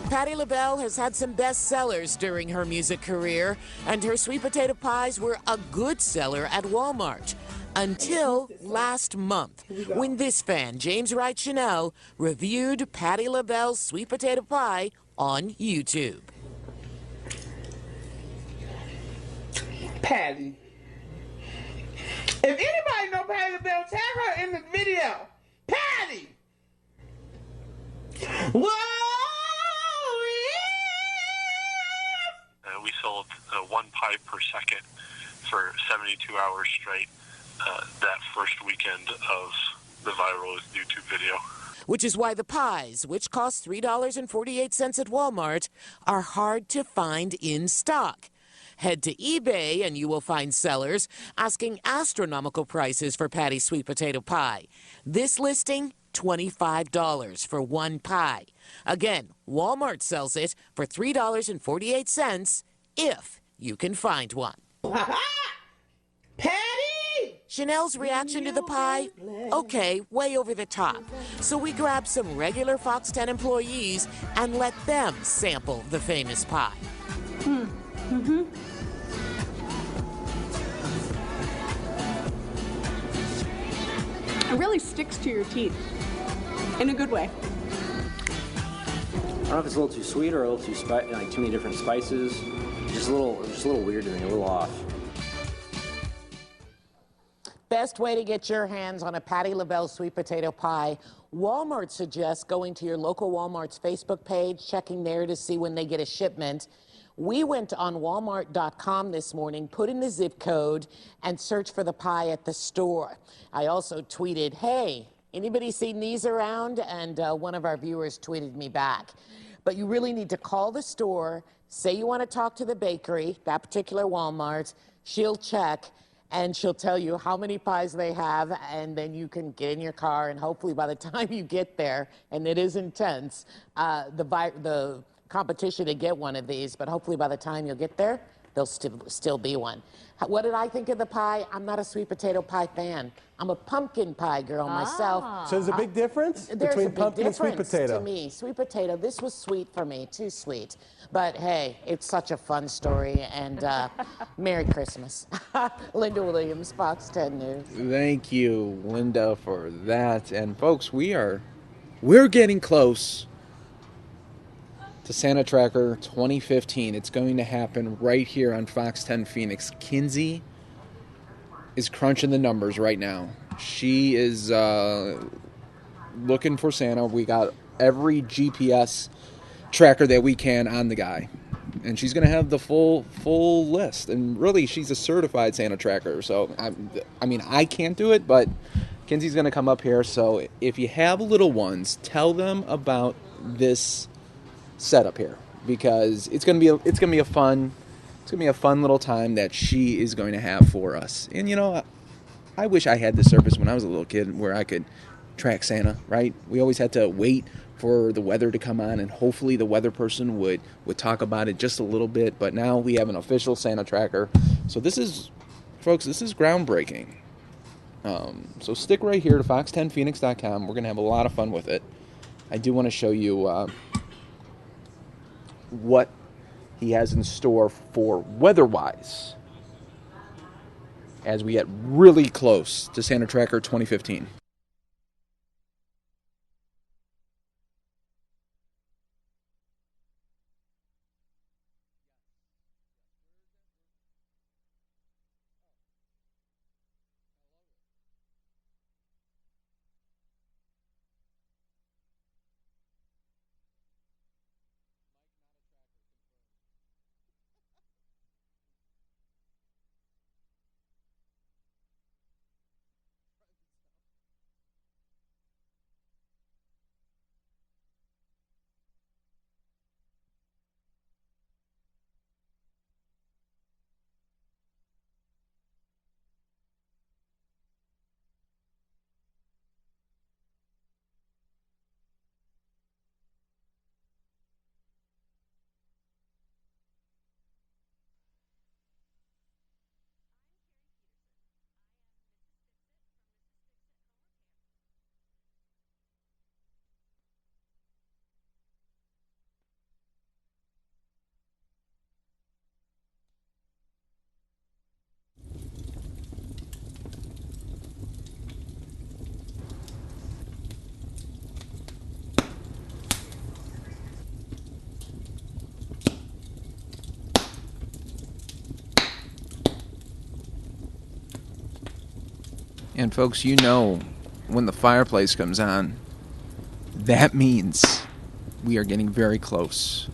Patti LaBelle has had some bestsellers during her music career, and her sweet potato pies were a good seller at Walmart. Until last month, when this fan, James Wright Chanel, reviewed Patti LaBelle's sweet potato pie on YouTube. Patti. If anybody know Patti LaBelle, tag her in the video. Patti! Whoa! We sold 1 pie per second for 72 hours straight that first weekend of the viral YouTube video. Which is why the pies, which cost $3.48 at Walmart, are hard to find in stock. Head to eBay and you will find sellers asking astronomical prices for Patti's sweet potato pie. This listing, $25 for 1 pie. Again, Walmart sells it for $3.48 if you can find one. Patti! Chanel's reaction to the pie? Okay, way over the top. So we grabbed some regular Fox 10 employees and let them sample the famous pie. It really sticks to your teeth in a good way. I don't know if it's a little too sweet or a little too like too many different spices. Just a little weird to me, a little off. Best way to get your hands on a Patti LaBelle sweet potato pie, Walmart suggests going to your local Walmart's Facebook page, checking there to see when they get a shipment. We went on Walmart.com this morning, put in the zip code, and searched for the pie at the store. I also tweeted, hey, anybody seen these around? And one of our viewers tweeted me back. But you really need to call the store, say you want to talk to the bakery, that particular Walmart. She'll check, and she'll tell you how many pies they have, and then you can get in your car, and hopefully by the time you get there, and it is intense, the competition to get one of these, but hopefully by the time you'll get there, there'll still be one. What did I think of the pie? I'm not a sweet potato pie fan. I'm a pumpkin pie girl myself. So there's a big difference between pumpkin and sweet potato? To me, sweet potato, this was sweet for me, too sweet. But hey, it's such a fun story, and Merry Christmas. Linda Williams, Fox 10 News. Thank you, Linda, for that. And folks, we're getting close to Santa Tracker 2015. It's going to happen right here on Fox 10 Phoenix. Kinsey is crunching the numbers right now. She is looking for Santa. We got every GPS tracker that we can on the guy. And she's going to have the full list. And really, she's a certified Santa tracker. So, I mean, I can't do it, but Kinsey's going to come up here. So if you have little ones, tell them about this setup here, because it's gonna be a fun little time that she is going to have for us. And you know, I wish I had this service when I was a little kid where I could track Santa, right? We always had to wait for the weather to come on, and hopefully the weather person would talk about it just a little bit. But now we have an official Santa tracker. So this is, folks, this is groundbreaking. So stick right here to fox10phoenix.com. We're gonna have a lot of fun with it. I do want to show you what he has in store for weather-wise as we get really close to Santa Tracker 2015. And folks, you know, when the fireplace comes on, that means we are getting very close.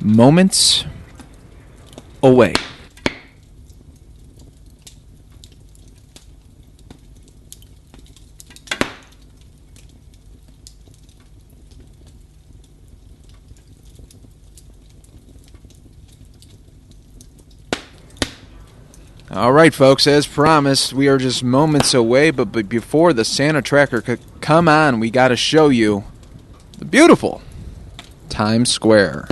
moments away. All right, folks, as promised, we are just moments away, but before the Santa tracker could come on, we got to show you the beautiful Times Square.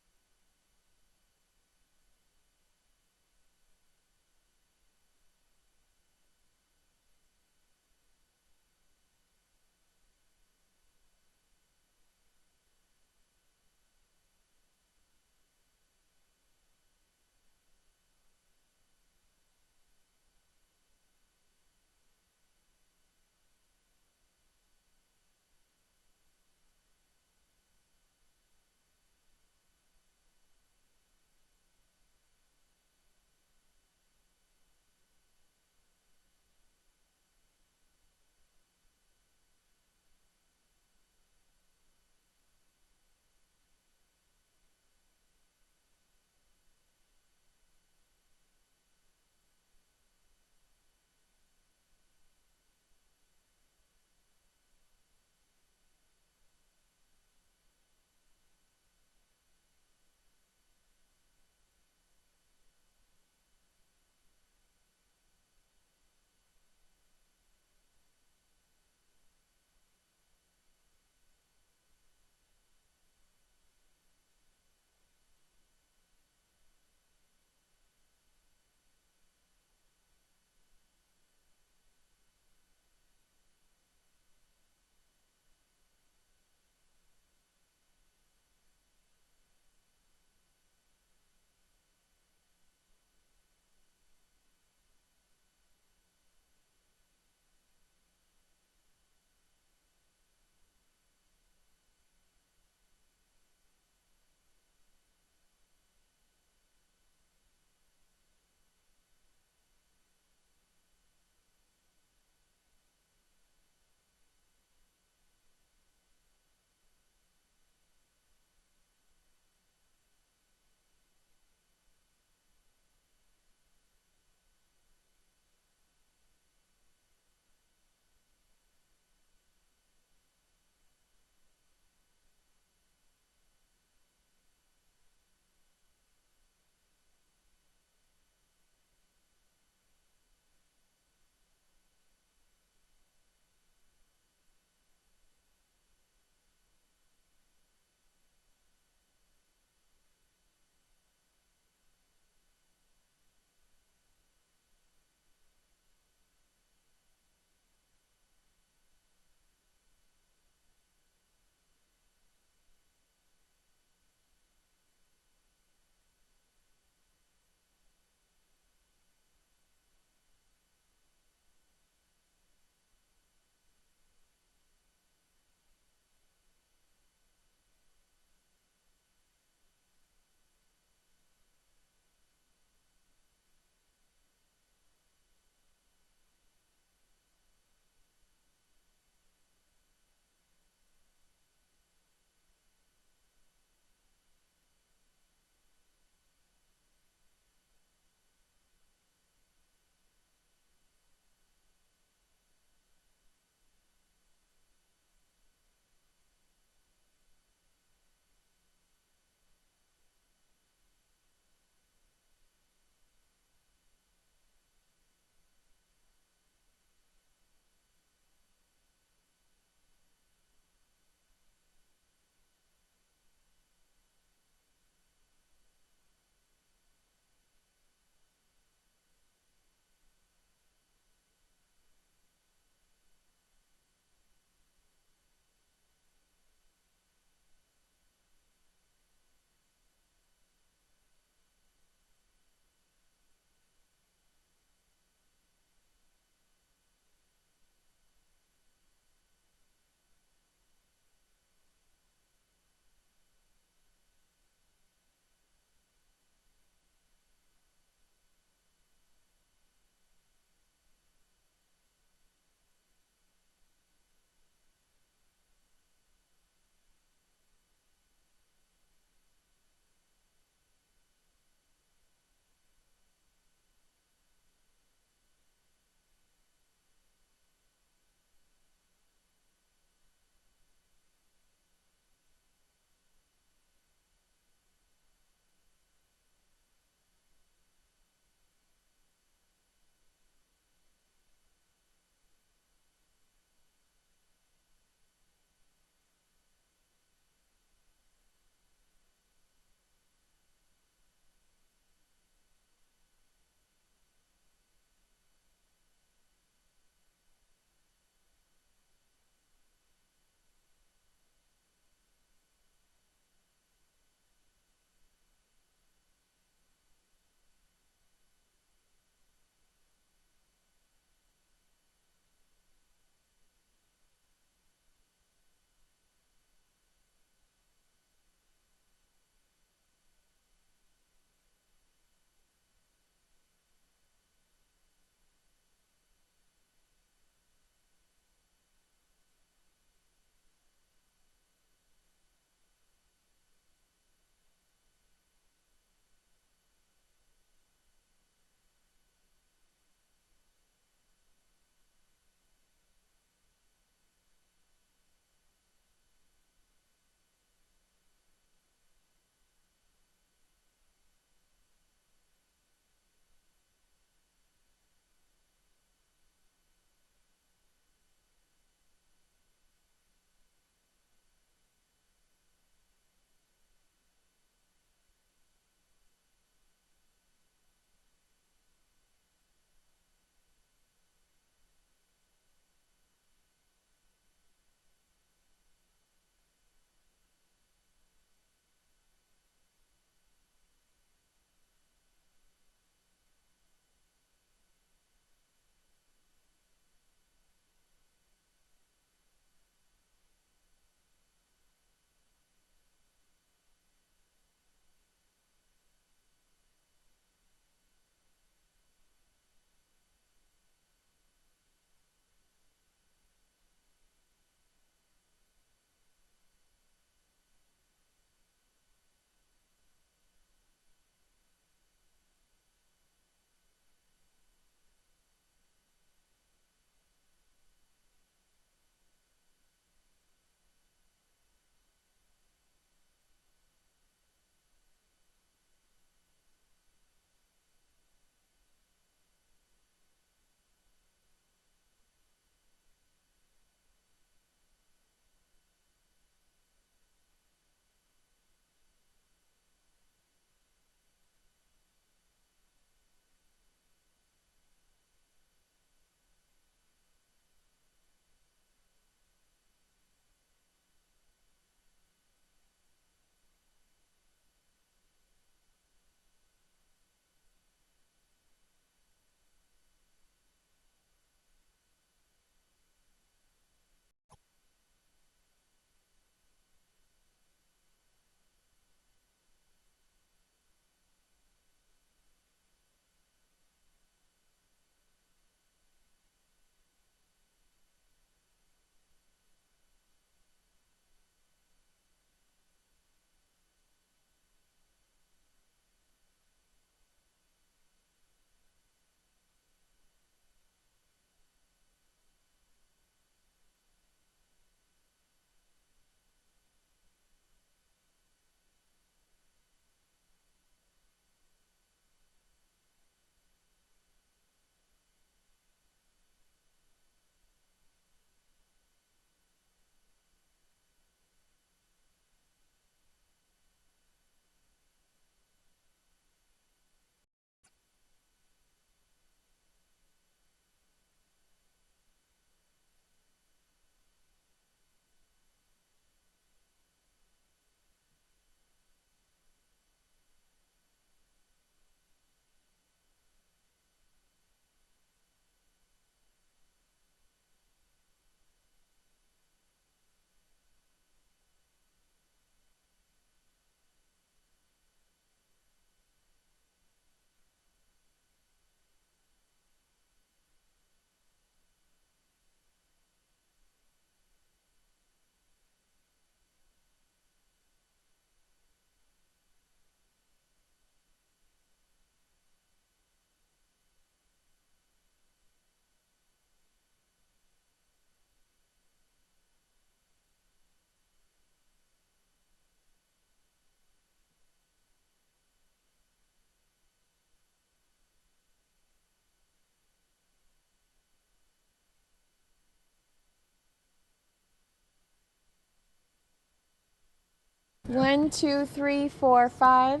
1, 2, 3, 4, 5.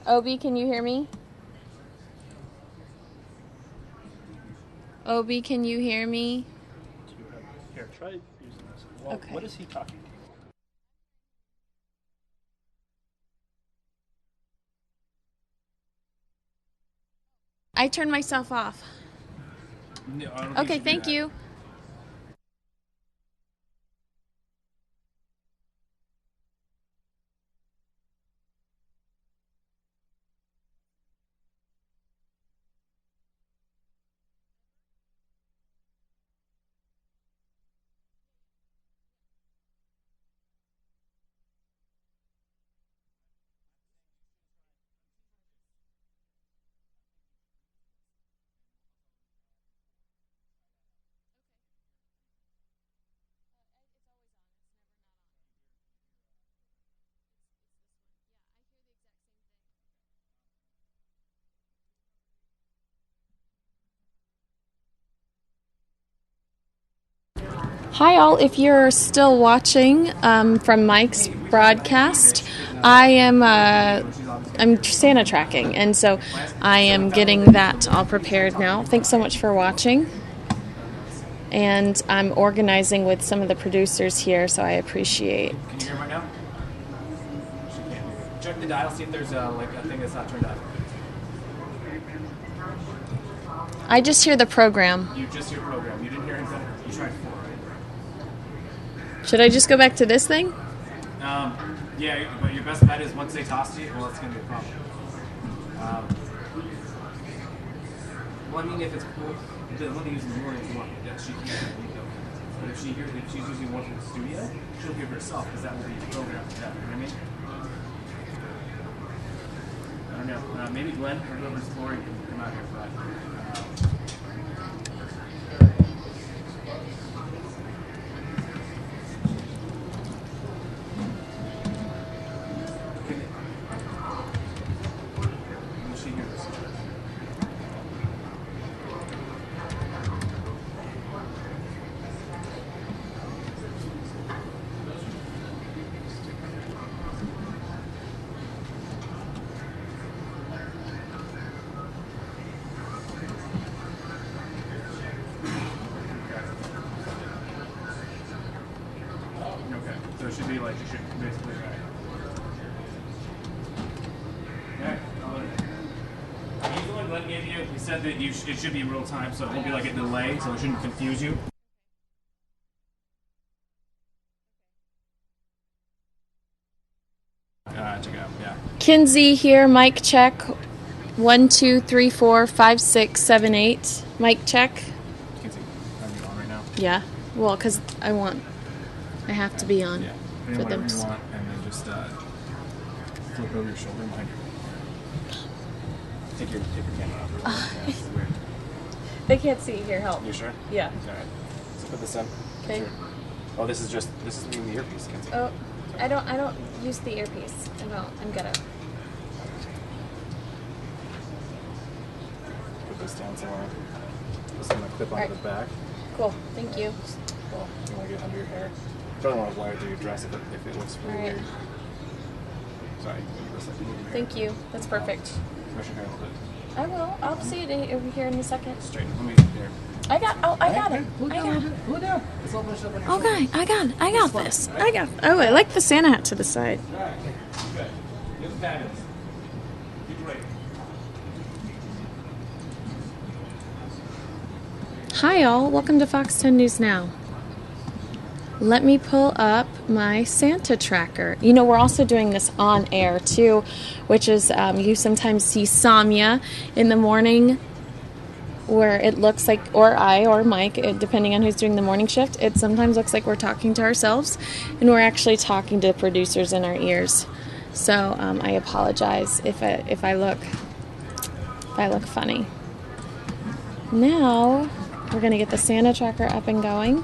Obi, can you hear me? Obi, can you hear me? Here, try using this. Well, Okay. what is he talking? I turned myself off. No, I don't Okay, thank you. Hi all, if you're still watching from Mike's broadcast, I'm Santa tracking, and so I am getting that all prepared now. Thanks so much for watching, and I'm organizing with some of the producers here, so I appreciate. Can you hear right now? Check the dial, see if there's like a thing that's not turned on. I just hear the program. You just hear program. You didn't hear anything. You tried 4, right? Should I just go back to this thing? Yeah, but your best bet is once they toss you, well, it's going to be a problem. Well, I mean, if it's cool, the one they use in the morning, you want, yeah, she can't hear me though. But if she's using one from the studio, she'll hear herself, because that will be programmed to that, you know what I mean? I don't know. Maybe Glenn or whoever's touring can come out here for that. So it should be like, you should basically, right. He's the one Glenn gave you. He said that it should be real time, so it won't be like a delay, so it shouldn't confuse you. Check it out, yeah. Kinsey here, mic check. 1, 2, 3, 4, 5, 6, 7, 8. Mic check. Kinsey, are you on right now? Yeah, well, because I have to be on Yeah. for Whatever them. you want, and then just flip over your shoulder behind your Take your camera off. Yeah, it's weird. They can't see. Here, help. You sure? Yeah. Alright. So put this in. Okay. Sure. Oh, this is leaving the earpiece, Kinsey. Oh, I don't use the earpiece. I'm gonna. Put this down somewhere. Just gonna clip onto the back. Cool. Thank you. Well, you want to get under your hair. I don't want to wire through your dress if it looks really weird. Sorry. Thank you. That's perfect. Brush your hair a little bit. I will. I'll see it over here in a second. Straighten. Let me here. I got it. Pull down a little bit. Pull it down. It's all pushed up on your Okay, I got this. Oh, I like the Santa hat to the side. Alright. Good. You look fabulous. You're great. Hi, all. Welcome to Fox 10 News Now. Let me pull up my Santa tracker. You know, we're also doing this on air, too, which is you sometimes see Samya in the morning where it looks like, or I or Mike, depending on who's doing the morning shift, it sometimes looks like we're talking to ourselves, and we're actually talking to producers in our ears. So I apologize if I look funny. Now we're going to get the Santa tracker up and going.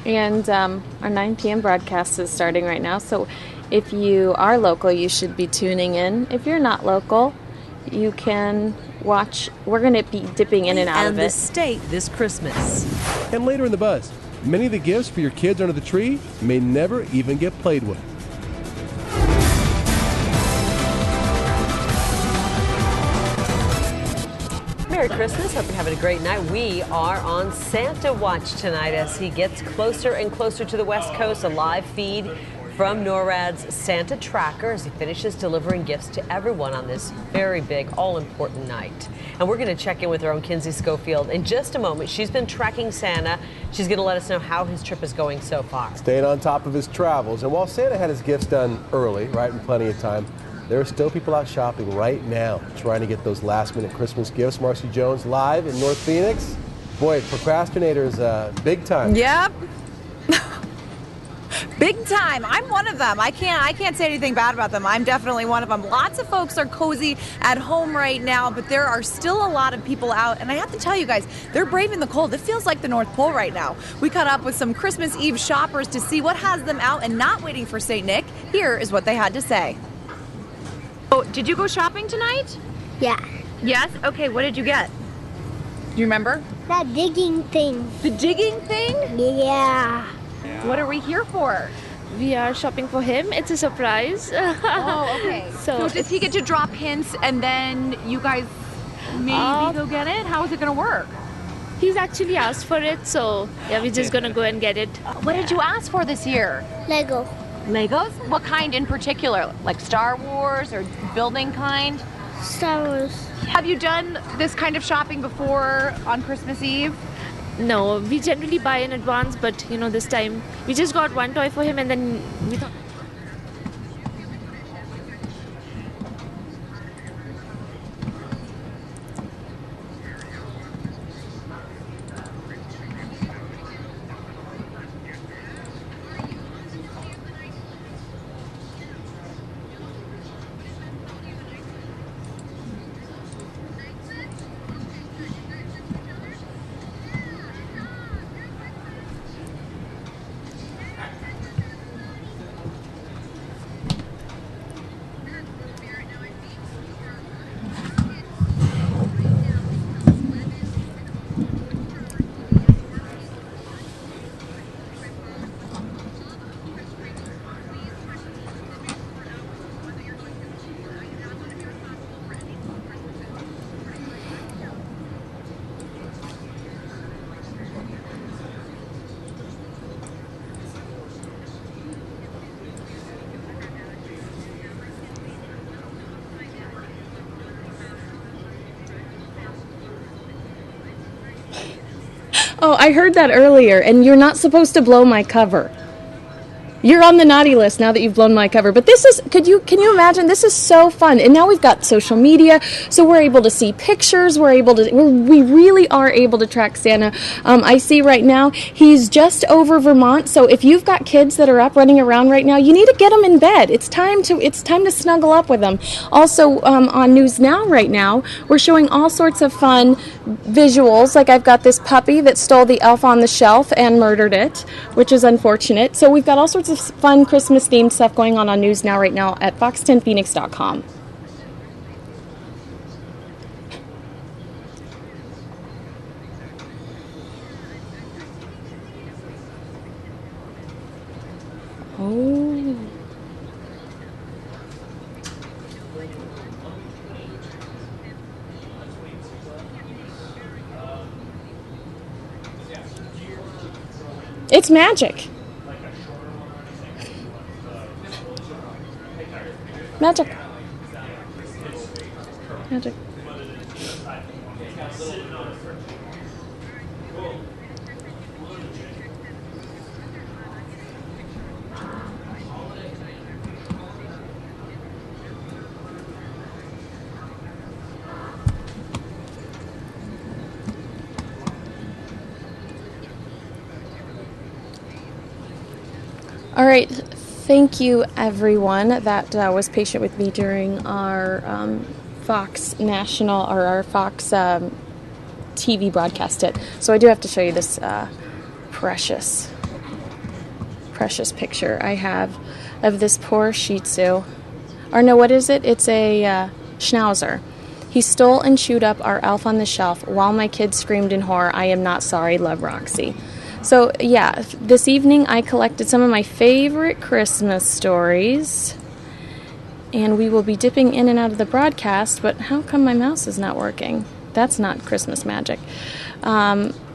And our 9 p.m. broadcast is starting right now. So if you are local, you should be tuning in. If you're not local, you can watch. We're going to be dipping in and out of And it. the state this Christmas. And later in the buzz, many of the gifts for your kids under the tree may never even get played with. Merry Christmas. Hope you're having a great night. We are on Santa Watch tonight as he gets closer and closer to the West Coast. A live feed from NORAD's Santa Tracker as he finishes delivering gifts to everyone on this very big, all-important night. And we're going to check in with our own Kinsey Schofield in just a moment. She's been tracking Santa. She's going to let us know how his trip is going so far. Staying on top of his travels. And while Santa had his gifts done early, right, in plenty of time, there are still people out shopping right now trying to get those last-minute Christmas gifts. Marcy Jones live in North Phoenix. Boy, procrastinators, big time. Yep. Big time. I'm one of them. I can't say anything bad about them. I'm definitely one of them. Lots of folks are cozy at home right now, but there are still a lot of people out. And I have to tell you guys, they're braving the cold. It feels like the North Pole right now. We caught up with some Christmas Eve shoppers to see what has them out and not waiting for St. Nick. Here is what they had to say. Oh, did you go shopping tonight? Yeah. Yes? Okay, what did you get? Do you remember? That digging thing. The digging thing? Yeah. What are we here for? We are shopping for him. It's a surprise. Oh, okay. So does he get to drop hints and then you guys maybe go get it? How is it going to work? He's actually asked for it, so yeah, we're just gonna go and get it. What did you ask for this year? Lego. Legos? What kind in particular? Like Star Wars or building kind? Star Wars. Have you done this kind of shopping before on Christmas Eve? No, we generally buy in advance, but you know, this time we just got one toy for him and then we thought. Oh, I heard that earlier, and you're not supposed to blow my cover. You're on the naughty list now that you've blown my cover. But this is, can you imagine? This is so fun. And now we've got social media, so we're able to see pictures. We really are able to track Santa. I see right now he's just over Vermont. So if you've got kids that are up running around right now, you need to get them in bed. It's time to snuggle up with them. Also on News Now right now, we're showing all sorts of fun visuals. Like I've got this puppy that stole the elf on the shelf and murdered it, which is unfortunate. So we've got all sorts of fun Christmas-themed stuff going on News Now right now at fox10phoenix.com. Oh. It's magic. Magic. Magic. All right. Thank you, everyone that was patient with me during our Fox National or our Fox TV broadcast. So I do have to show you this precious precious picture I have of this poor Shih Tzu. Or no, what is it? It's a Schnauzer. He stole and chewed up our Elf on the Shelf while my kids screamed in horror, "I am not sorry, love Roxy." So, yeah, this evening I collected some of my favorite Christmas stories, and we will be dipping in and out of the broadcast, but how come my mouse is not working? That's not Christmas magic.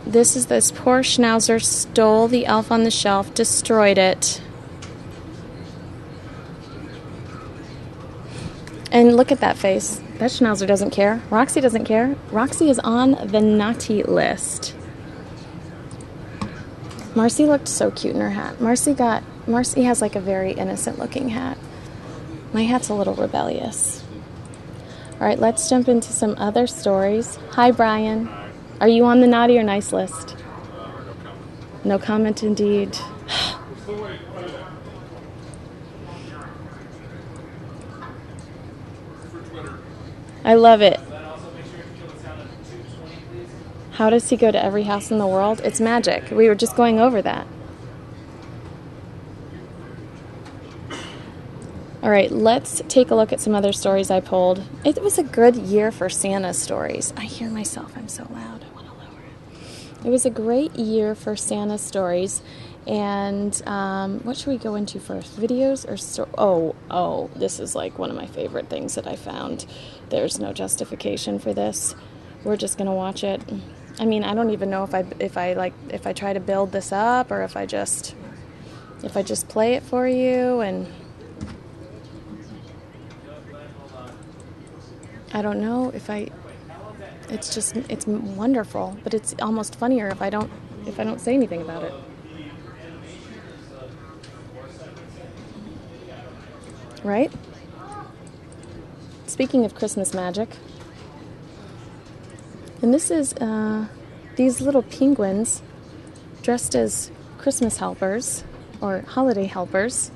This poor Schnauzer stole the Elf on the Shelf, destroyed it. And look at that face. That Schnauzer doesn't care. Roxy doesn't care. Roxy is on the naughty list. Marcy looked so cute in her hat. Marcy has like a very innocent looking hat. My hat's a little rebellious. All right, let's jump into some other stories. Hi, Brian. Are you on the naughty or nice list? No comment indeed. I love it. How does he go to every house in the world? It's magic. We were just going over that. All right, let's take a look at some other stories I pulled. It was a good year for Santa stories. I hear myself. I'm so loud. I want to lower it. It was a great year for Santa stories. And what should we go into first? Videos or Oh, this is like one of my favorite things that I found. There's no justification for this. We're just going to watch it. I mean, I don't even know if I try to build this up or if I just play it for you, and I don't know it's wonderful, but it's almost funnier if I don't say anything about it. Right? Speaking of Christmas magic, and this is these little penguins dressed as Christmas helpers or holiday helpers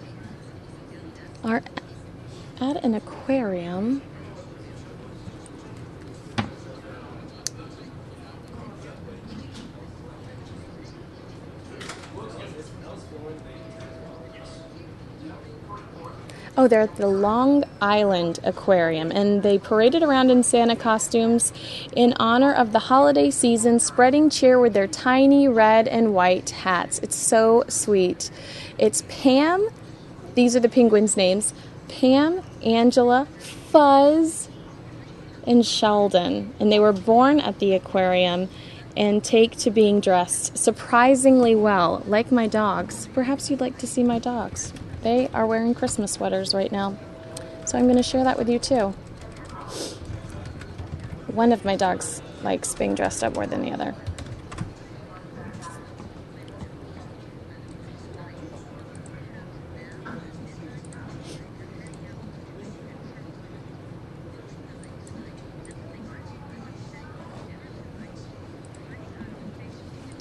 are at an aquarium. Oh, they're at the Long Island Aquarium, and they paraded around in Santa costumes in honor of the holiday season, spreading cheer with their tiny red and white hats. It's so sweet. It's Pam, these are the penguins' names, Pam, Angela, Fuzz, and Sheldon. And they were born at the aquarium and take to being dressed surprisingly well, like my dogs. Perhaps you'd like to see my dogs. They are wearing Christmas sweaters right now. So I'm going to share that with you too. One of my dogs likes being dressed up more than the other.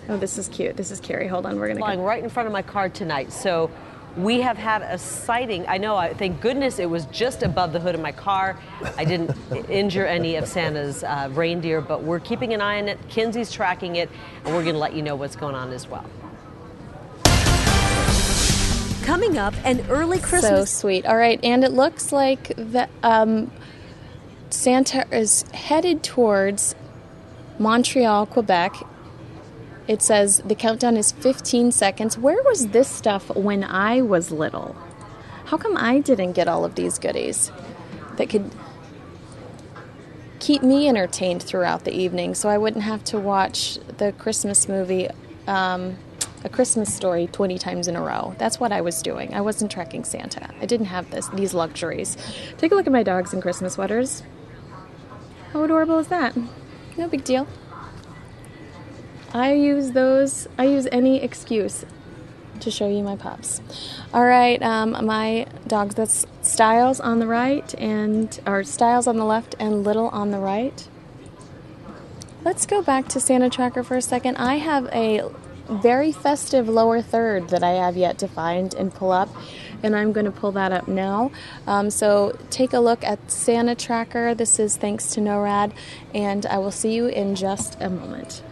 Oh, this is cute. This is Carrie. Hold on. We're going to flying right in front of my car tonight. So we have had a sighting. I know, thank goodness it was just above the hood of my car. I didn't injure any of Santa's reindeer, but we're keeping an eye on it. Kinsey's tracking it, and we're going to let you know what's going on as well. Coming up, an early Christmas. So sweet. All right, and it looks like the, Santa is headed towards Montreal, Quebec. It says the countdown is 15 seconds. Where was this stuff when I was little? How come I didn't get all of these goodies that could keep me entertained throughout the evening so I wouldn't have to watch the Christmas movie, A Christmas Story 20 times in a row? That's what I was doing. I wasn't tracking Santa. I didn't have these luxuries. Take a look at my dogs in Christmas sweaters. How adorable is that? No big deal. I use any excuse to show you my pups. All right, my dogs, that's Styles on the right, or Styles on the left and Little on the right. Let's go back to Santa Tracker for a second. I have a very festive lower third that I have yet to find and pull up, and I'm going to pull that up now. So take a look at Santa Tracker. This is thanks to NORAD, and I will see you in just a moment.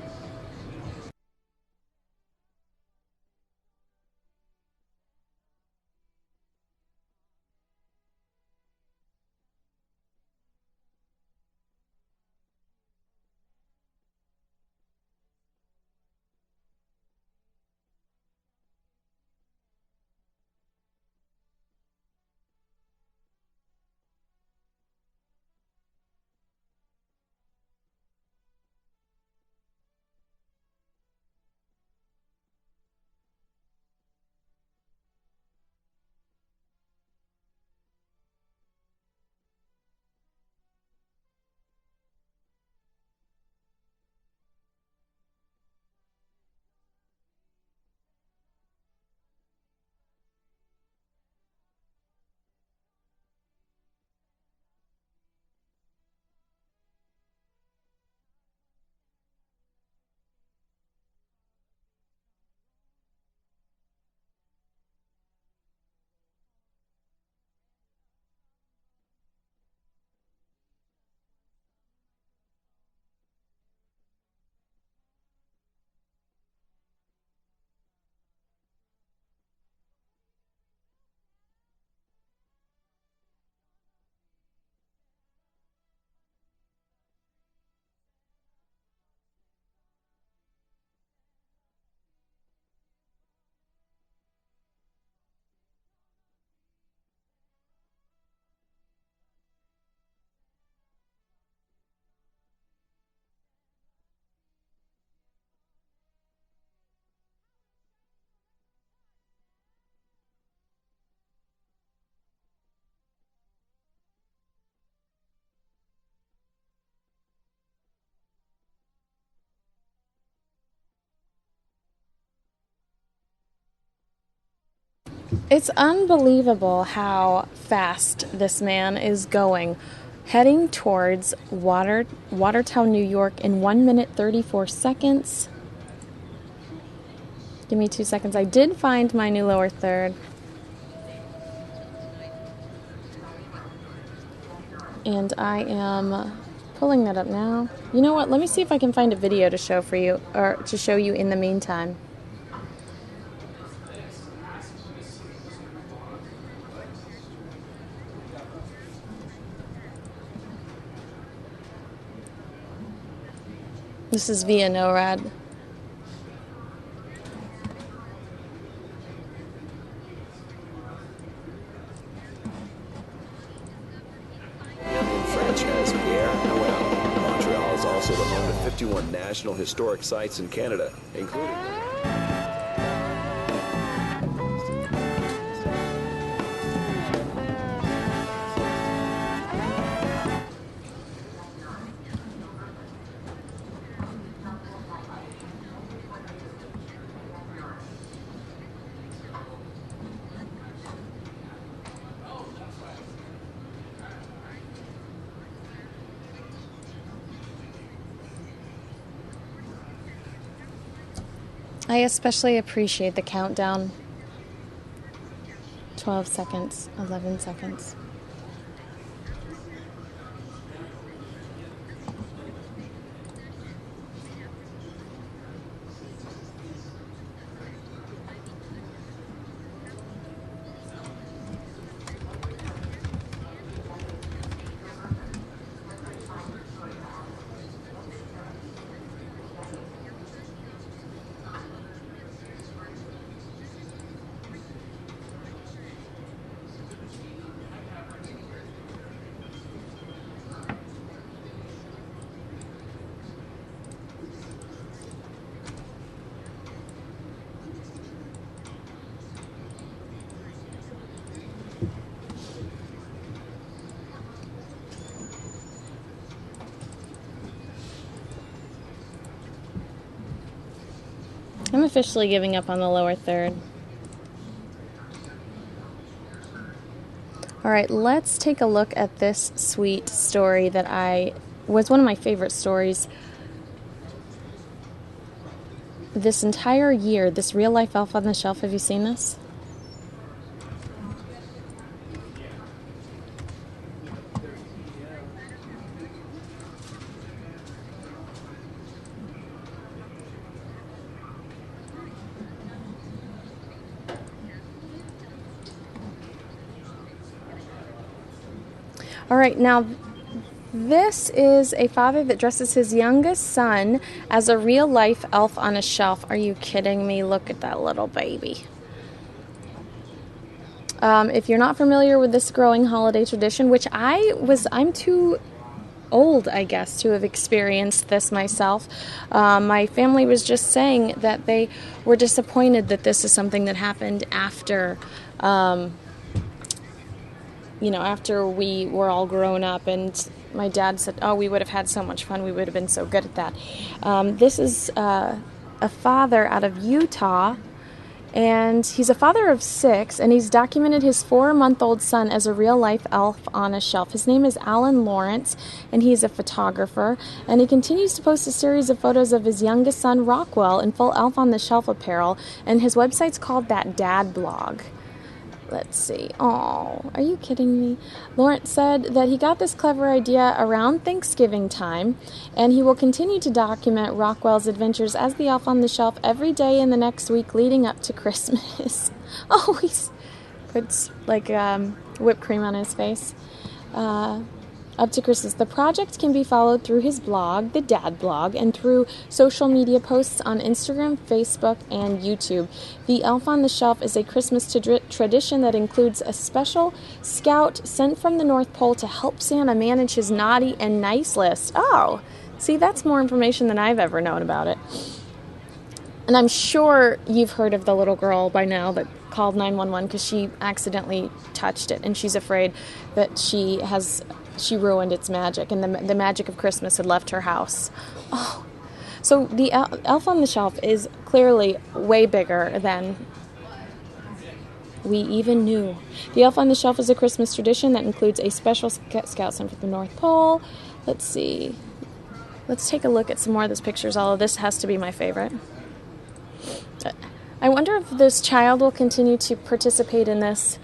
It's unbelievable how fast this man is going, heading towards Watertown, New York in 1 minute 34 seconds. Give me 2 seconds. I did find my new lower third. And I am pulling that up now. You know what? Let me see if I can find a video to show for you, or to show you in the meantime. This is via NORAD. Franchise Pierre Noël. Montreal is also the home to 51 national historic sites in Canada, including... I especially appreciate the countdown. 12 seconds, 11 seconds. I'm officially giving up on the lower third. All right, let's take a look at this sweet story that was one of my favorite stories this entire year. This real life elf on the shelf. Have you seen this? All right, now this is a father that dresses his youngest son as a real-life elf on a shelf. Are you kidding me? Look at that little baby. If you're not familiar with this growing holiday tradition, which I'm too old, I guess, to have experienced this myself. My family was just saying that they were disappointed that this is something that happened after after we were all grown up, and my dad said, oh, we would have had so much fun, we would have been so good at that. This is a father out of Utah, and he's a father of 6, and he's documented his 4-month-old son as a real-life elf on a shelf. His name is Alan Lawrence, and he's a photographer, and he continues to post a series of photos of his youngest son, Rockwell, in full elf on the shelf apparel, and his website's called That Dad Blog. Let's see. Oh, are you kidding me? Lawrence said that he got this clever idea around Thanksgiving time, and he will continue to document Rockwell's adventures as the elf on the shelf every day in the next week leading up to Christmas. Oh, he puts whipped cream on his face. Up to Christmas. The project can be followed through his blog, the Dad Blog, and through social media posts on Instagram, Facebook, and YouTube. The Elf on the Shelf is a Christmas tradition that includes a special scout sent from the North Pole to help Santa manage his naughty and nice list. Oh, see, that's more information than I've ever known about it. And I'm sure you've heard of the little girl by now that called 911 because she accidentally touched it, and she's afraid that she ruined its magic, and the magic of Christmas had left her house. Oh, so the Elf on the Shelf is clearly way bigger than we even knew. The Elf on the Shelf is a Christmas tradition that includes a special scout sent for the North Pole. Let's see. Let's take a look at some more of those pictures. All of this has to be my favorite. I wonder if this child will continue to participate in this,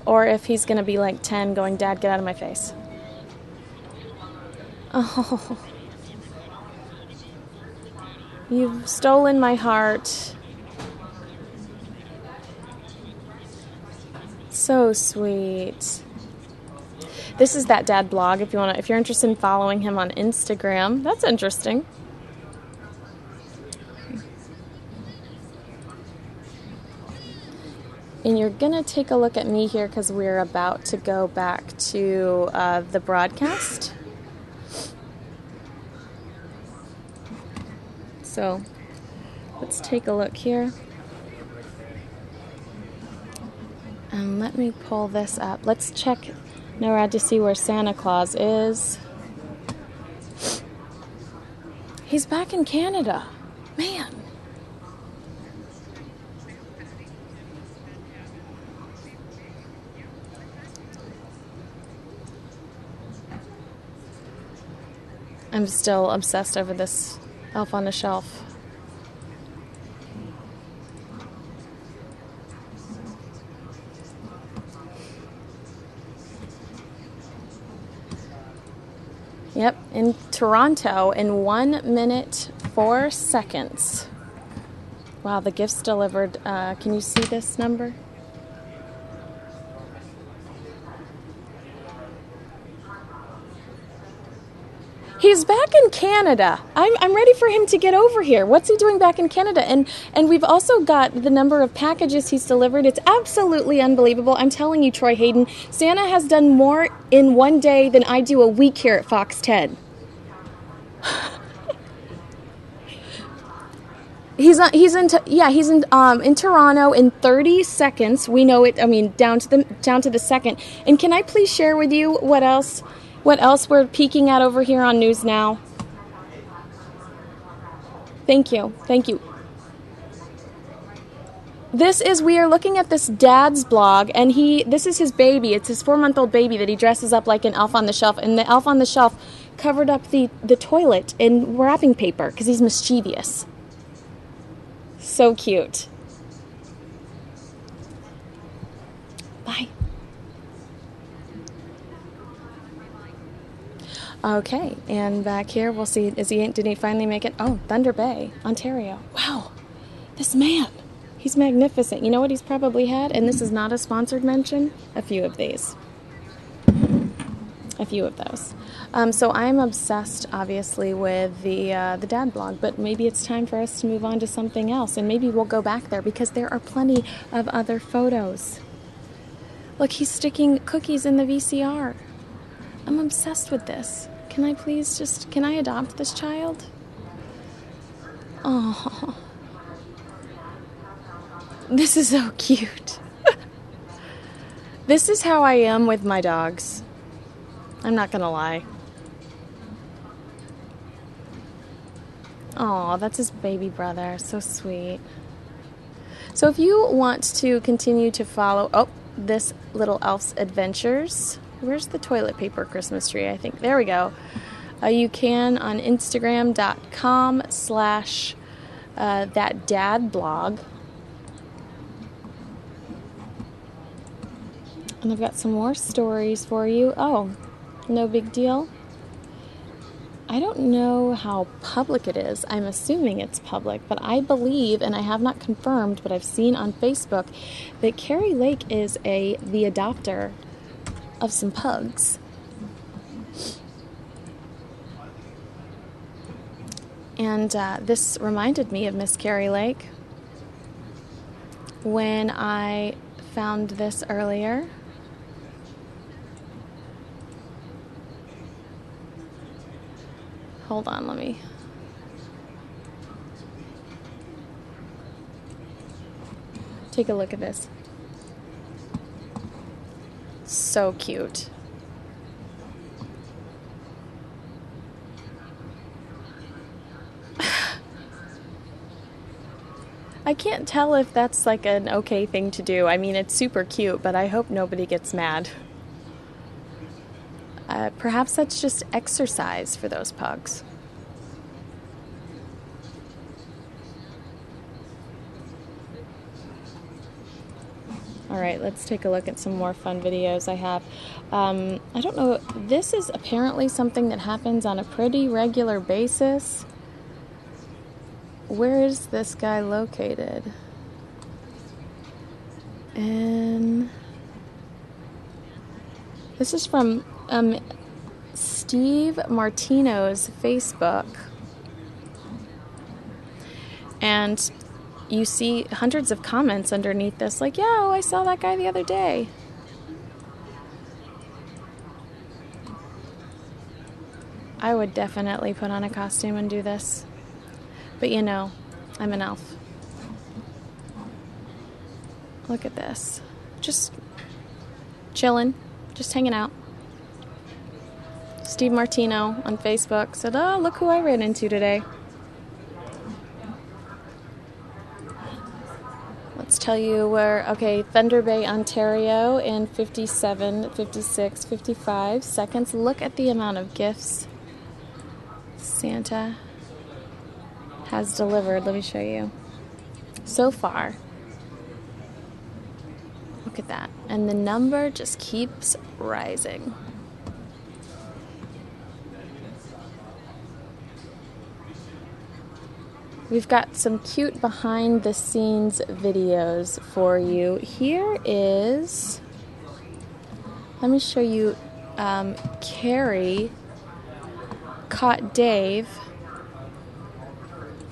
or if he's going to be like 10 going, Dad, get out of my face. Oh, you've stolen my heart. So sweet. This is that dad blog if you're interested in following him on Instagram. That's interesting. And you're going to take a look at me here because we're about to go back to the broadcast. So let's take a look here. And let me pull this up. Let's check NORAD to see where Santa Claus is. He's back in Canada. Man. I'm still obsessed over this Elf on the Shelf. Yep, in Toronto in 1 minute 4 seconds. Wow, the gifts delivered. Can you see this number? He's back in Canada. I'm ready for him to get over here. What's he doing back in Canada? And we've also got the number of packages he's delivered. It's absolutely unbelievable. I'm telling you, Troy Hayden, Santa has done more in one day than I do a week here at Fox 10. He's in Toronto in 30 seconds. We know it. I mean, down to the second. And can I please share with you what else we're peeking at over here on News Now? Thank you. We are looking at this dad's blog, and this is his baby. It's his 4-month-old baby that he dresses up like an Elf on the Shelf, and the Elf on the Shelf covered up the toilet in wrapping paper because he's mischievous. So cute. Bye. Okay, and back here we'll see. Did he finally make it? Oh, Thunder Bay, Ontario. Wow, this man, he's magnificent. You know what he's probably had? And this is not a sponsored mention. A few of these. A few of those. So I'm obsessed, obviously, with the dad blog, but maybe it's time for us to move on to something else, and maybe we'll go back there because there are plenty of other photos. Look, he's sticking cookies in the VCR. I'm obsessed with this. Can I adopt this child? Oh, this is so cute. This is how I am with my dogs. I'm not gonna lie. Oh, that's his baby brother. So sweet. So if you want to continue to follow this little elf's adventures, where's the toilet paper Christmas tree? I think there we go. You can on Instagram.com/thatdadblog. And I've got some more stories for you. Oh, no big deal. I don't know how public it is. I'm assuming it's public, but I believe, and I have not confirmed, but I've seen on Facebook that Carrie Lake is the adopter of some pugs. And this reminded me of Miss Carrie Lake when I found this earlier. Hold on, let me... take a look at this. So cute. I can't tell if that's like an okay thing to do. I mean, it's super cute, but I hope nobody gets mad. Perhaps that's just exercise for those pugs. All right, let's take a look at some more fun videos I have. I don't know, this is apparently something that happens on a pretty regular basis. Where is this guy located? And this is from Steve Martino's Facebook. And you see hundreds of comments underneath this, like, yeah, oh, I saw that guy the other day. I would definitely put on a costume and do this. But you know, I'm an elf. Look at this. Just chilling, just hanging out. Steve Martino on Facebook said, oh, look who I ran into today. Let's tell you where, okay, Thunder Bay, Ontario in 57, 56, 55 seconds. Look at the amount of gifts Santa has delivered. Let me show you. So far. Look at that. And the number just keeps rising. We've got some cute behind the scenes videos for you. Here is, let me show you, Carrie caught Dave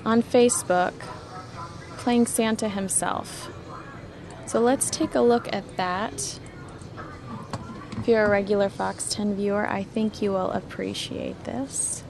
on Facebook playing Santa himself. So let's take a look at that. If you're a regular Fox 10 viewer, I think you will appreciate this.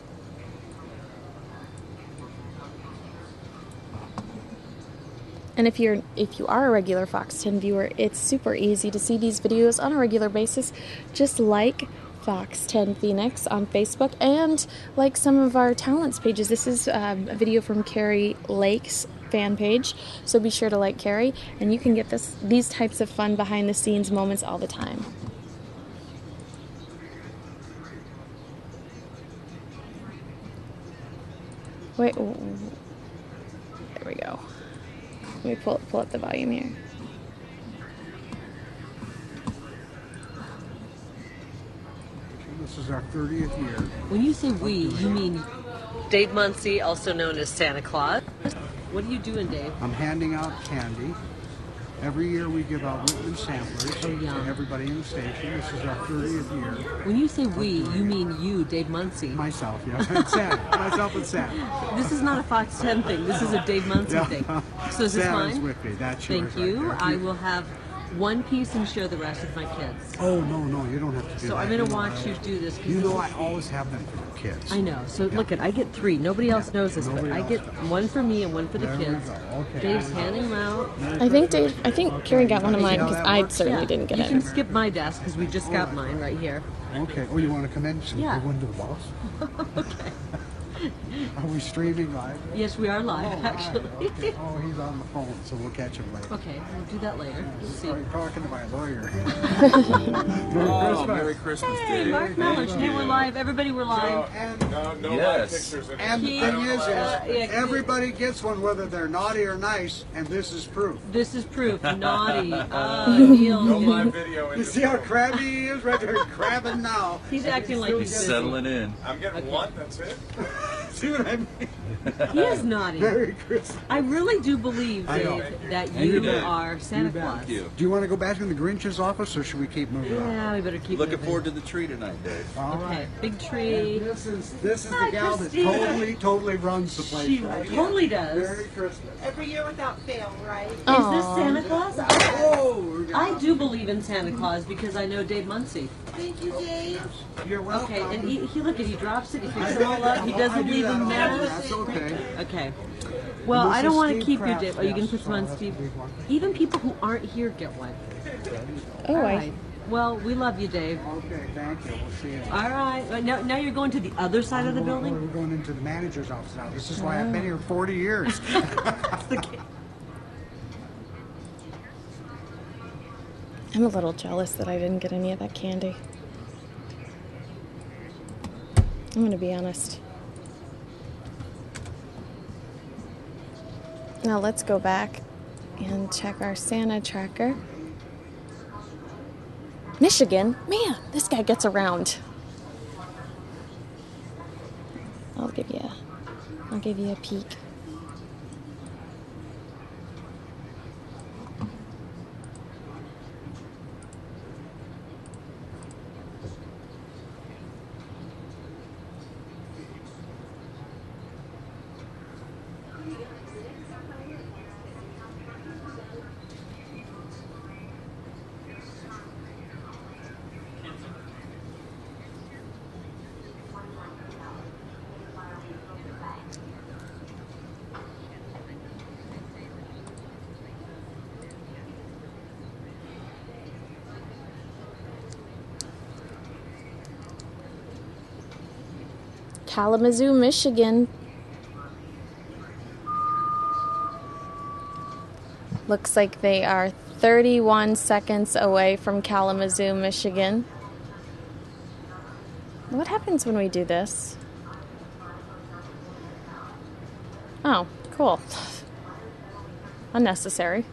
And if you are a regular Fox 10 viewer, it's super easy to see these videos on a regular basis, just like Fox 10 Phoenix on Facebook and like some of our talents pages. This is a video from Carrie Lake's fan page, so be sure to like Carrie, and you can get these types of fun behind the scenes moments all the time. Wait, there we go. Let me pull up the volume here. This is our 30th year. When you say we, you mean Dave Muncie, also known as Santa Claus. What are you doing, Dave? I'm handing out candy. Every year we give out Whitman samplers to everybody in the station. This is our 30th year. When you say we, you mean you, Dave Muncie. Myself, yeah. And Sam. Myself and Sam. This is not a Fox 10 thing. This is a Dave Muncie thing. So is this Sam is mine? with me. That's yours. Thank you. Right there. I will have one piece and share the rest with my kids. Oh, no, you don't have to do that. So I'm going to watch you do this. You know I always have them for the kids. I know. So look, I get 3. Nobody else knows this, but I get one for me and one for the kids. Okay. Dave's handing them out. I think Carrie got one of mine because I certainly didn't get it. it. You can skip my desk because we just got mine right here. Okay. Oh, you want to come in? So Yeah. we go into the boss? Okay. Are we streaming live? Yes, we are live, actually. Okay. Oh, he's on the phone, so we'll catch him later. Okay, we'll do that later. We'll see. Sorry, talking to my lawyer. Merry Christmas, Hey, Dave. Mark Mellon, hey, we're live. Everybody, we're live. No live pictures. And the thing is everybody gets one whether they're naughty or nice, and this is proof. This is proof. Naughty. No live video. You see how crabby he is right there, crabbing now. He's acting like he's settling in. I'm getting one, that's it. See what I mean? He is naughty. Merry Christmas. I really do believe, Dave, that you are Santa Claus. Do you want to go back in the Grinch's office, or should we keep moving on? Yeah, we better keep Looking moving. forward to the tree tonight, Dave. All Okay, right. big tree. And this is the Hi, gal Christina. that totally runs the place. She right? totally does. Merry Christmas. Every year without fail, right? Is this Santa Claus? Oh, I do believe in Santa Claus because I know Dave Muncie. Thank you, Dave. You're welcome. Okay, and he look at he drops it, he picks them all up, he doesn't leave them there. That's okay. Okay. Well, This I don't is want to Steve keep you, Kraft's Dave. Oh, you can desk, put some on so Steve. that's a big one. Even people who aren't here get one. Oh, All right. Well, we love you, Dave. Okay, thank you. We'll see you. All right. Now you're going to the other side of the We're building? going into the manager's office now. This is why I've been here 40 years. I'm a little jealous that I didn't get any of that candy. I'm going to be honest. Now let's go back and check our Santa tracker. Michigan? Man, this guy gets around. I'll give you a peek. Kalamazoo, Michigan. Looks like they are 31 seconds away from Kalamazoo, Michigan. What happens when we do this? Oh, cool. Unnecessary.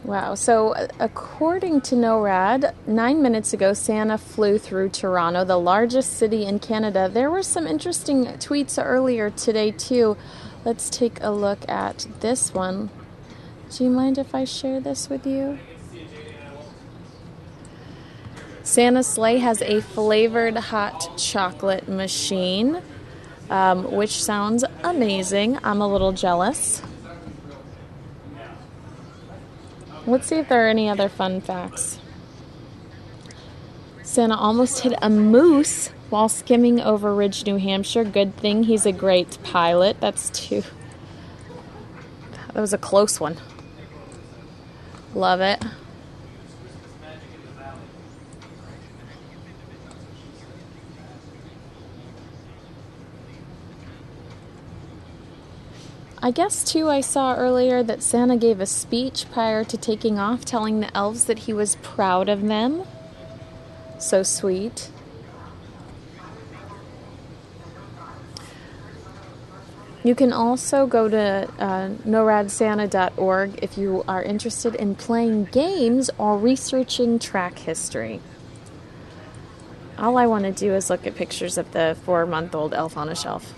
Wow, so according to NORAD, 9 minutes ago, Santa flew through Toronto, the largest city in Canada. There were some interesting tweets earlier today, too. Let's take a look at this one. Do you mind if I share this with you? Santa's sleigh has a flavored hot chocolate machine, which sounds amazing. I'm a little jealous. Let's see if there are any other fun facts. Santa almost hit a moose while skimming over Ridge, New Hampshire. Good thing he's a great pilot. That's two. That was a close one. Love it. I guess, too, I saw earlier that Santa gave a speech prior to taking off, telling the elves that he was proud of them. So sweet. You can also go to noradsanta.org if you are interested in playing games or researching track history. All I want to do is look at pictures of the 4-month-old elf on a shelf.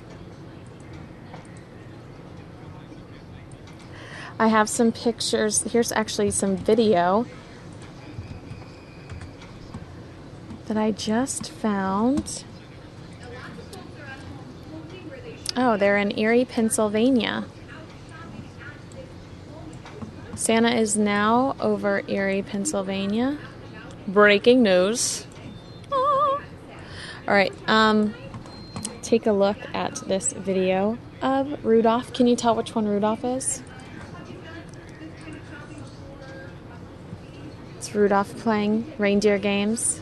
I have some pictures. Here's actually some video that I just found. Oh, they're in Erie, Pennsylvania. Santa is now over Erie, Pennsylvania. Breaking news. Oh. All right, take a look at this video of Rudolph. Can you tell which one Rudolph is? It's Rudolph playing reindeer games.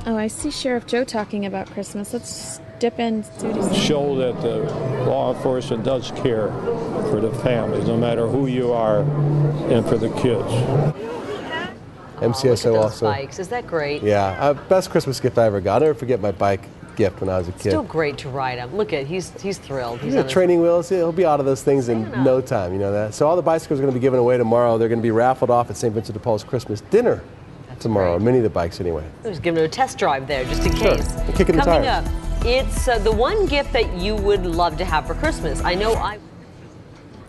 Oh, I see Sheriff Joe talking about Christmas. Let's dip in. Show that the law enforcement does care for the families, no matter who you are, and for the kids. MCSO look at those also. bikes. Is that great? Yeah, best Christmas gift I ever got. I'll never forget my bike gift when I was a kid. Still great to ride him. Look at he's thrilled. He's on his training wheels. He'll be out of those things in no time. You know that. So all the bicycles are going to be given away tomorrow. They're going to be raffled off at St. Vincent de Paul's Christmas dinner tomorrow. Many of the bikes anyway. I was giving it a test drive there just in Sure. case. Kicking the Coming tires. up, it's the one gift that you would love to have for Christmas. I know I.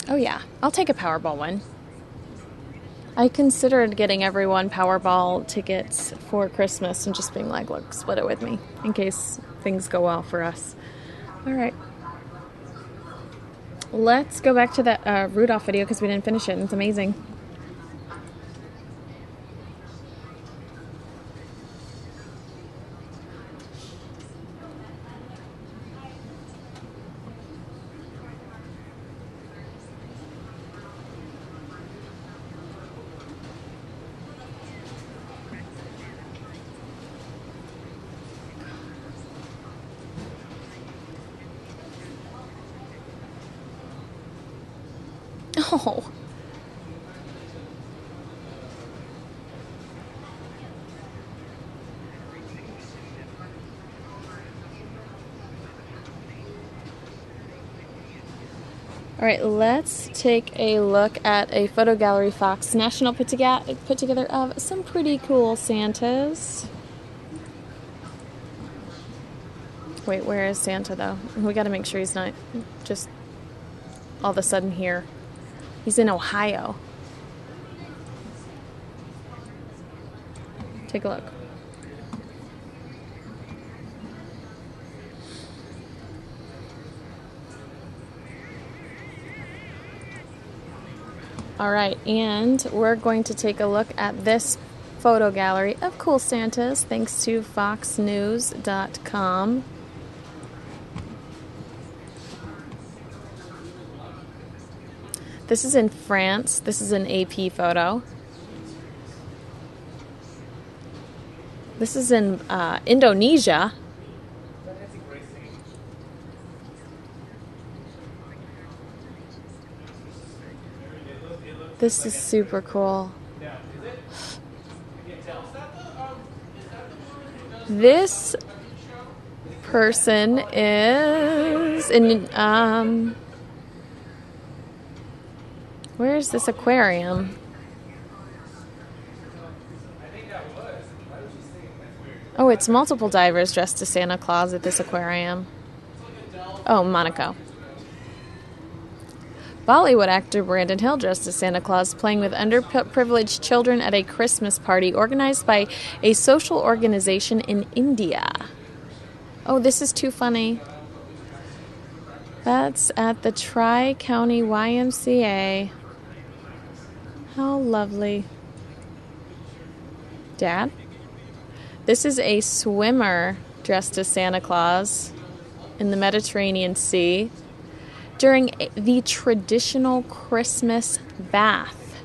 Oh yeah, I'll take a Powerball one. I considered getting everyone Powerball tickets for Christmas and just being like, look, split it with me in case things go well for us. All right. Let's go back to that Rudolph video because we didn't finish it. It's amazing. Oh. All right, let's take a look at a photo gallery Fox National put together of some pretty cool Santas. Wait, where is Santa though? We got to make sure he's not just all of a sudden here. He's in Ohio. Take a look. All right, and we're going to take a look at this photo gallery of cool Santas thanks to foxnews.com. This is in France. This is an AP photo. This is in Indonesia. This is super cool. This person is in where is this aquarium? Oh, it's multiple divers dressed as Santa Claus at this aquarium. Oh, Monaco. Bollywood actor Brandon Hill dressed as Santa Claus playing with underprivileged children at a Christmas party organized by a social organization in India. Oh, this is too funny. That's at the Tri-County YMCA. How lovely. Dad? This is a swimmer dressed as Santa Claus in the Mediterranean Sea during the traditional Christmas bath.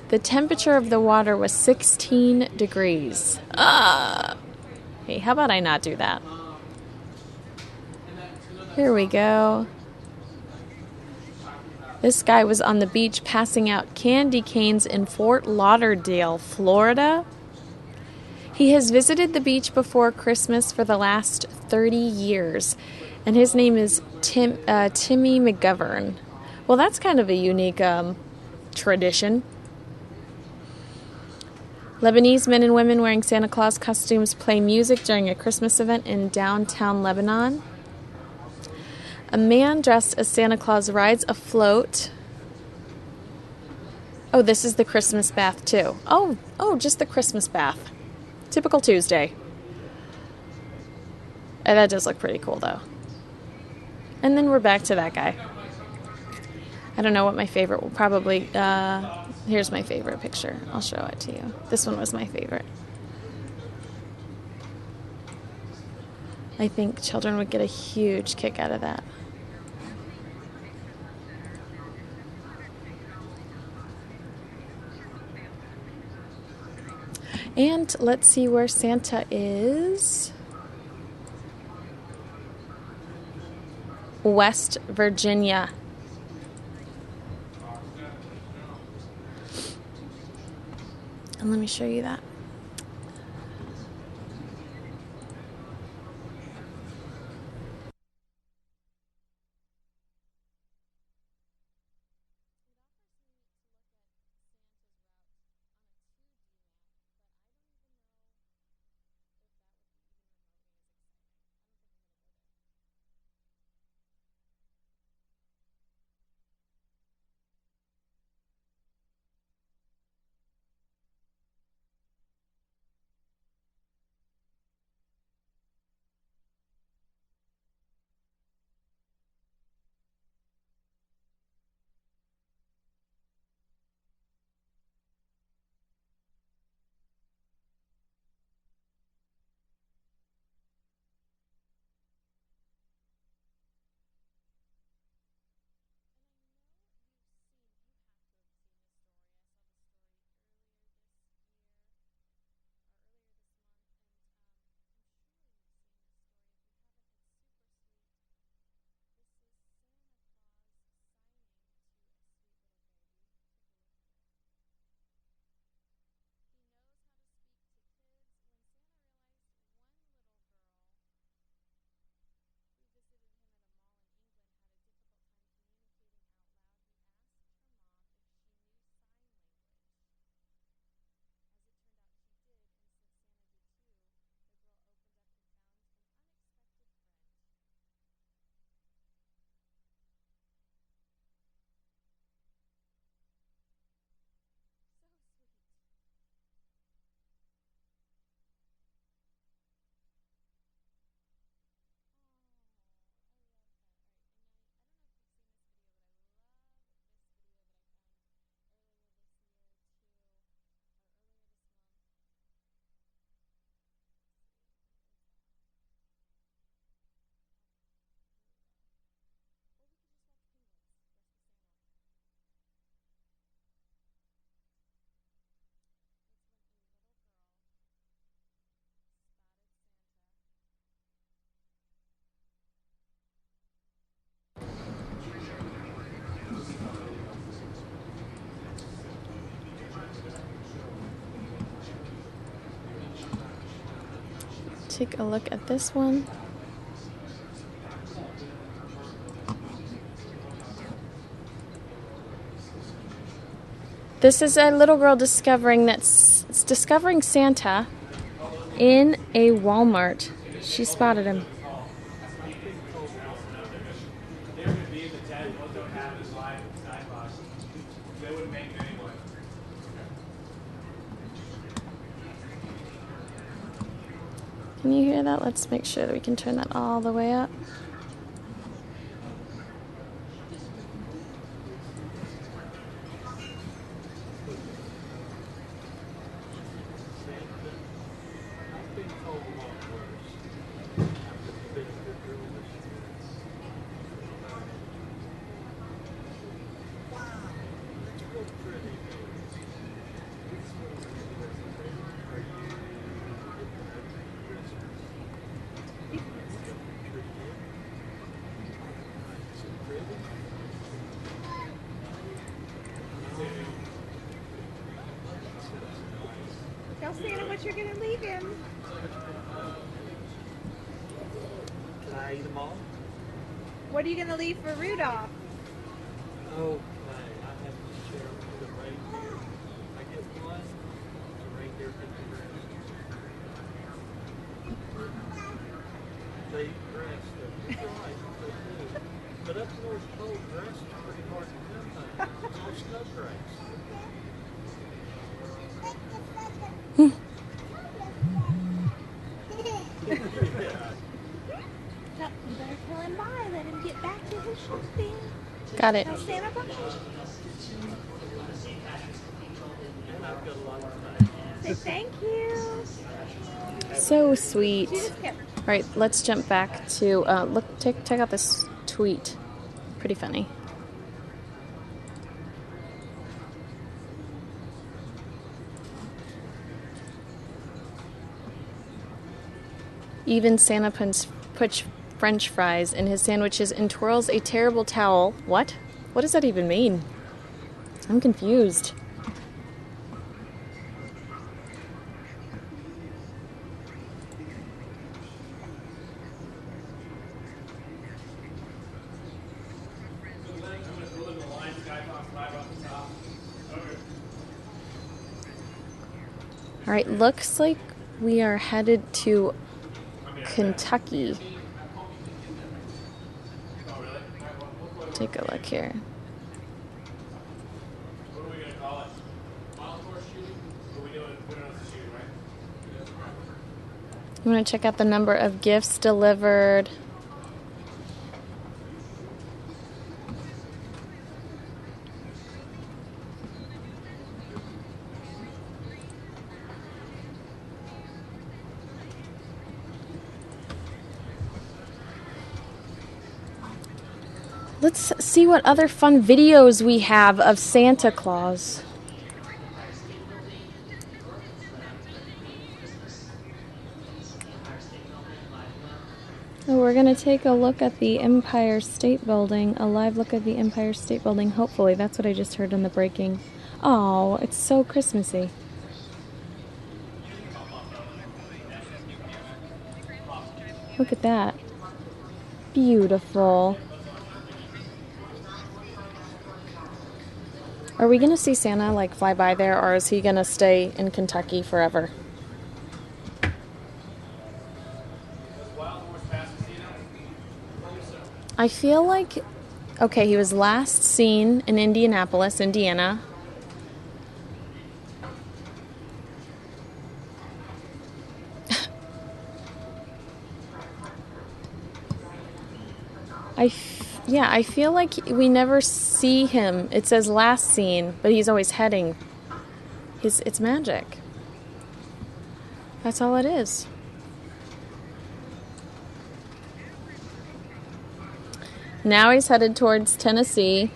The temperature of the water was 16 degrees. Hey, how about I not do that? Here we go. This guy was on the beach passing out candy canes in Fort Lauderdale, Florida. He has visited the beach before Christmas for the last 30 years, and his name is Timmy McGovern. Well, that's kind of a unique tradition. Lebanese men and women wearing Santa Claus costumes play music during a Christmas event in downtown Lebanon. A man dressed as Santa Claus rides a float. Oh, this is the Christmas bath too. Oh, just the Christmas bath. Typical Tuesday. And that does look pretty cool though. And then we're back to that guy. I don't know what my favorite will probably... here's my favorite picture. I'll show it to you. This one was my favorite. I think children would get a huge kick out of that. And let's see where Santa is. West Virginia. And let me show you that. Take a look at this one. This is a little girl discovering Santa in a Walmart. She spotted him. Can you hear that? Let's make sure that we can turn that all the way up. Tell Santa what you're gonna leave him. Can I eat them all? What are you gonna leave for Rudolph? Okay, I have to share with the reindeer. I get one, the reindeer gets the rest. They eat grass though. You're right, they do. But up north, cold grass is pretty hard to come by. It's all snow grass. You better tell him bye. Let him get back to his shopping. Got it. Tell Santa bye. Say thank you. So sweet. All right, let's jump back to look. Check out this tweet. Pretty funny. Even Santa puts French fries in his sandwiches and twirls a terrible towel. What? What does that even mean? I'm confused. All right, looks like we are headed to Kentucky. Take a look here. I'm going to check out the number of gifts delivered. Let's see what other fun videos we have of Santa Claus. So we're going to take a look at the Empire State Building, a live look at the Empire State Building, hopefully. That's what I just heard in the breaking. Oh, it's so Christmassy. Look at that. Beautiful. Are we going to see Santa like fly by there, or is he going to stay in Kentucky forever? I feel like, okay, he was last seen in Indianapolis, Indiana. I feel like we never see him. It says last seen, but he's always heading. It's magic. That's all it is. Now he's headed towards Tennessee.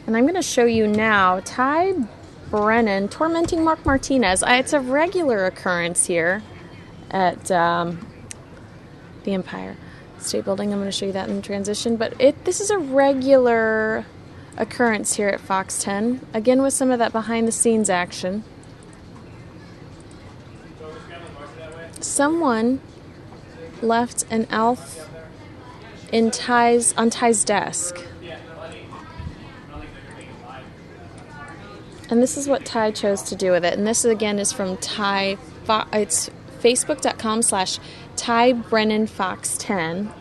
And I'm going to show you now Ty Brennan tormenting Mark Martinez. It's a regular occurrence here at the Empire State Building. I'm going to show you that in the transition. But this is a regular occurrence here at Fox 10. Again, with some of that behind-the-scenes action. Someone left an elf on Ty's desk. And this is what Ty chose to do with it. And this, again, is from Ty. It's facebook.com/Ty Brennan Fox 10.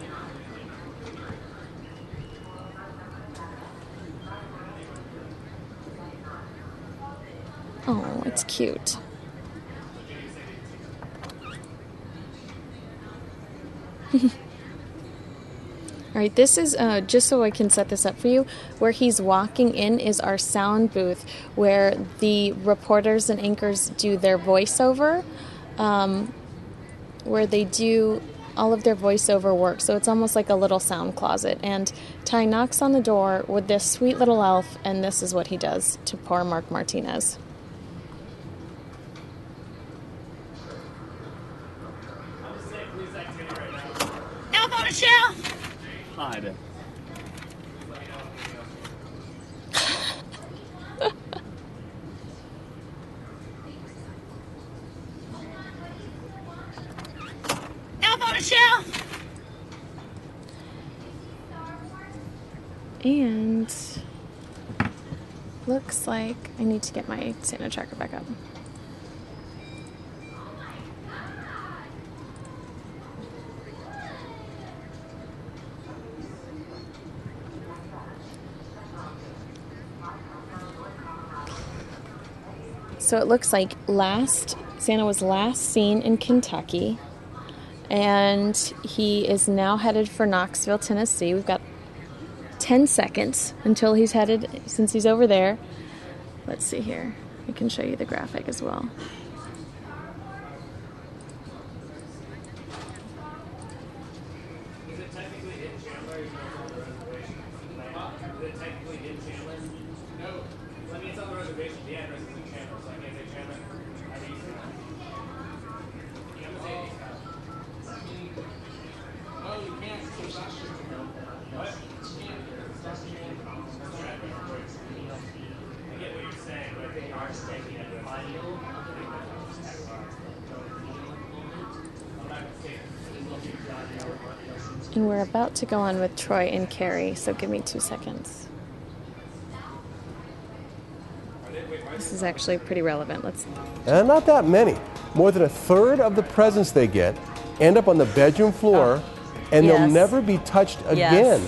Oh, it's cute. All right, this is, just so I can set this up for you, where he's walking in is our sound booth, where the reporters and anchors do their voiceover, where they do all of their voiceover work. So it's almost like a little sound closet. And Ty knocks on the door with this sweet little elf, and this is what he does to poor Mark Martinez. Elf on a shelf! Hide. Elf on a shelf! And looks like I need to get my Santa tracker back up. So it looks like Santa was last seen in Kentucky, and he is now headed for Knoxville, Tennessee. We've got 10 seconds until he's headed, since he's over there. Let's see here. I can show you the graphic as well. Is it technically in Chandler? Even though it's on the reservation? Is it technically in Chandler? No. I mean, it's on the reservation. The address is in Chandler, so I can't say Chandler. I think it's you have to say East Coast. Oh, you can't. What? I get what you're saying, but I think ours is taking it. I'm not mistaken. And we're about to go on with Troy and Carrie, so give me 2 seconds. This is actually pretty relevant. And not that many. More than a third of the presents they get end up on the bedroom floor, and they'll never be touched again.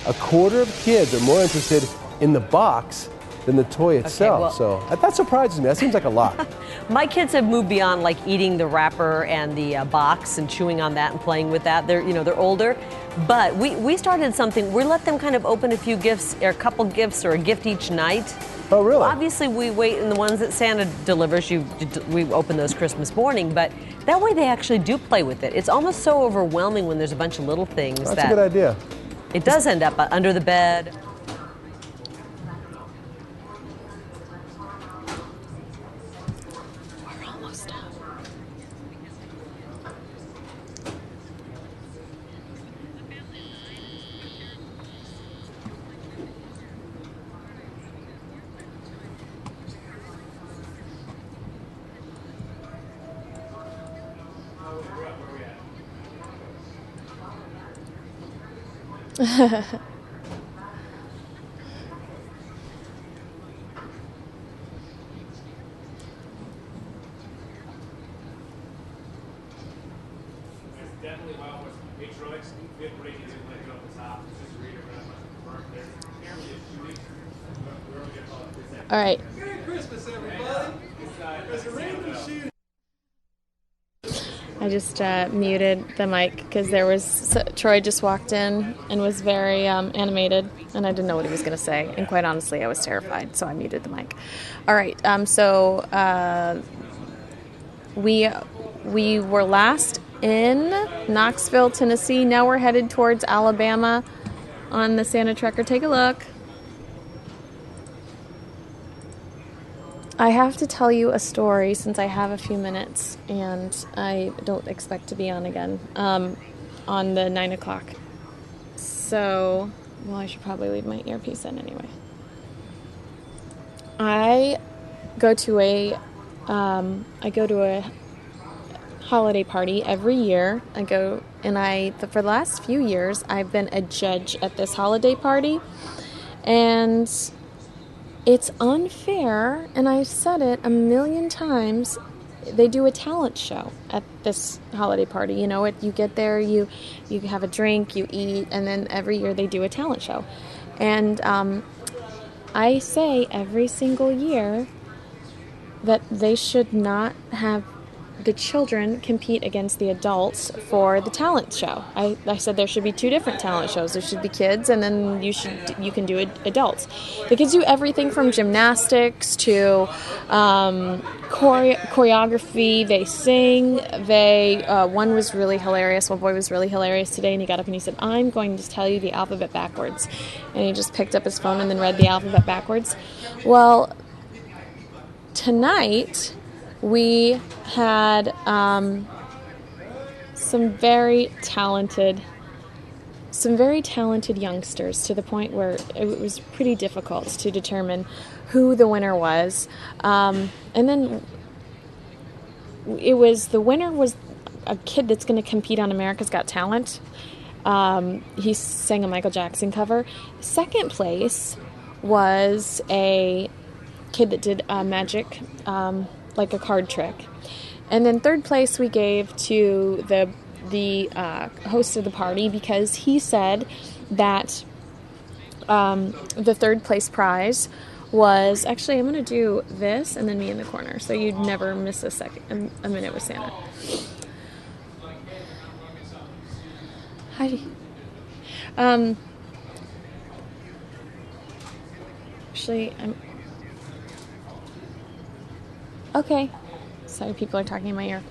A quarter of kids are more interested in the box than the toy itself. So that surprises me. That seems like a lot. My kids have moved beyond like eating the wrapper and the box and chewing on that and playing with that. They're older, but we started something. We let them kind of open a few gifts, or a couple gifts, or a gift each night. Oh, really? Obviously, we wait, and the ones that Santa delivers, we open those Christmas morning. But that way, they actually do play with it. It's almost so overwhelming when there's a bunch of little things. That's a good idea. It does end up under the bed. All right. Merry Christmas, everybody. It's a random shoot. I just muted the mic because Troy just walked in and was very animated, and I didn't know what he was going to say. And quite honestly, I was terrified, so I muted the mic. All right. We were last in Knoxville, Tennessee. Now we're headed towards Alabama on the Santa Tracker. Take a look. I have to tell you a story since I have a few minutes, and I don't expect to be on again on the 9 o'clock. So, I should probably leave my earpiece in anyway. I go to a holiday party every year. For the last few years, I've been a judge at this holiday party, and it's unfair, and I've said it a million times. They do a talent show at this holiday party. You get there, you have a drink, you eat, and then every year they do a talent show. And I say every single year that they should not have the children compete against the adults for the talent show. I said there should be two different talent shows. There should be kids, and then you can do adults. The kids do everything from gymnastics to choreography. They sing. One was really hilarious. One boy was really hilarious today, and he got up and he said, "I'm going to tell you the alphabet backwards." And he just picked up his phone and then read the alphabet backwards. Well, tonight we had some very talented youngsters, to the point where it was pretty difficult to determine who the winner was. And then the winner was a kid that's going to compete on America's Got Talent. He sang a Michael Jackson cover. Second place was a kid that did magic, like a card trick. And then third place we gave to the host of the party, because he said that the third place prize was, actually, I'm going to do this and then me in the corner, so you'd never miss a minute with Santa. Hi. Actually, okay. Sorry, people are talking in my ear.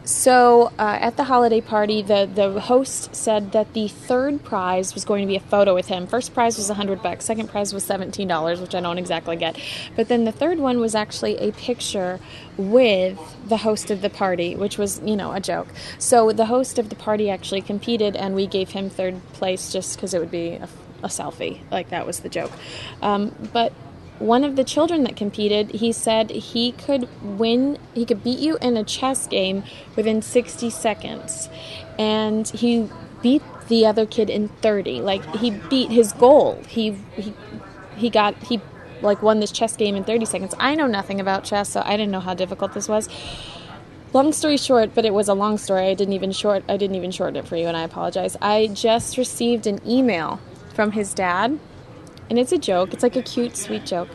So at the holiday party, the host said that the third prize was going to be a photo with him. First prize was $100. Second prize was $17, which I don't exactly get. But then the third one was actually a picture with the host of the party, which was, a joke. So the host of the party actually competed, and we gave him third place just because it would be a selfie. Like, that was the joke. But one of the children that competed, he said he could beat you in a chess game within 60 seconds. And he beat the other kid in 30. Like, he beat his goal. He won this chess game in 30 seconds. I know nothing about chess, so I didn't know how difficult this was. Long story short, but it was a long story. I didn't even shorten it for you, and I apologize. I just received an email from his dad, and it's a joke. It's like a cute, sweet joke.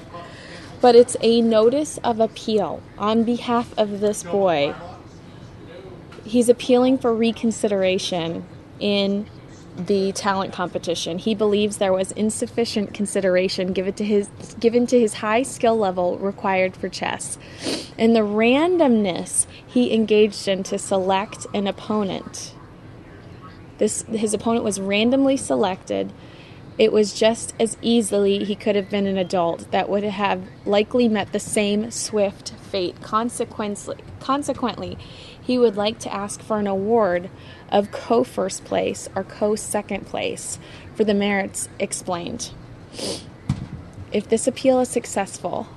But it's a notice of appeal on behalf of this boy. He's appealing for reconsideration in the talent competition. He believes there was insufficient consideration given to his high skill level required for chess, and the randomness he engaged in to select an opponent. His opponent was randomly selected. It was just as easily he could have been an adult that would have likely met the same swift fate. Consequently, he would like to ask for an award of co-first place or co-second place for the merits explained. If this appeal is successful,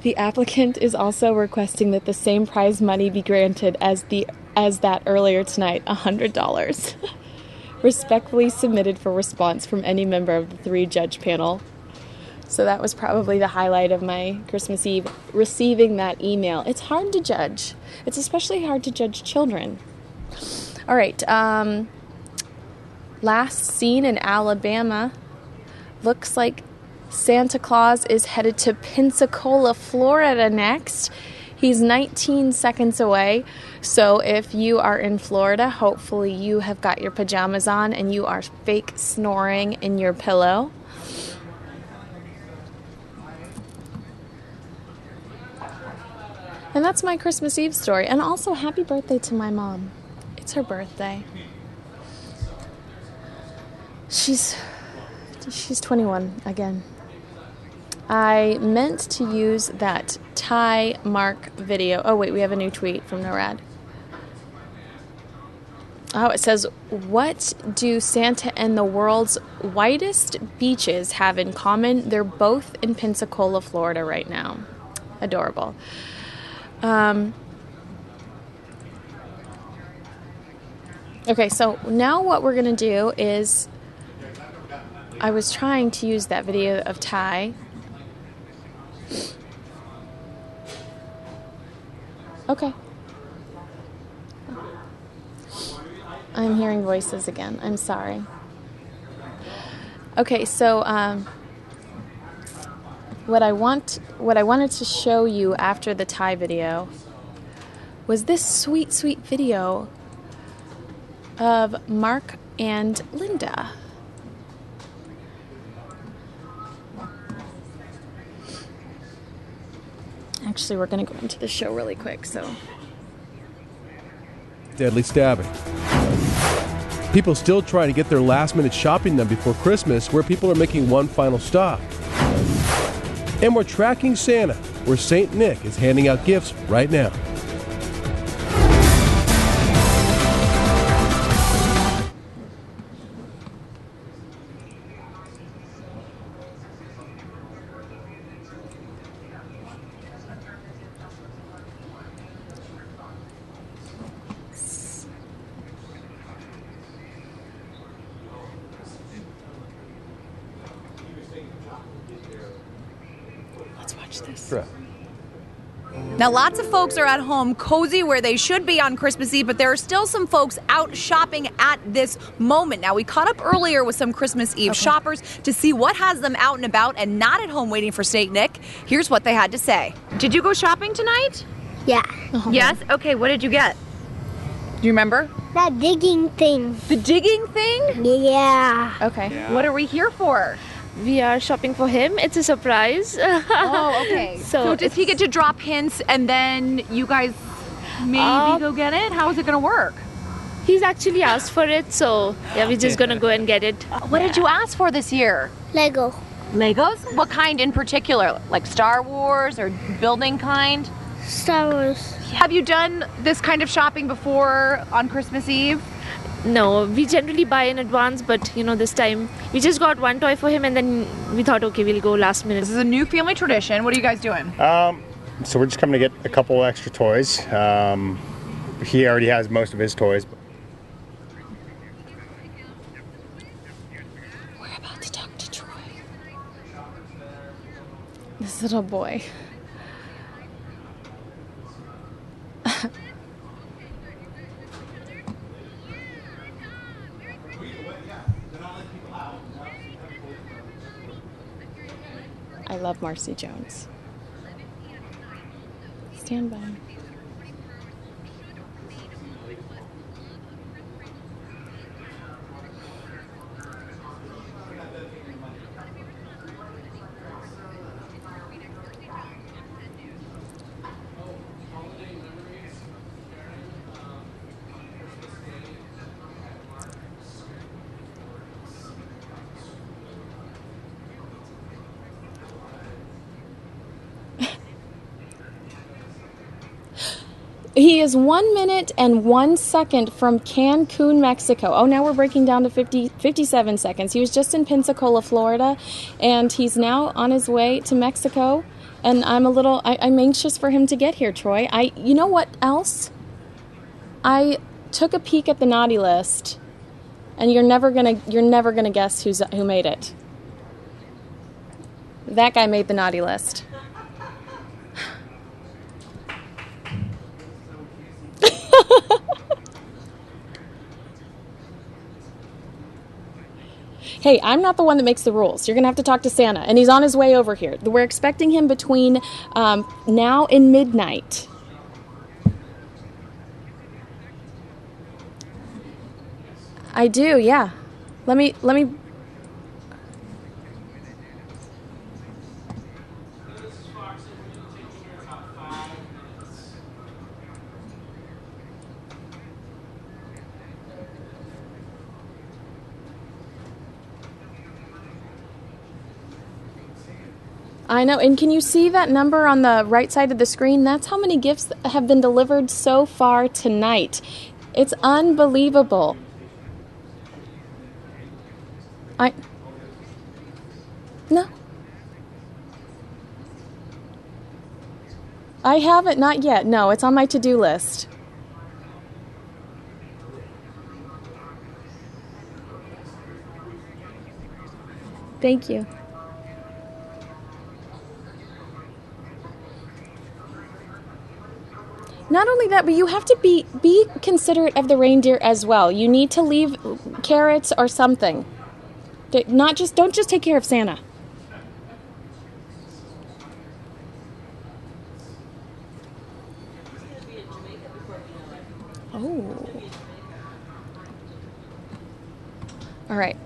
the applicant is also requesting that the same prize money be granted as that earlier tonight, $100. Respectfully submitted for response from any member of the 3-judge panel. So that was probably the highlight of my Christmas Eve, receiving that email. It's hard to judge. It's especially hard to judge children. All right. Last seen in Alabama. Looks like Santa Claus is headed to Pensacola, Florida next. He's 19 seconds away. So if you are in Florida, hopefully you have got your pajamas on and you are fake snoring in your pillow. And that's my Christmas Eve story. And also, happy birthday to my mom. It's her birthday. She's 21 again. I meant to use that Thai Mark video. Oh, wait, we have a new tweet from NORAD. Oh, it says, what do Santa and the world's whitest beaches have in common? They're both in Pensacola, Florida right now. Adorable. Okay, so now what we're going to do is, I was trying to use that video of Ty. Okay. I'm hearing voices again. I'm sorry. Okay, so what I wanted to show you after the Thai video was this sweet, sweet video of Mark and Linda. Actually, we're going to go into the show really quick, so. Deadly stabbing. People still trying to get their last-minute shopping done before Christmas, where people are making one final stop. And we're tracking Santa, where St. Nick is handing out gifts right now. Let's watch this. Right. Now, lots of folks are at home cozy where they should be on Christmas Eve, but there are still some folks out shopping at this moment. Now, we caught up earlier with some Christmas Eve shoppers to see what has them out and about and not at home waiting for St. Nick. Here's what they had to say. Did you go shopping tonight? Yeah. Yes? Okay, what did you get? Do you remember? That digging thing. The digging thing? Yeah. Okay. Yeah. What are we here for? We are shopping for him. It's a surprise. Oh, okay. So does he get to drop hints and then you guys maybe go get it? How is it going to work? He's actually asked for it, so yeah, we're just going to go and get it. What did you ask for this year? Lego. Legos? What kind in particular? Like Star Wars or building kind? Star Wars. Have you done this kind of shopping before on Christmas Eve? No, we generally buy in advance, but you know, this time we just got one toy for him and then we thought, okay, we'll go last minute. This is a new family tradition. What are you guys doing? So we're just coming to get a couple extra toys. He already has most of his toys. This little boy. I love Marcy Jones. Stand by. He is 1 minute and 1 second from Cancun, Mexico. Oh, now we're breaking down to 57 seconds. He was just in Pensacola, Florida, and he's now on his way to Mexico. And I'm anxious for him to get here, Troy. You know what else? I took a peek at the naughty list, and you're never gonna guess who made it. That guy made the naughty list. Hey, I'm not the one that makes the rules. You're going to have to talk to Santa, and he's on his way over here. We're expecting him between now and midnight. I do, yeah. Let me. I know, and can you see that number on the right side of the screen? That's how many gifts have been delivered so far tonight. It's unbelievable. No. I haven't, not yet. No, it's on my to-do list. Thank you. Not only that, but you have to be considerate of the reindeer as well. You need to leave carrots or something. Don't just take care of Santa. Oh. All right.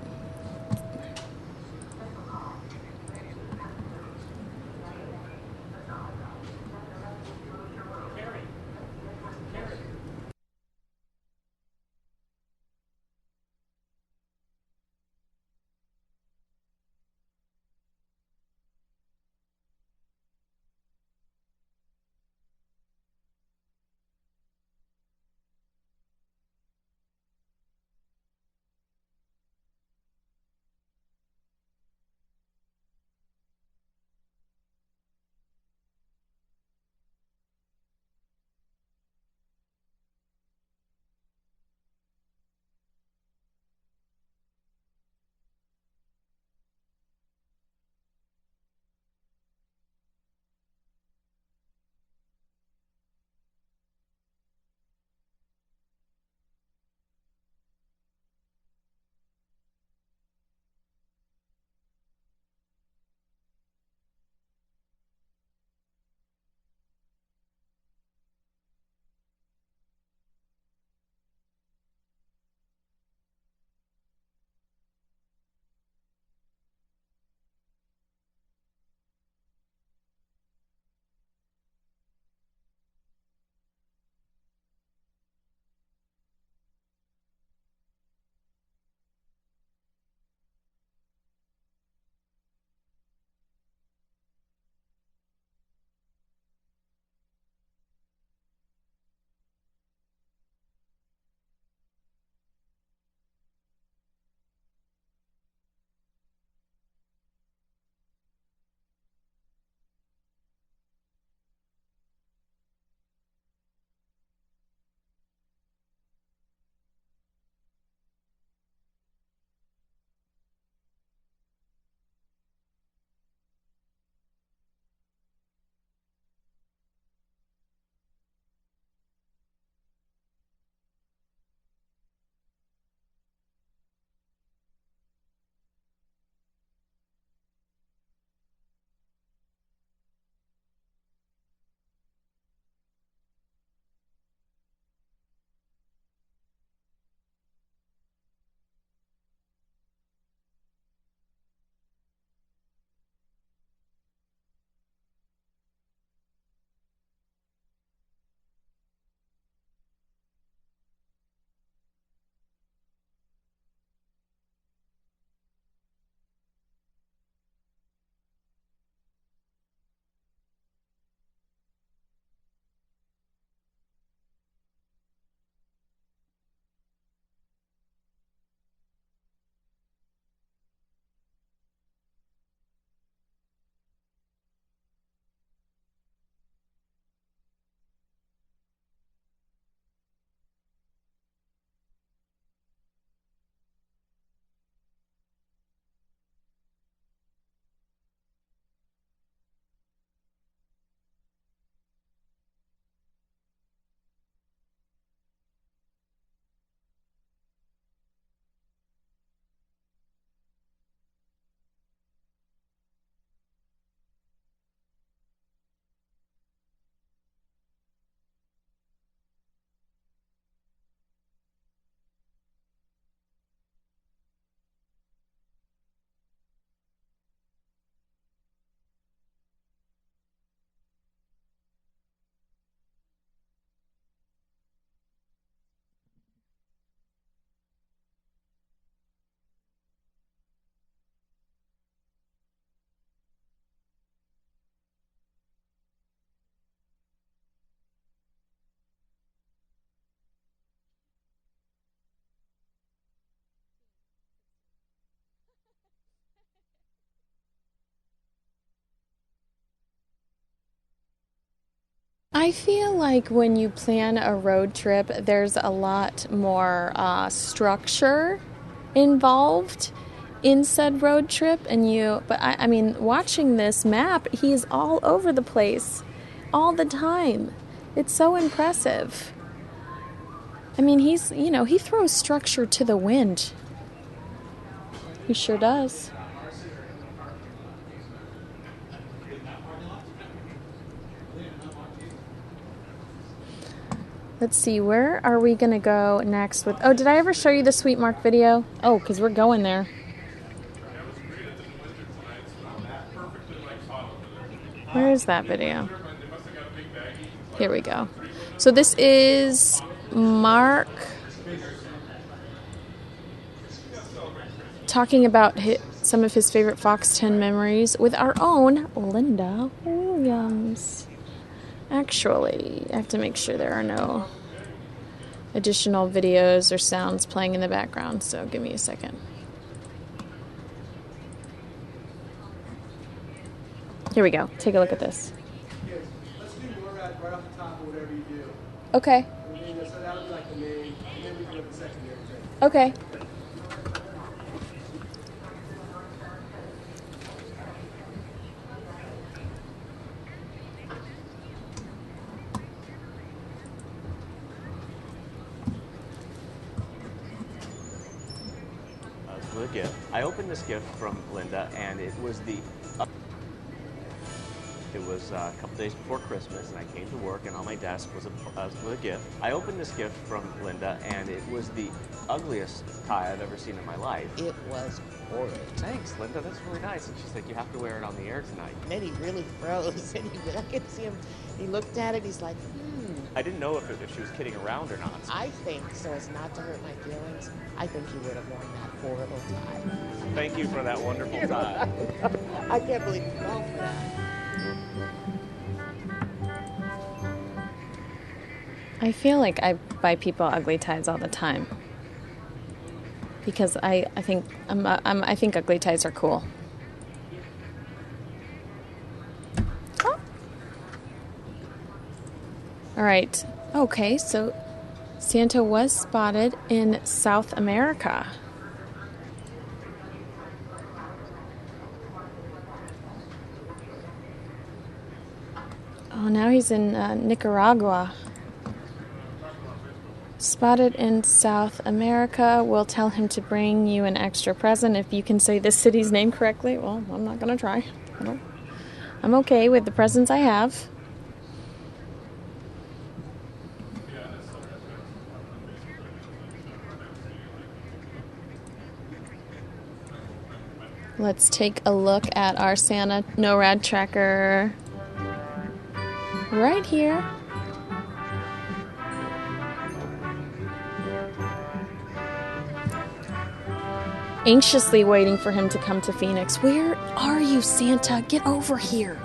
I feel like when you plan a road trip, there's a lot more structure involved in said road trip. But I mean, watching this map, he's all over the place all the time. It's so impressive. I mean, he throws structure to the wind. He sure does. Let's see, where are we going to go next with... Oh, did I ever show you the Sweet Mark video? Oh, because we're going there. Where is that video? Here we go. So this is Mark talking about some of his favorite Fox 10 memories with our own Linda Williams. Actually, I have to make sure there are no additional videos or sounds playing in the background, so give me a second. Here we go. Take a look at this. Let's do NORAD right off the top of whatever you do. Okay. So that would be like the main, and then we can have the secondary thing. Okay. With a gift. I opened this gift from Linda, and it was a couple days before Christmas, and I came to work, and on my desk was with a gift. I opened this gift from Linda, and it was the ugliest tie I've ever seen in my life. It was horrid. Thanks, Linda. That's really nice. And she's like, you have to wear it on the air tonight. And then he really froze, and I could see him. He looked at it. He's like, I didn't know if she was kidding around or not. I think, so as not to hurt my feelings, I think he would have worn that horrible tie. Thank you for that wonderful tie. I can't believe you fell for that. I feel like I buy people ugly ties all the time because I think ugly ties are cool. Oh. All right. Okay, so Santa was spotted in South America. Oh, now he's in Nicaragua. Spotted in South America. We'll tell him to bring you an extra present if you can say this city's name correctly. Well, I'm not going to try. I'm okay with the presents I have. Let's take a look at our Santa NORAD tracker right here. Anxiously waiting for him to come to Phoenix. Where are you, Santa? Get over here.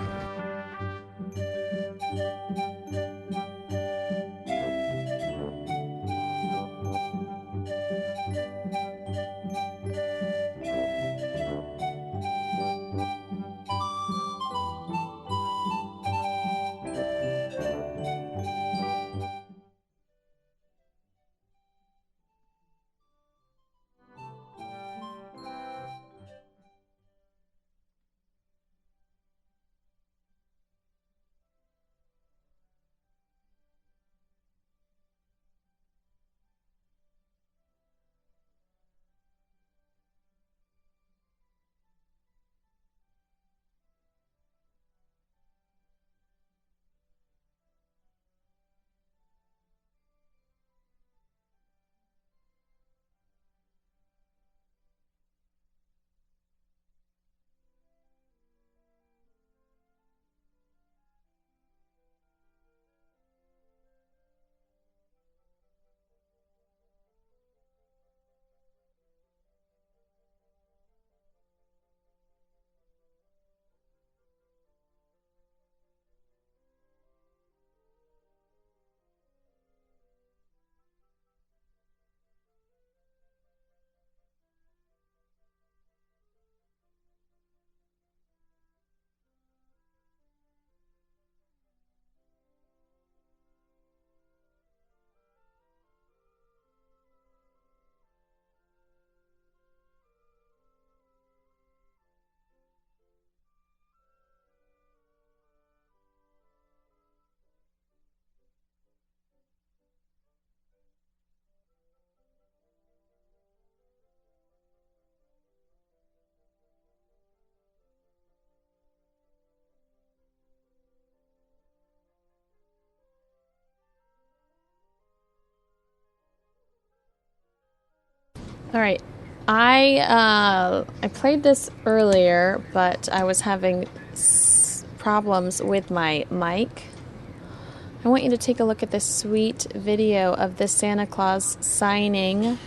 All right. I played this earlier, but I was having problems with my mic. I want you to take a look at this sweet video of this Santa Claus signing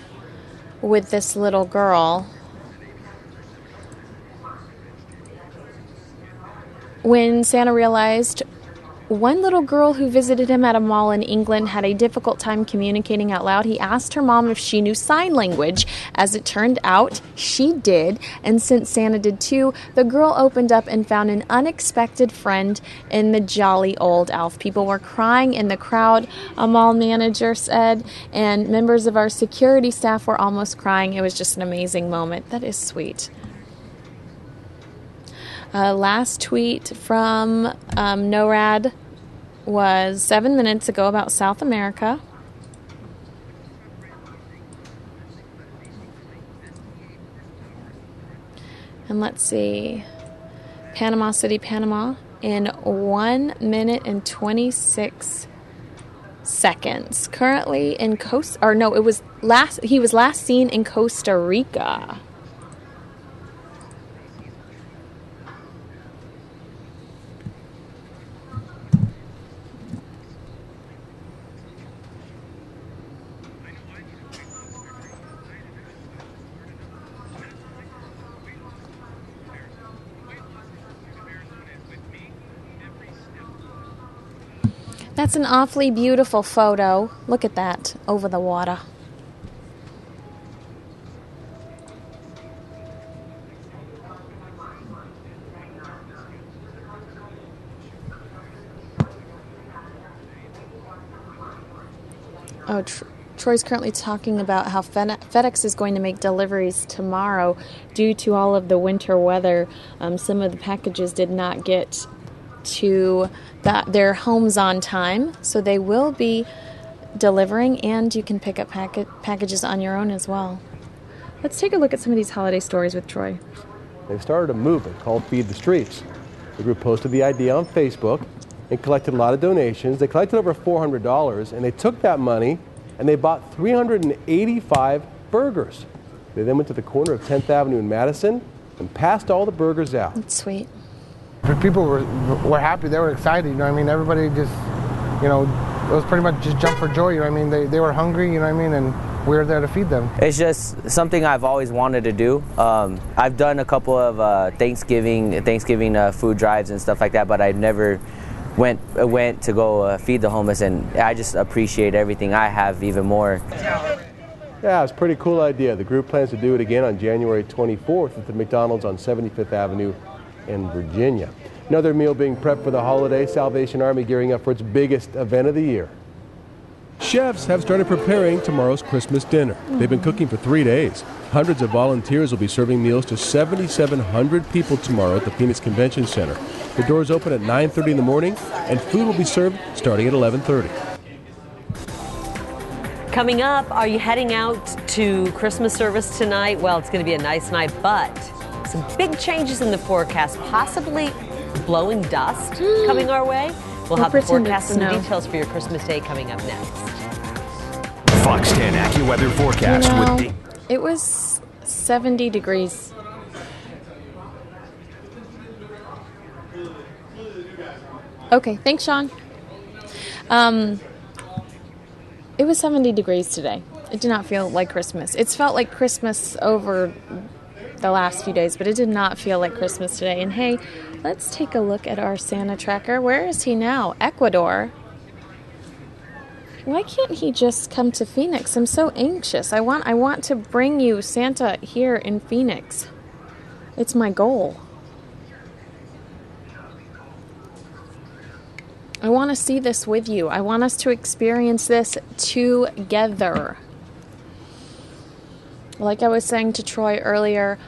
with this little girl. When Santa realized one little girl who visited him at a mall in England had a difficult time communicating out loud, he asked her mom if she knew sign language. As it turned out, she did, and since Santa did too, the girl opened up and found an unexpected friend in the jolly old elf. People were crying in the crowd, a mall manager said, and members of our security staff were almost crying. It was just an amazing moment. That is sweet. Last tweet from NORAD was 7 minutes ago about South America. And let's see. Panama City, Panama in 1 minute and 26 seconds. Currently in he was last seen in Costa Rica. That's an awfully beautiful photo. Look at that over the water. Oh, Troy's currently talking about how FedEx is going to make deliveries tomorrow due to all of the winter weather. Some of the packages did not get to their homes on time, so they will be delivering, and you can pick up packages on your own as well. Let's take a look at some of these holiday stories with Troy. They've started a movement called Feed the Streets. The group posted the idea on Facebook and collected a lot of donations. They collected over $400, and they took that money and they bought 385 burgers. They then went to the corner of 10th Avenue in Madison and passed all the burgers out. That's sweet. People were happy, they were excited, you know what I mean? Everybody just, you know, it was pretty much just jump for joy, you know what I mean? They were hungry, you know what I mean? And we were there to feed them. It's just something I've always wanted to do. I've done a couple of Thanksgiving food drives and stuff like that, but I never went to go feed the homeless, and I just appreciate everything I have even more. Yeah, it's a pretty cool idea. The group plans to do it again on January 24th at the McDonald's on 75th Avenue in Virginia. Another meal being prepped for the holiday. Salvation Army gearing up for its biggest event of the year. Chefs have started preparing tomorrow's Christmas dinner. They've been cooking for 3 days. Hundreds of volunteers will be serving meals to 7,700 people tomorrow at the Phoenix Convention Center. The doors open at 9:30 in the morning, and food will be served starting at 11:30. Coming up, are you heading out to Christmas service tonight? Well, it's going to be a nice night, but some big changes in the forecast, possibly blowing dust coming our way. We'll have the forecast and the details for your Christmas day coming up next. Fox 10 AccuWeather forecast with it was 70 degrees. Okay, thanks, Sean. It was 70 degrees today. It did not feel like Christmas. It's felt like Christmas over the last few days, but it did not feel like Christmas today. And hey, let's take a look at our Santa tracker. Where is he now? Ecuador. Why can't he just come to Phoenix? I'm so anxious. I want to bring you Santa here in Phoenix. It's my goal. I want to see this with you. I want us to experience this together. Like I was saying to Troy earlier,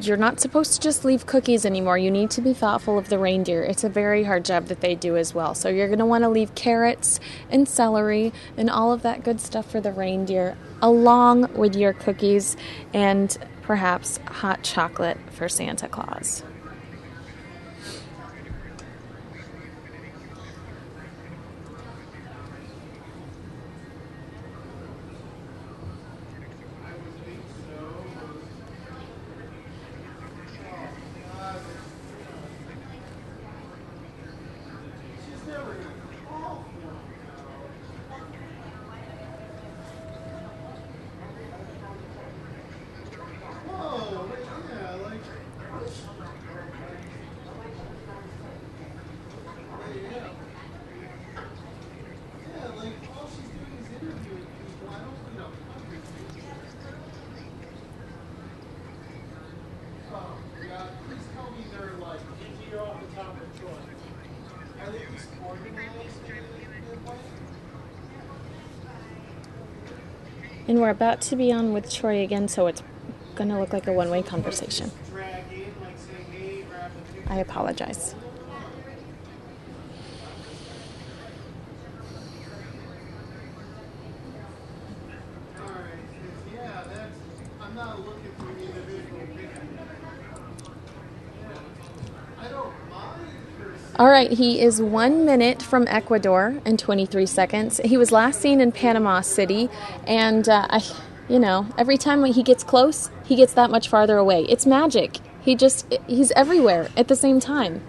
you're not supposed to just leave cookies anymore. You need to be thoughtful of the reindeer. It's a very hard job that they do as well. So you're going to want to leave carrots and celery and all of that good stuff for the reindeer, along with your cookies and perhaps hot chocolate for Santa Claus. And we're about to be on with Troy again, so it's going to look like a one-way conversation. I apologize. All right, he is 1 minute from Ecuador and 23 seconds. He was last seen in Panama City, and every time he gets close, he gets that much farther away. It's magic. He's everywhere at the same time.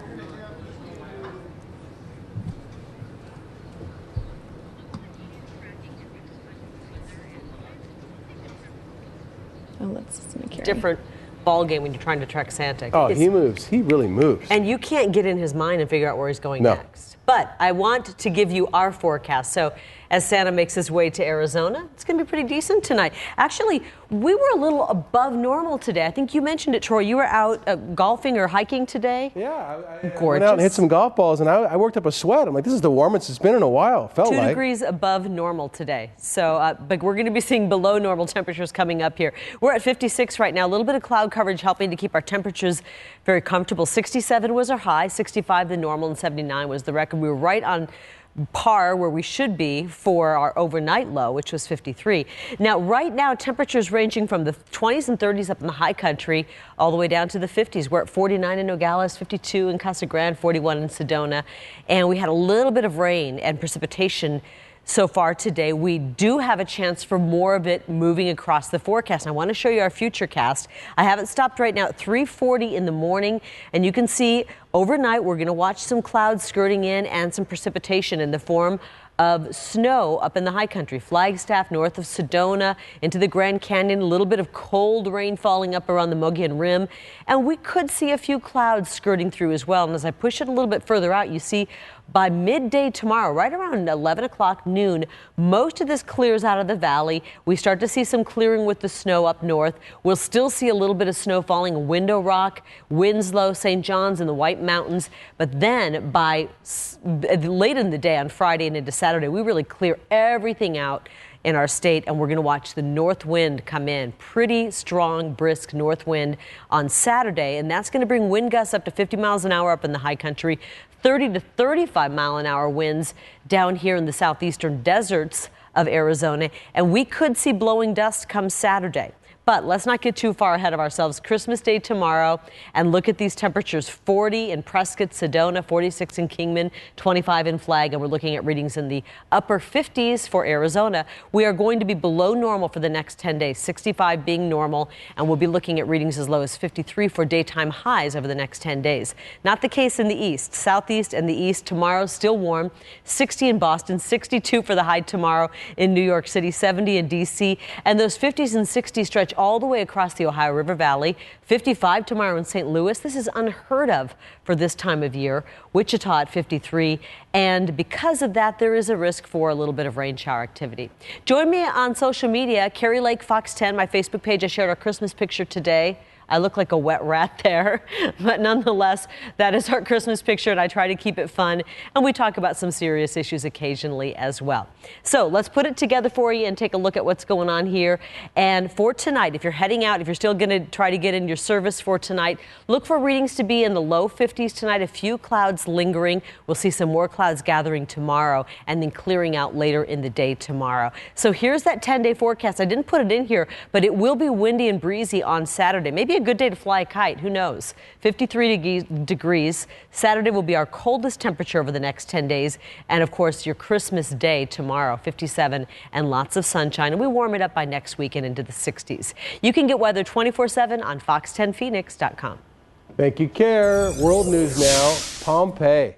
Oh, let's listen to Carrie. Different ball game when you're trying to track Santa. Oh, he moves. He really moves. And you can't get in his mind and figure out where he's going next. But I want to give you our forecast. So as Santa makes his way to Arizona, it's going to be pretty decent tonight. Actually, we were a little above normal today. I think you mentioned it, Troy. You were out golfing or hiking today? Yeah. Gorgeous. I went out and hit some golf balls, and I worked up a sweat. I'm like, this is the warmest it's been in a while. Felt 2 like. degrees above normal today. So, but we're going to be seeing below normal temperatures coming up here. We're at 56 right now. A little bit of cloud coverage helping to keep our temperatures very comfortable. 67 was our high, 65 the normal, and 79 was the record. We were right on par where we should be for our overnight low, which was 53. Now, right now, temperatures ranging from the 20s and 30s up in the high country all the way down to the 50s. We're at 49 in Nogales, 52 in Casa Grande, 41 in Sedona. And we had a little bit of rain and precipitation so far today. We do have a chance for more of it moving across the forecast. And I want to show you our future cast. I haven't stopped right now at 3:40 in the morning, and you can see overnight we're going to watch some clouds skirting in and some precipitation in the form of snow up in the high country. Flagstaff, north of Sedona, into the Grand Canyon, a little bit of cold rain falling up around the Mogollon Rim. And we could see a few clouds skirting through as well. And as I push it a little bit further out, you see by midday tomorrow, right around 11 o'clock noon, most of this clears out of the valley. We start to see some clearing with the snow up north. We'll still see a little bit of snow falling in Window Rock, Winslow, St. John's, and the White Mountains. But then by late in the day on Friday and into Saturday, we really clear everything out in our state, and we're going to watch the north wind come in. Pretty strong, brisk north wind on Saturday, and that's going to bring wind gusts up to 50 miles an hour up in the high country, 30 to 35 mile an hour winds down here in the southeastern deserts of Arizona, and we could see blowing dust come Saturday. But let's not get too far ahead of ourselves. Christmas Day tomorrow, and look at these temperatures: 40 in Prescott, Sedona, 46 in Kingman, 25 in Flag, and we're looking at readings in the upper 50s for Arizona. We are going to be below normal for the next 10 days, 65 being normal, and we'll be looking at readings as low as 53 for daytime highs over the next 10 days. Not the case in the east. Southeast and the east tomorrow still warm, 60 in Boston, 62 for the high tomorrow in New York City, 70 in D.C., and those 50s and 60s stretch all the way across the Ohio River Valley. 55 tomorrow in St. Louis. This is unheard of for this time of year. Wichita at 53. And because of that, there is a risk for a little bit of rain shower activity. Join me on social media. Carrie Lake Fox 10, my Facebook page. I shared our Christmas picture today. I look like a wet rat there, but nonetheless, that is our Christmas picture, and I try to keep it fun, and we talk about some serious issues occasionally as well. So let's put it together for you and take a look at what's going on here. And for tonight, if you're heading out, if you're still going to try to get in your service for tonight, look for readings to be in the low 50s tonight, a few clouds lingering. We'll see some more clouds gathering tomorrow and then clearing out later in the day tomorrow. So here's that 10-day forecast. I didn't put it in here, but it will be windy and breezy on Saturday. Maybe a good day to fly a kite. Who knows? 53 degrees. Saturday will be our coldest temperature over the next 10 days. And of course, your Christmas Day tomorrow, 57 and lots of sunshine. And we warm it up by next weekend into the 60s. You can get weather 24/7 on fox10phoenix.com. Thank you, Care. World News now. Pompeii.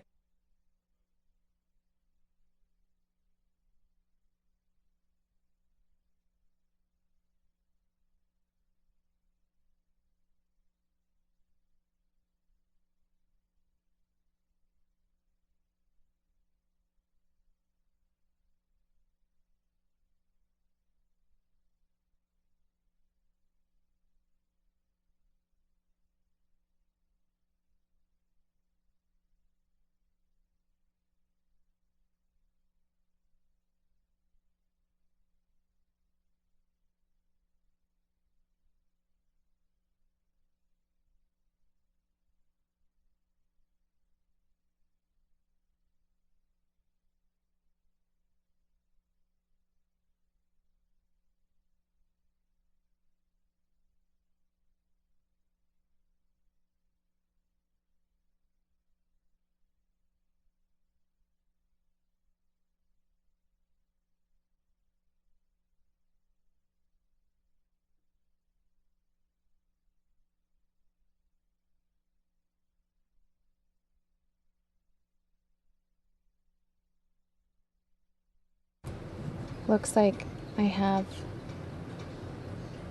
Looks like I have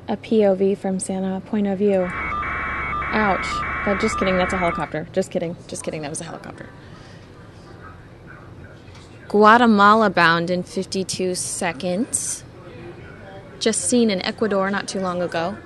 a POV from Santa, point of view. Ouch. Just kidding, that's a helicopter. Just kidding, that was a helicopter. Guatemala bound in 52 seconds. Just seen in Ecuador not too long ago.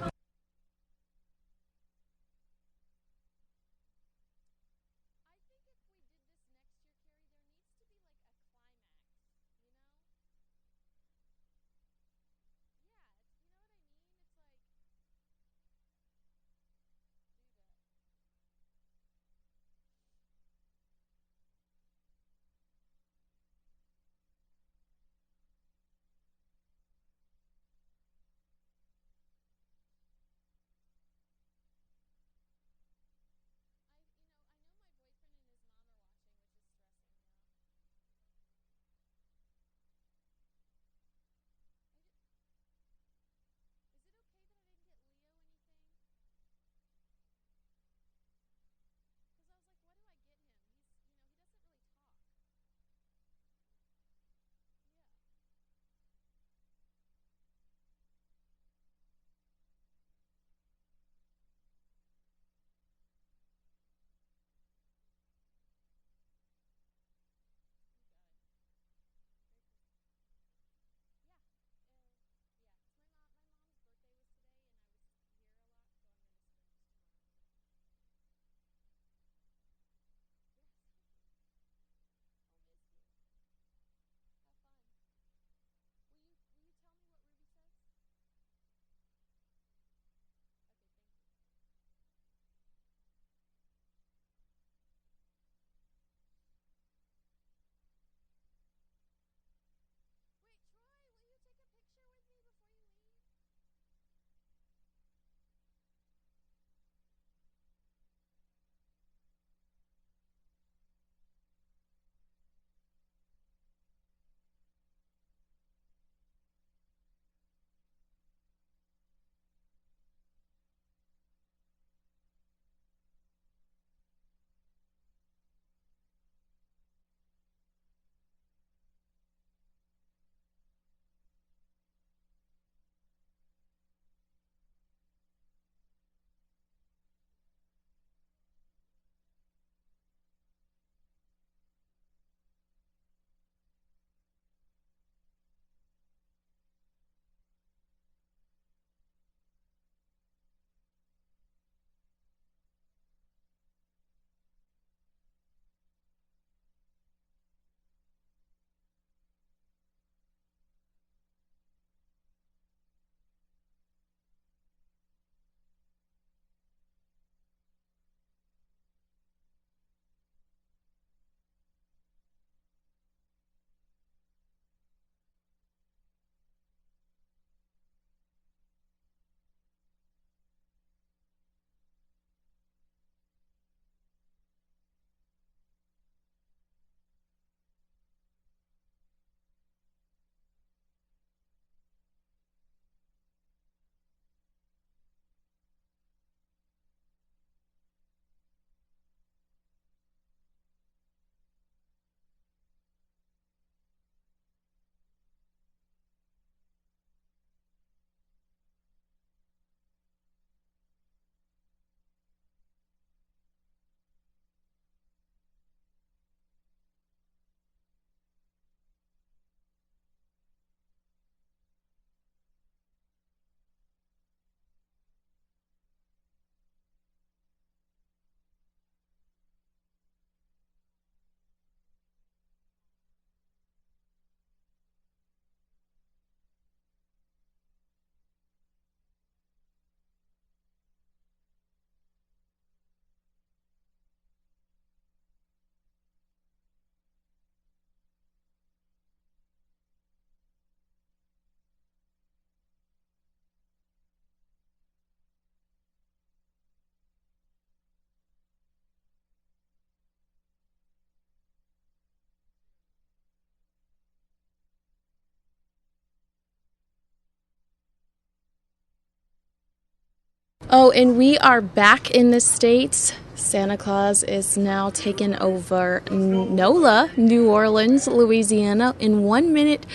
Oh, and we are back in the States Santa Claus is now taken over NOLA, New Orleans, Louisiana, in 1 minute,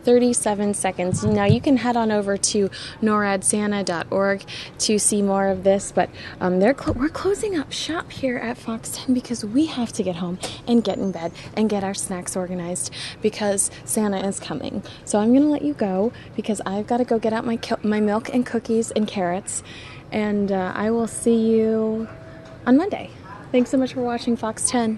37 seconds. Now, you can head on over to noradsanta.org to see more of this, but we're closing up shop here at Fox 10 because we have to get home and get in bed and get our snacks organized because Santa is coming. So I'm going to let you go because I've got to go get out my milk and cookies and carrots, and I will see you on Monday. Thanks so much for watching Fox 10.